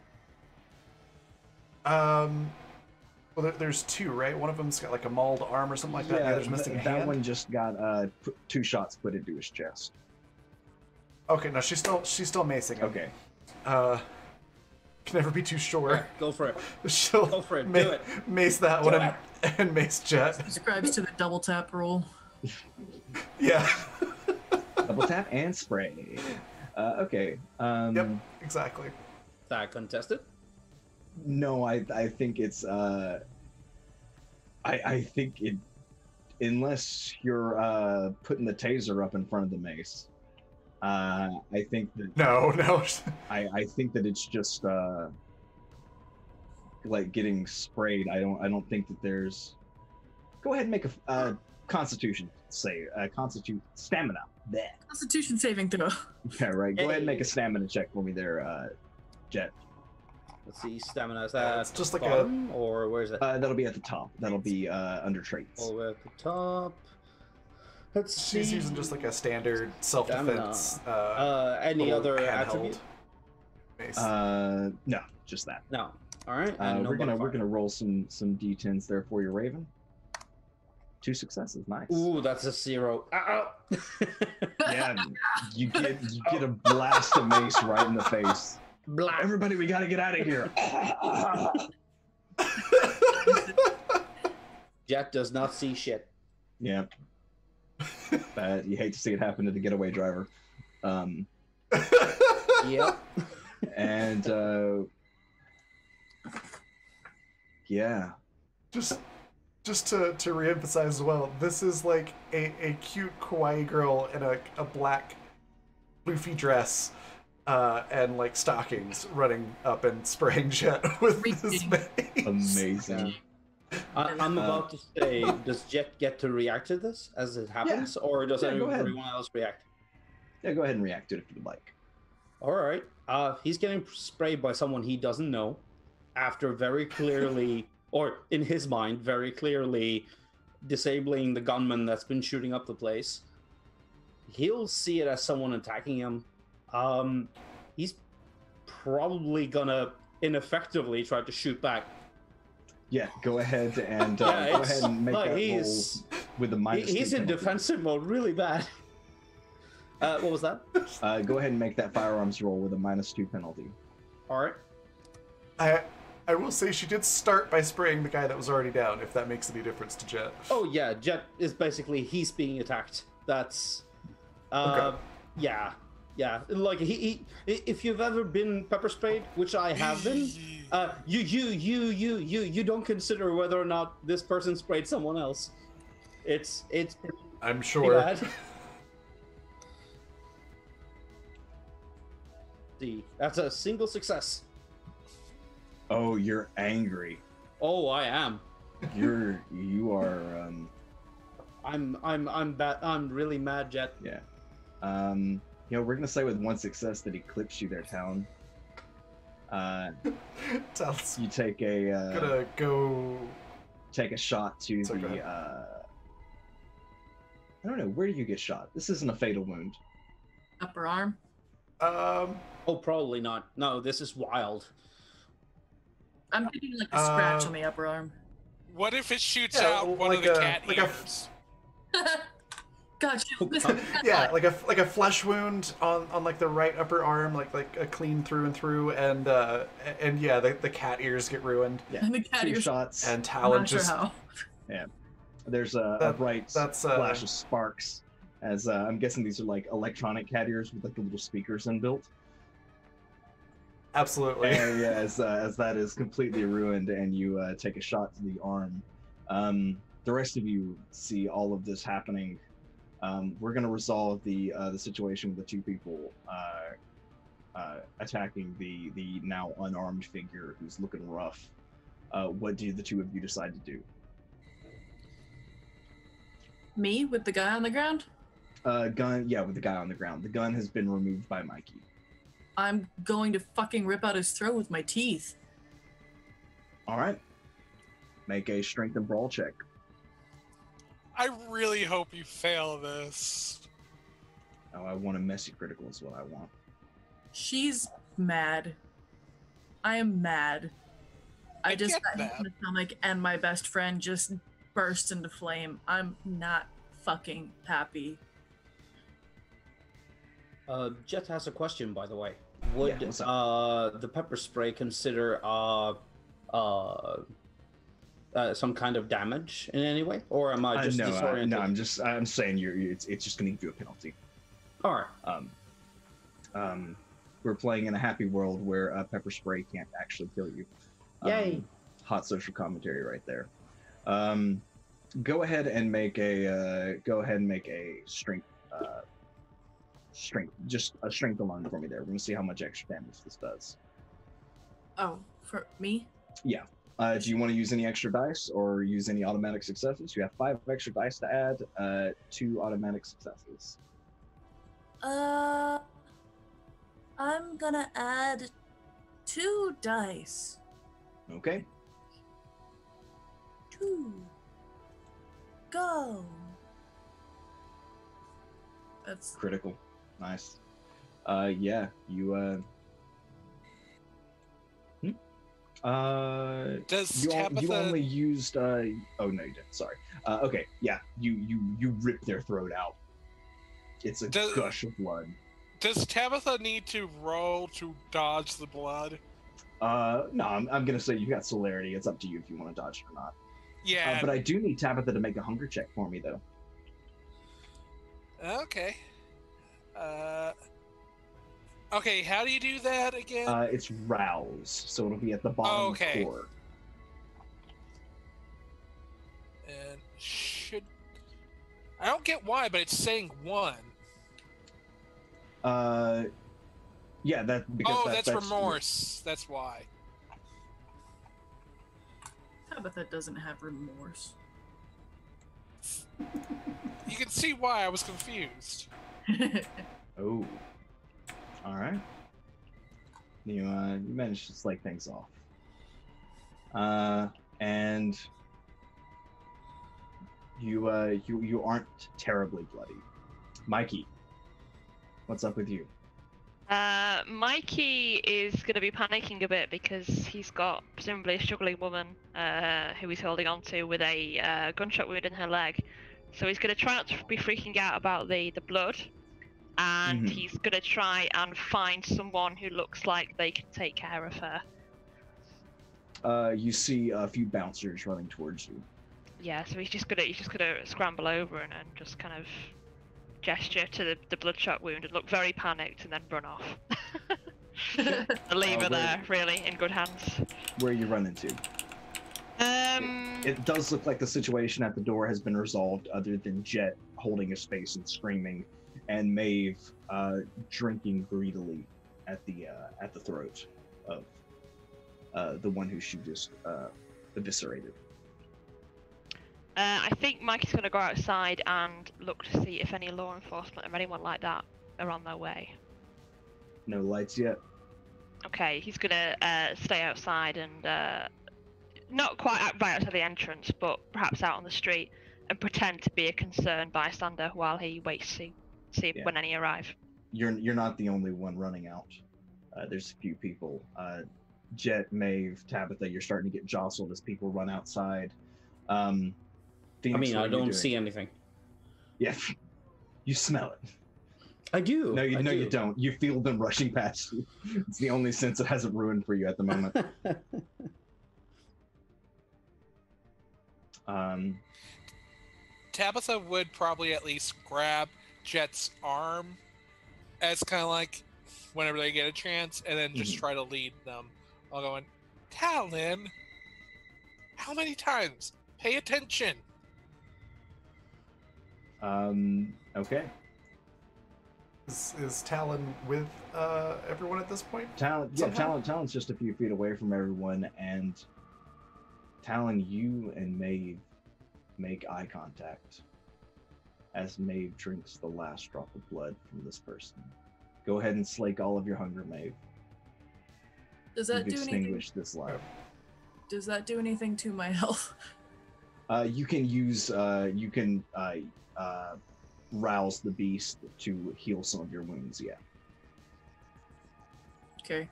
Well, there's 2, right? One of them's got like a mauled arm or something like that. Yeah, The other's missing a hand. that one just got 2 shots put into his chest. Okay, no, she's still macing him. Okay. Can never be too sure. Go for it. She'll Go for it. Do it. mace that Do one and mace Jet. Subscribes to the double tap rule. Yeah. Double tap and spray. Okay. Yep, exactly. That contested. No, I think it's I think it, unless you're putting the taser up in front of the mace. I think that No. I think that it's just like getting sprayed. I don't think that there's. Go ahead and make a Constitution save. Stamina. Bleh. Constitution saving throw. Yeah, right. Go ahead and make a stamina check for me there, Jet. Let's see, stamina. Is that It's just like bottom, or where is it? That'll be at the top. That'll be under traits. All the way at the top. Let's see. She's using just like a standard self-defense. Any little other handheld attribute? mace. No, just that. No. All right. And no we're gonna modifier. roll some d10s there for you, Raven. 2 successes, nice. Ooh, that's a 0. Ow. Yeah, you get a blast of mace right in the face. Black. Everybody, we gotta get out of here. Jet does not see shit. Yeah. You hate to see it happen to the getaway driver. Yep. And yeah. Just to reemphasize as well, this is like a cute kawaii girl in a black floofy dress and like stockings running up and spraying Jet with this mace. Amazing. I'm about to say, does Jet get to react to this as it happens, or does Yeah, go ahead. everyone else react? Yeah, go ahead and react to it if you'd like. All right. He's getting sprayed by someone he doesn't know after very clearly, or in his mind, very clearly disabling the gunman that's been shooting up the place. He'll see it as someone attacking him. He's probably gonna ineffectively try to shoot back. Yeah, go ahead and Yeah, go it's ahead and make like that he's- roll with the minus. He's 2 in penalty. defensive mode really bad. What was that? Go ahead and make that firearms roll with a -2 penalty. All right. I will say she did start by spraying the guy that was already down, if that makes any difference to Jet. Oh yeah, Jet is basically he's being attacked. That's Okay. yeah. Like he if you've ever been pepper sprayed, which I have been, you don't consider whether or not this person sprayed someone else. It's I'm Too sure. bad. That's a single success. Oh, you're angry. Oh, I am. You are I'm really mad, Jet. yeah. We're gonna say with one success that he clips you there, Talon. Tal's You take gonna go. take a shot to Sorry, go the I don't know, where do you get shot? This isn't a fatal wound. Upper arm. Oh, probably not. No, this is wild. I'm getting like a scratch Uh, on the upper arm. What if it shoots Yeah, out one like of the a- cat like a- ears? Gotcha. Oh, Listen, Yeah, like a flesh wound on like the right upper arm, like a clean through and through, and yeah, the cat ears get ruined, Yeah. And the cat 2 ears. shots. and I'm Talon not sure just how. There's a That- bright that's, flash of sparks. As I'm guessing these are like electronic cat ears with like the little speakers inbuilt. absolutely. And yeah, as that is completely ruined, and you take a shot to the arm. The rest of you see all of this happening. We're gonna resolve the situation with the 2 people attacking the now unarmed figure who's looking rough. What do the 2 of you decide to do? Me with the guy on the ground? Gun, yeah, with the guy on the ground. The gun has been removed by Mikey. I'm going to fucking rip out his throat with my teeth. All right. Make a strength and brawl check. I really hope you fail this. Oh, I want a messy critical is what I want. She's mad. I am mad. I just get got hit in the stomach and my best friend just burst into flame. I'm not fucking happy. Jet has a question, by the way. Would Yeah, what's the pepper spray consider some kind of damage in any way, or am I just disoriented? no, I'm saying it's just gonna give you a penalty. All right. We're playing in a happy world where pepper spray can't actually kill you. Yay. Hot social commentary right there. Go ahead and make a strength just a strength alone for me there. We're gonna see how much extra damage this does. Oh, for me? Yeah. Do you want to use any extra dice or use any automatic successes? You have 5 extra dice to add, 2 automatic successes. I'm gonna add 2 dice. Okay. 2. Go. That's Critical. Nice. Yeah, you Does you Tabitha... only used oh no you didn't, sorry. Okay, yeah, you rip their throat out. It's a gush of blood. Does Tabitha need to roll to dodge the blood? No, I'm gonna say you got celerity. It's up to you if you want to dodge it or not. Yeah. But I do need Tabitha to make a hunger check for me though. Okay. Okay, how do you do that again? It's rouse, so it'll be at the bottom Okay. core. And should... I don't get why, but it's saying 1. Yeah, That's remorse. That's why. Tabitha doesn't have remorse. You can see why I was confused. Oh. All right. You managed to slake things off. And you aren't terribly bloody. Mikey, what's up with you? Mikey is going to be panicking a bit because he's got presumably a struggling woman who he's holding on to with a gunshot wound in her leg. So he's going to try not to be freaking out about the blood, and Mhm. he's going to try and find someone who looks like they can take care of her. You see a few bouncers running towards you. Yeah, so he's just gonna scramble over and just kind of gesture to the bloodshot wound and look very panicked and then run off. Leave her there, really, in good hands. Where are you running to? It does look like the situation at the door has been resolved, other than Jet holding his face and screaming, and Maeve drinking greedily at the throat of the one who she just eviscerated. I think Mikey's going to go outside and look to see if any law enforcement or anyone like that are on their way. No lights yet? Okay, he's going to stay outside and not quite right outside the entrance, but perhaps out on the street and pretend to be a concerned bystander while he waits to see when any arrive. You're not the only one running out. There's a few people. Jet, Maeve, Tabitha, you're starting to get jostled as people run outside. Phoenix, I don't see anything. Yeah, you smell it. I do. No, you don't. You feel them rushing past you. It's the only sense it hasn't ruined for you at the moment. Tabitha would probably at least grab Jet's arm as kind of like whenever they get a chance, and then just try to lead them. I'll go in, Talon, how many times? Pay attention. Okay. Is Talon with everyone at this point? Talon's just a few feet away from everyone, and Talon, you and Maeve make eye contact as Maeve drinks the last drop of blood from this person. Go ahead and slake all of your hunger, Maeve. Does that You've do anything? extinguished this life. Does that do anything to my health? You can use rouse the beast to heal some of your wounds. Yeah. Okay.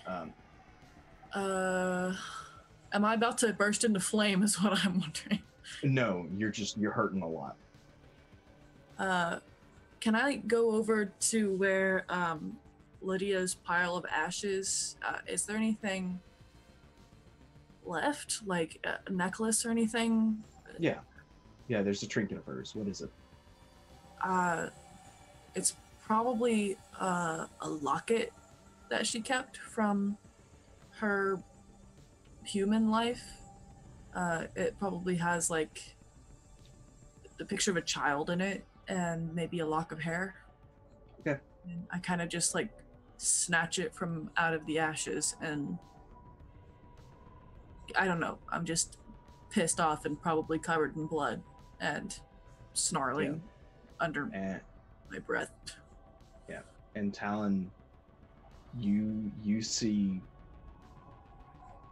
Am I about to burst into flame? Is what I'm wondering. No, you're hurting a lot. Can I go over to where Lydia's pile of ashes? Is there anything left, like a necklace or anything? Yeah, there's a trinket of hers. What is it? It's probably a locket that she kept from her human life. It probably has like the picture of a child in it and maybe a lock of hair. Okay. And I kind of just like snatch it from out of the ashes, and I don't know, I'm just pissed off and probably covered in blood and snarling under my breath. Yeah. And Talon, you see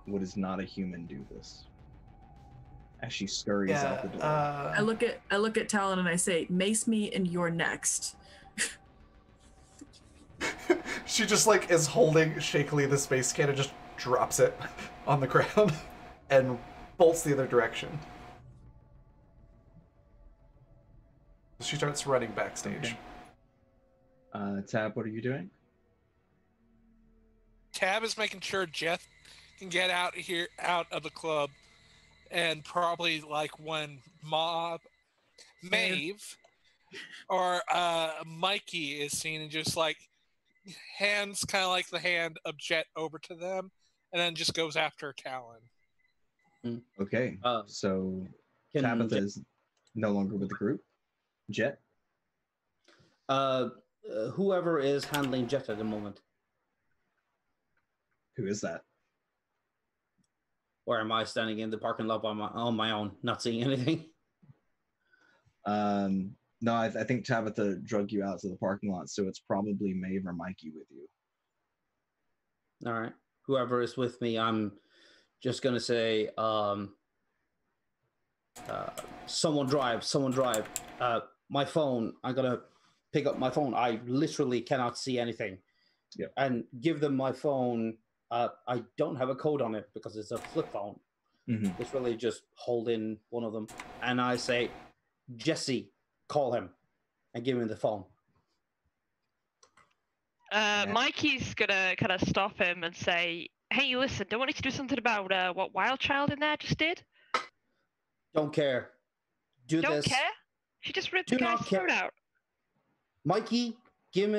what is not a human do this as she scurries out the door. I look at Talon and I say, "Mace me and you're next." She just like is holding shakily the space can and just drops it on the ground and bolts the other direction. She starts running backstage. Okay. Tab, what are you doing? Tab is making sure Jeff can get out of the club, and probably like when Maeve or Mikey is seen, and just like hands kind of like the hand of Jet over to them, and then just goes after Talon. Okay, so Tabitha is no longer with the group. Jet? Whoever is handling Jet at the moment. Who is that? Or am I standing in the parking lot on my own, not seeing anything? No, I think Tabitha drug you out to the parking lot, so it's probably Maeve or Mikey with you. All right. Whoever is with me, I'm just going to say, someone drive. My phone, I'm going to pick up my phone. I literally cannot see anything. Yeah. And give them my phone. I don't have a code on it because it's a flip phone. Mm-hmm. It's really just holding one of them. And I say, Jesse, call him and give him the phone. Mikey's gonna kind of stop him and say, "Hey, listen, don't want you to do something about what Wild Child in there just did?" Don't care. Don't care? She just ripped the guy's throat out. Mikey, give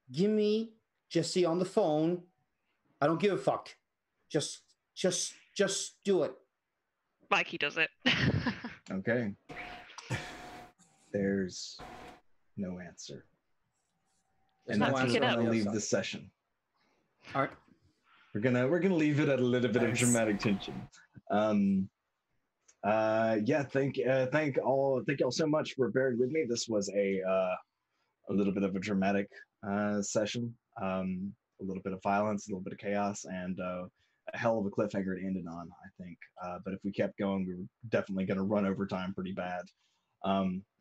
me Jesse on the phone. I don't give a fuck. Just do it. Mikey does it. Okay. There's no answer. There's And no that's where answer we're on gonna the leave outside. the session. All right. We're gonna leave it at a little bit of Nice. dramatic tension. Yeah, thank y'all so much for bearing with me. This was a little bit of a dramatic session, a little bit of violence, a little bit of chaos, and a hell of a cliffhanger to end it on, I think. But if we kept going, we were definitely going to run over time pretty bad.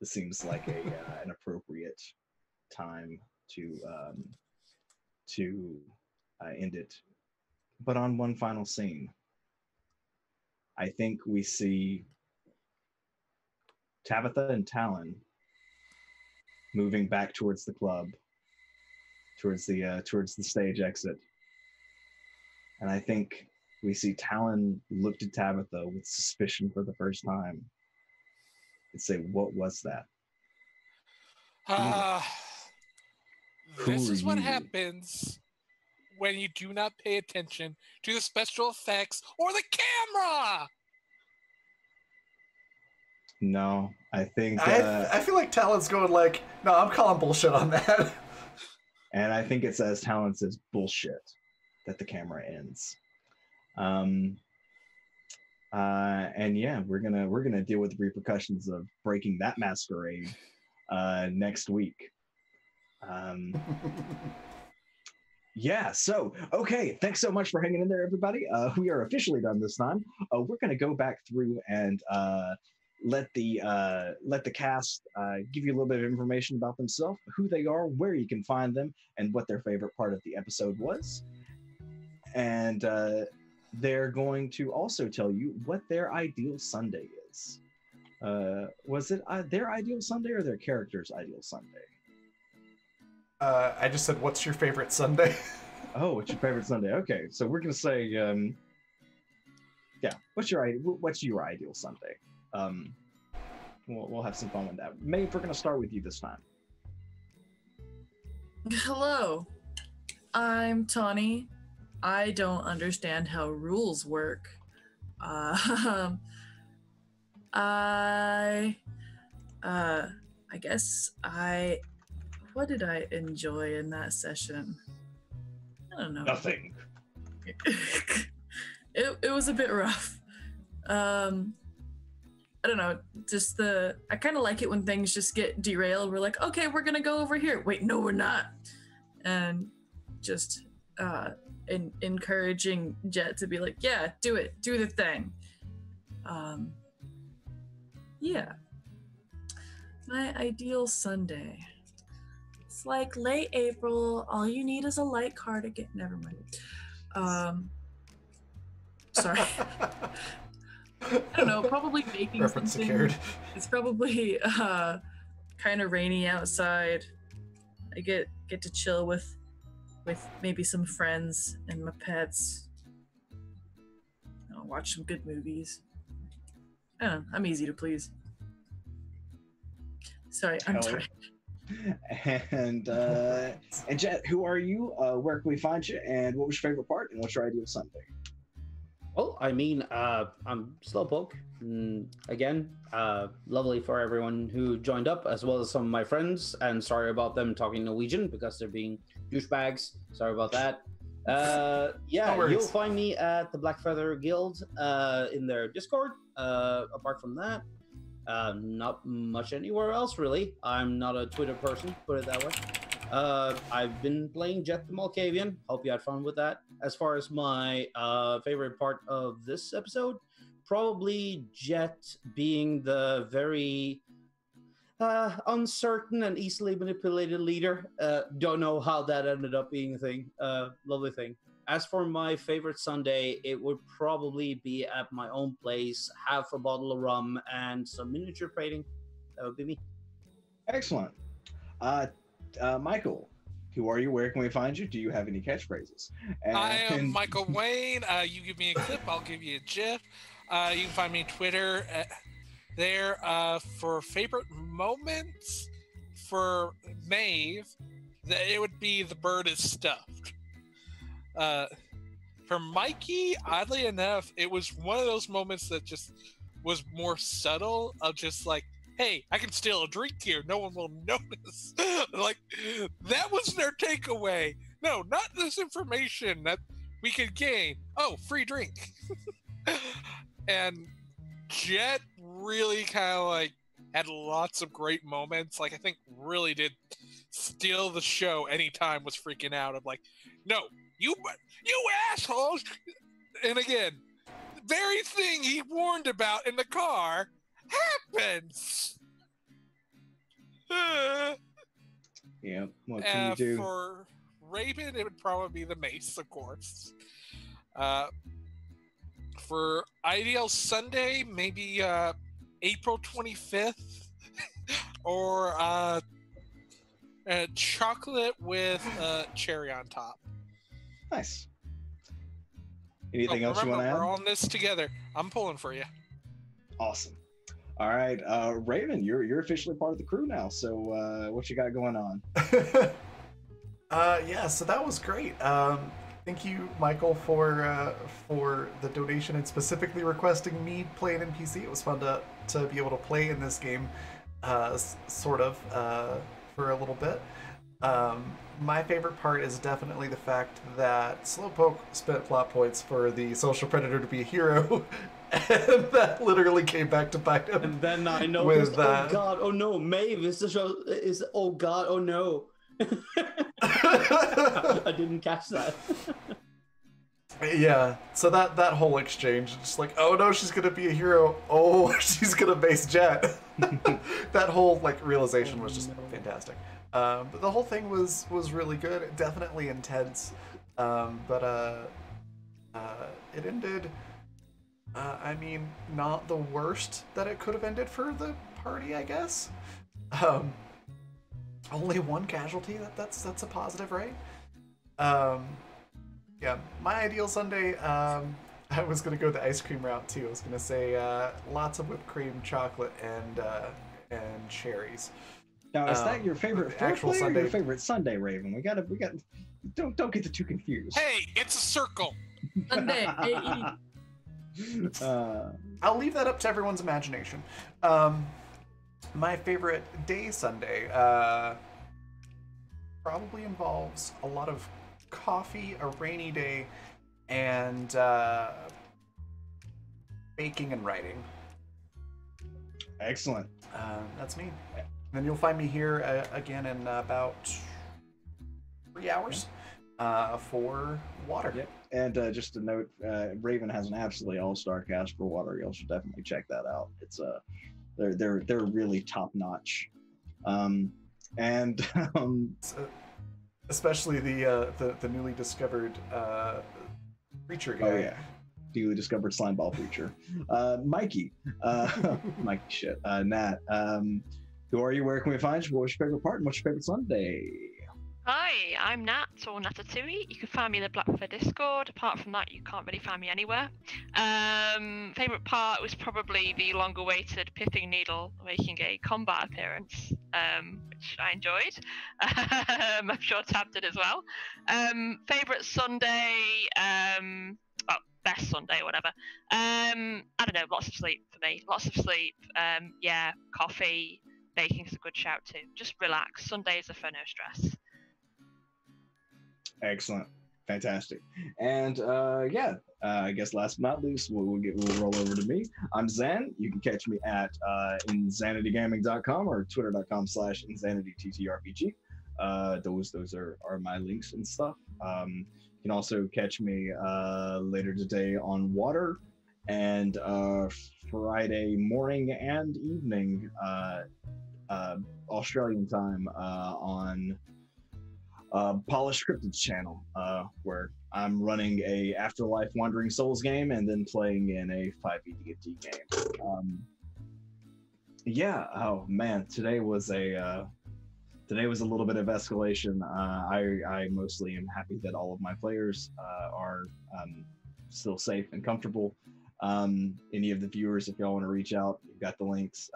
This seems like an appropriate time to end it. But on one final scene, I think we see Tabitha and Talon moving back towards the club, towards the stage exit. And I think we see Talon look at Tabitha with suspicion for the first time and say, "What was that?" This Who is are what you? happens when you do not pay attention to the special effects or the camera. No, I think, I feel like Talon's going like, no, I'm calling bullshit on that. and I think it's as Talon says bullshit that the camera ends. And yeah, we're gonna deal with the repercussions of breaking that masquerade next week. Yeah, so okay, thanks so much for hanging in there, everybody. We are officially done this time. We're gonna go back through and let the cast give you a little bit of information about themselves, who they are, where you can find them, and what their favorite part of the episode was. And they're going to also tell you what their ideal Sunday is. Was it their ideal Sunday or their character's ideal Sunday? I just said, what's your favorite Sunday? Oh, what's your favorite Sunday? Okay, so we're gonna say, yeah, what's your ideal Sunday? We'll have some fun with that. Maeve, we're gonna start with you this time. Hello, I'm Tawny. I don't understand how rules work. I guess what did I enjoy in that session? I don't know. Nothing. It was a bit rough. I don't know, just I kind of like it when things just get derailed. We're like, okay, we're gonna go over here. Wait, no, we're not. And just encouraging Jet to be like, yeah, do it, do the thing. Yeah. My ideal Sunday. It's like late April, all you need is a light cardigan. Never mind. Sorry. I don't know, probably baking Reference something. secured. It's probably kind of rainy outside. I get to chill with maybe some friends and my pets. I'll watch some good movies. I don't know, I'm easy to please. Sorry, I'm Hell tired. And Jet, who are you? Where can we find you? And what was your favorite part? And what's your ideal Sunday? Well, I mean, I'm Slowpoke. Again, lovely for everyone who joined up, as well as some of my friends. And sorry about them talking Norwegian because they're being douchebags. Sorry about that. Yeah, No you'll find me at the Black Feather Guild in their Discord. Apart from that, not much anywhere else, really. I'm not a Twitter person, put it that way. I've been playing Jet the Malkavian. Hope you had fun with that. As far as my favorite part of this episode, probably Jet being the very uncertain and easily manipulated leader. Don't know how that ended up being a thing. Lovely thing. As for my favorite Sunday, it would probably be at my own place, half a bottle of rum and some miniature painting. That would be me. Excellent. Michael, who are you? Where can we find you? Do you have any catchphrases? I am Michael Wayne. You give me a clip, I'll give you a GIF. You can find me on Twitter there for favorite moments for Maeve. It would be the bird is stuffed. For Mikey, oddly enough, it was one of those moments that just was more subtle of just like hey, I can steal a drink here. No one will notice. Like, that was their takeaway. No, not this information that we could gain. Oh, free drink. And Jet really kind of like had lots of great moments. Like, I think really did steal the show anytime was freaking out. I'm like, no, you assholes. And again, the very thing he warned about in the car happens. Yeah, what can you do? For Raven, it would probably be the mace, of course. For Ideal Sunday, maybe April 25th, or chocolate with cherry on top. Nice. Anything else you want to add? We're on this together. I'm pulling for you. Awesome. All right, Raven, you're officially part of the crew now. So what you got going on? Yeah, so that was great. Thank you, Michael, for the donation and specifically requesting me play an NPC. It was fun to be able to play in this game, sort of, for a little bit. My favorite part is definitely the fact that Slowpoke spent plot points for the social predator to be a hero, and that literally came back to bite him. And then I noticed, oh god, oh no, Maeve is the show, oh god, oh no. I didn't catch that. Yeah, so that whole exchange, just like, oh no, she's gonna be a hero. Oh, she's gonna base Jet. That whole like realization was just fantastic. But the whole thing was really good. Definitely intense, but it ended. I mean, not the worst that it could have ended for the party, I guess. Only one casualty. That's a positive, right? Yeah, my ideal Sunday. I was gonna go the ice cream route too. I was gonna say lots of whipped cream, chocolate, and cherries. Now, is that your favorite actual foreplay or Sunday? Your favorite Sunday, Raven? We got. Don't get the two confused. Hey, it's a circle. Sunday. I'll leave that up to everyone's imagination. My favorite day Sunday probably involves a lot of coffee, a rainy day, and baking and writing. Excellent. That's me. And then you'll find me here again in about 3 hours for water. Yep. And just a note, Raven has an absolutely all-star cast for water. Y'all should definitely check that out. It's they're really top notch. Especially the newly discovered preacher guy. Oh yeah, newly discovered slimeball preacher, Mikey. Mikey shit. Nat. Who are you? Where can we find you? What's your favorite part? And what's your favorite Sunday? Hi, I'm Nat, or Natatui. You can find me in the Blackfire Discord. Apart from that, you can't really find me anywhere. Favourite part was probably the long-awaited Pithing Needle making a combat appearance, which I enjoyed. I'm sure Tab did as well. Favourite Sunday, best Sunday, whatever. I don't know, lots of sleep for me. Lots of sleep. Yeah, coffee, baking's a good shout too. Just relax. Sundays are for no stress. Excellent, fantastic, and I guess last but not least, we'll roll over to me. I'm Zan. You can catch me at insanitygaming.com or twitter.com/insanityttrpg. Those are my links and stuff. You can also catch me later today on Water, and Friday morning and evening Australian time on Polished Cryptids channel, where I'm running a Afterlife Wandering Souls game and then playing in a 5e D&D game. Yeah, oh man, today was a little bit of escalation. I mostly am happy that all of my players are still safe and comfortable. Any of the viewers, if y'all want to reach out, you've got the links.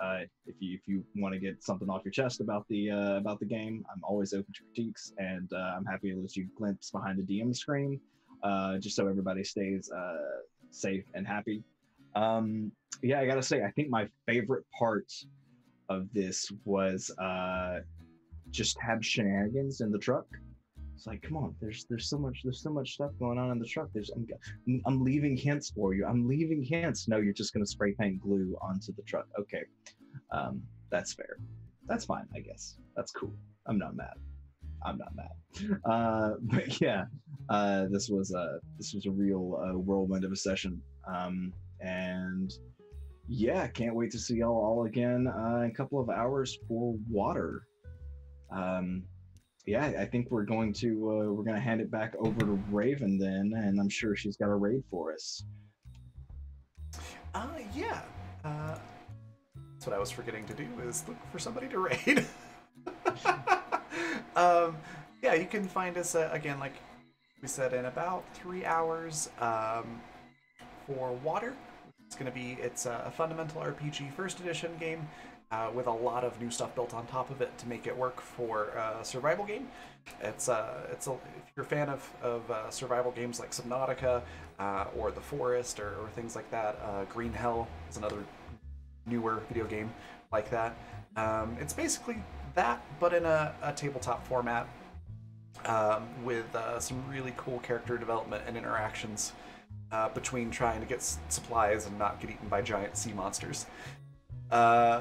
If you want to get something off your chest about the game, I'm always open to critiques, and I'm happy to let you glimpse behind the DM screen, just so everybody stays safe and happy. Yeah, I gotta say, I think my favorite part of this was just have shenanigans in the truck. It's like, come on, there's so much stuff going on in the truck. I'm leaving hints for you. I'm leaving hints. No, you're just gonna spray paint glue onto the truck. Okay, that's fair. That's fine, I guess. That's cool. I'm not mad. But yeah, this was a real whirlwind of a session. And yeah, can't wait to see y'all all again in a couple of hours for water. Yeah, I think we're going to hand it back over to Raven then, and I'm sure she's got a raid for us. Yeah. That's what I was forgetting to do, is look for somebody to raid. Yeah, you can find us again, like we said, in about 3 hours for water. It's a fundamental RPG first edition game with a lot of new stuff built on top of it to make it work for a survival game. If you're a fan of survival games like Subnautica or The Forest or things like that, Green Hell is another newer video game like that. It's basically that, but in a tabletop format with some really cool character development and interactions between trying to get supplies and not get eaten by giant sea monsters.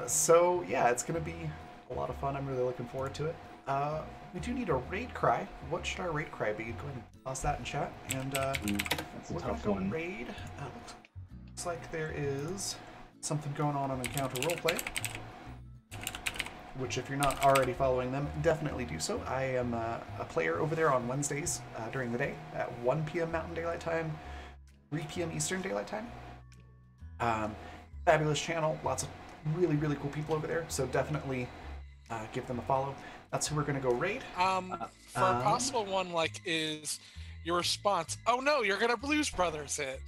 So yeah, it's going to be a lot of fun. I'm really looking forward to it. We do need a raid cry. What should our raid cry be? Go ahead and toss that in chat. And we're going to go raid. Looks like there is something going on Encounter Roleplay, which if you're not already following them, definitely do so. I am a player over there on Wednesdays during the day at 1 p.m. Mountain Daylight Time, 3 p.m. Eastern Daylight Time. Fabulous channel, lots of really, really cool people over there, so definitely give them a follow. That's who we're going to go raid. For a possible one, like, is your response, oh no, you're going to Blues Brothers it.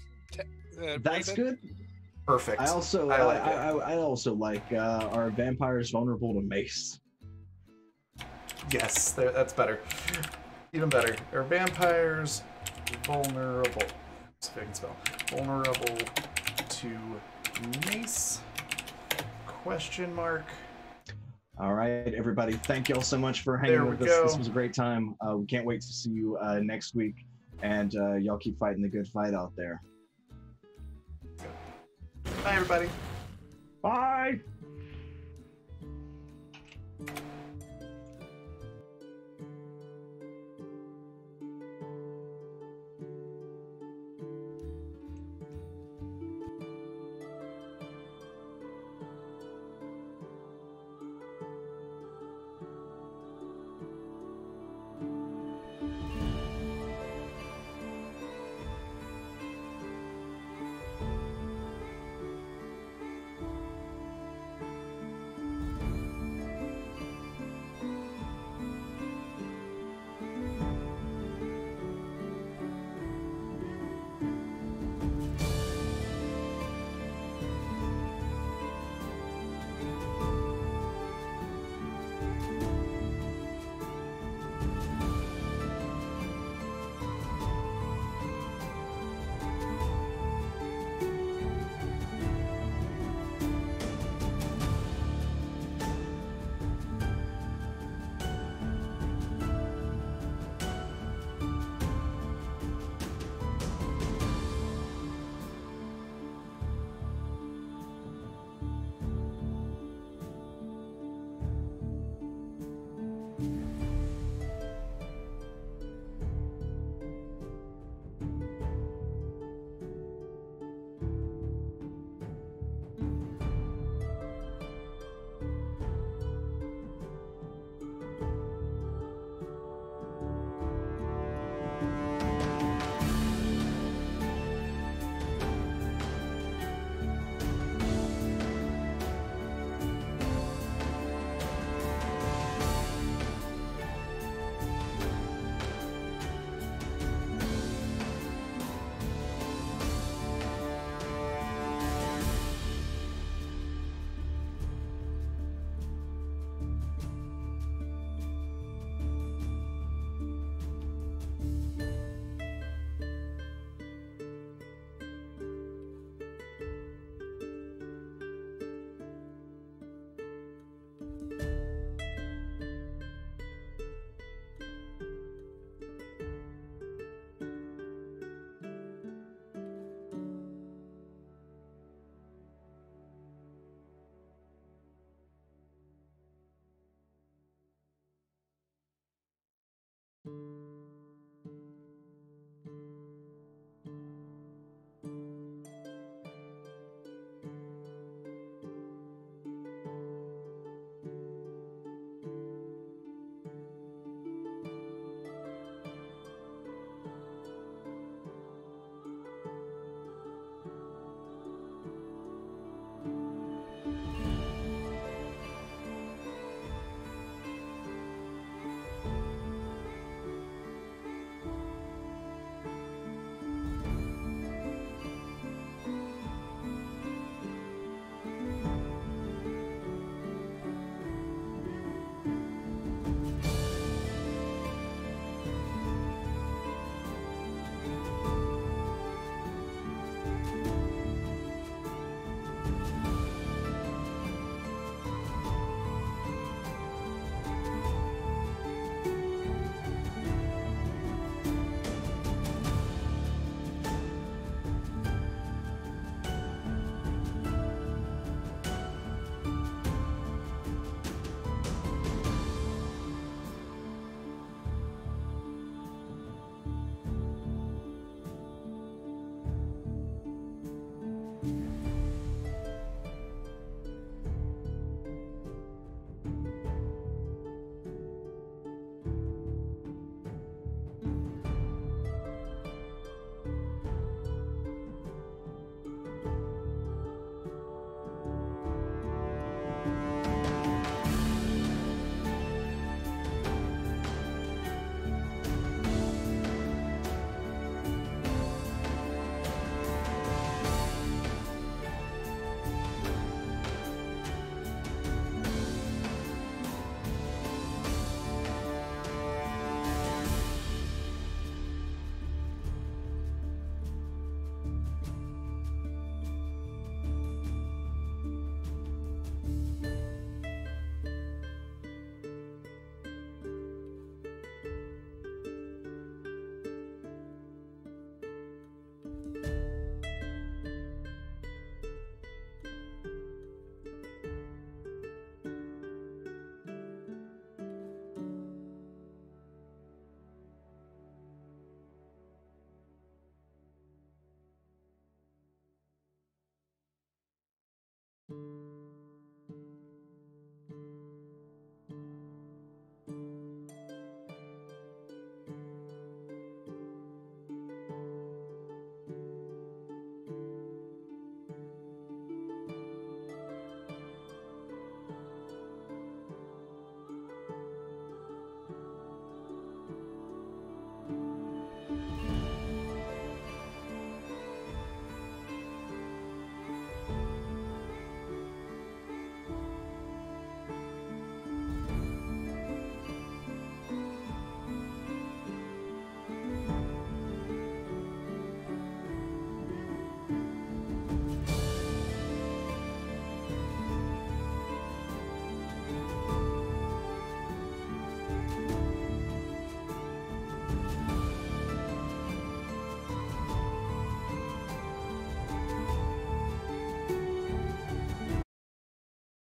That's Raven? good. Perfect. I also like it. I also like are vampires vulnerable to mace? Yes, that's better. Even better. Are vampires vulnerable? See if I can spell. Vulnerable to mace? Question mark. All right, everybody. Thank y'all so much for hanging with us. This was a great time. We can't wait to see you next week, and y'all keep fighting the good fight out there. Bye, everybody. Bye.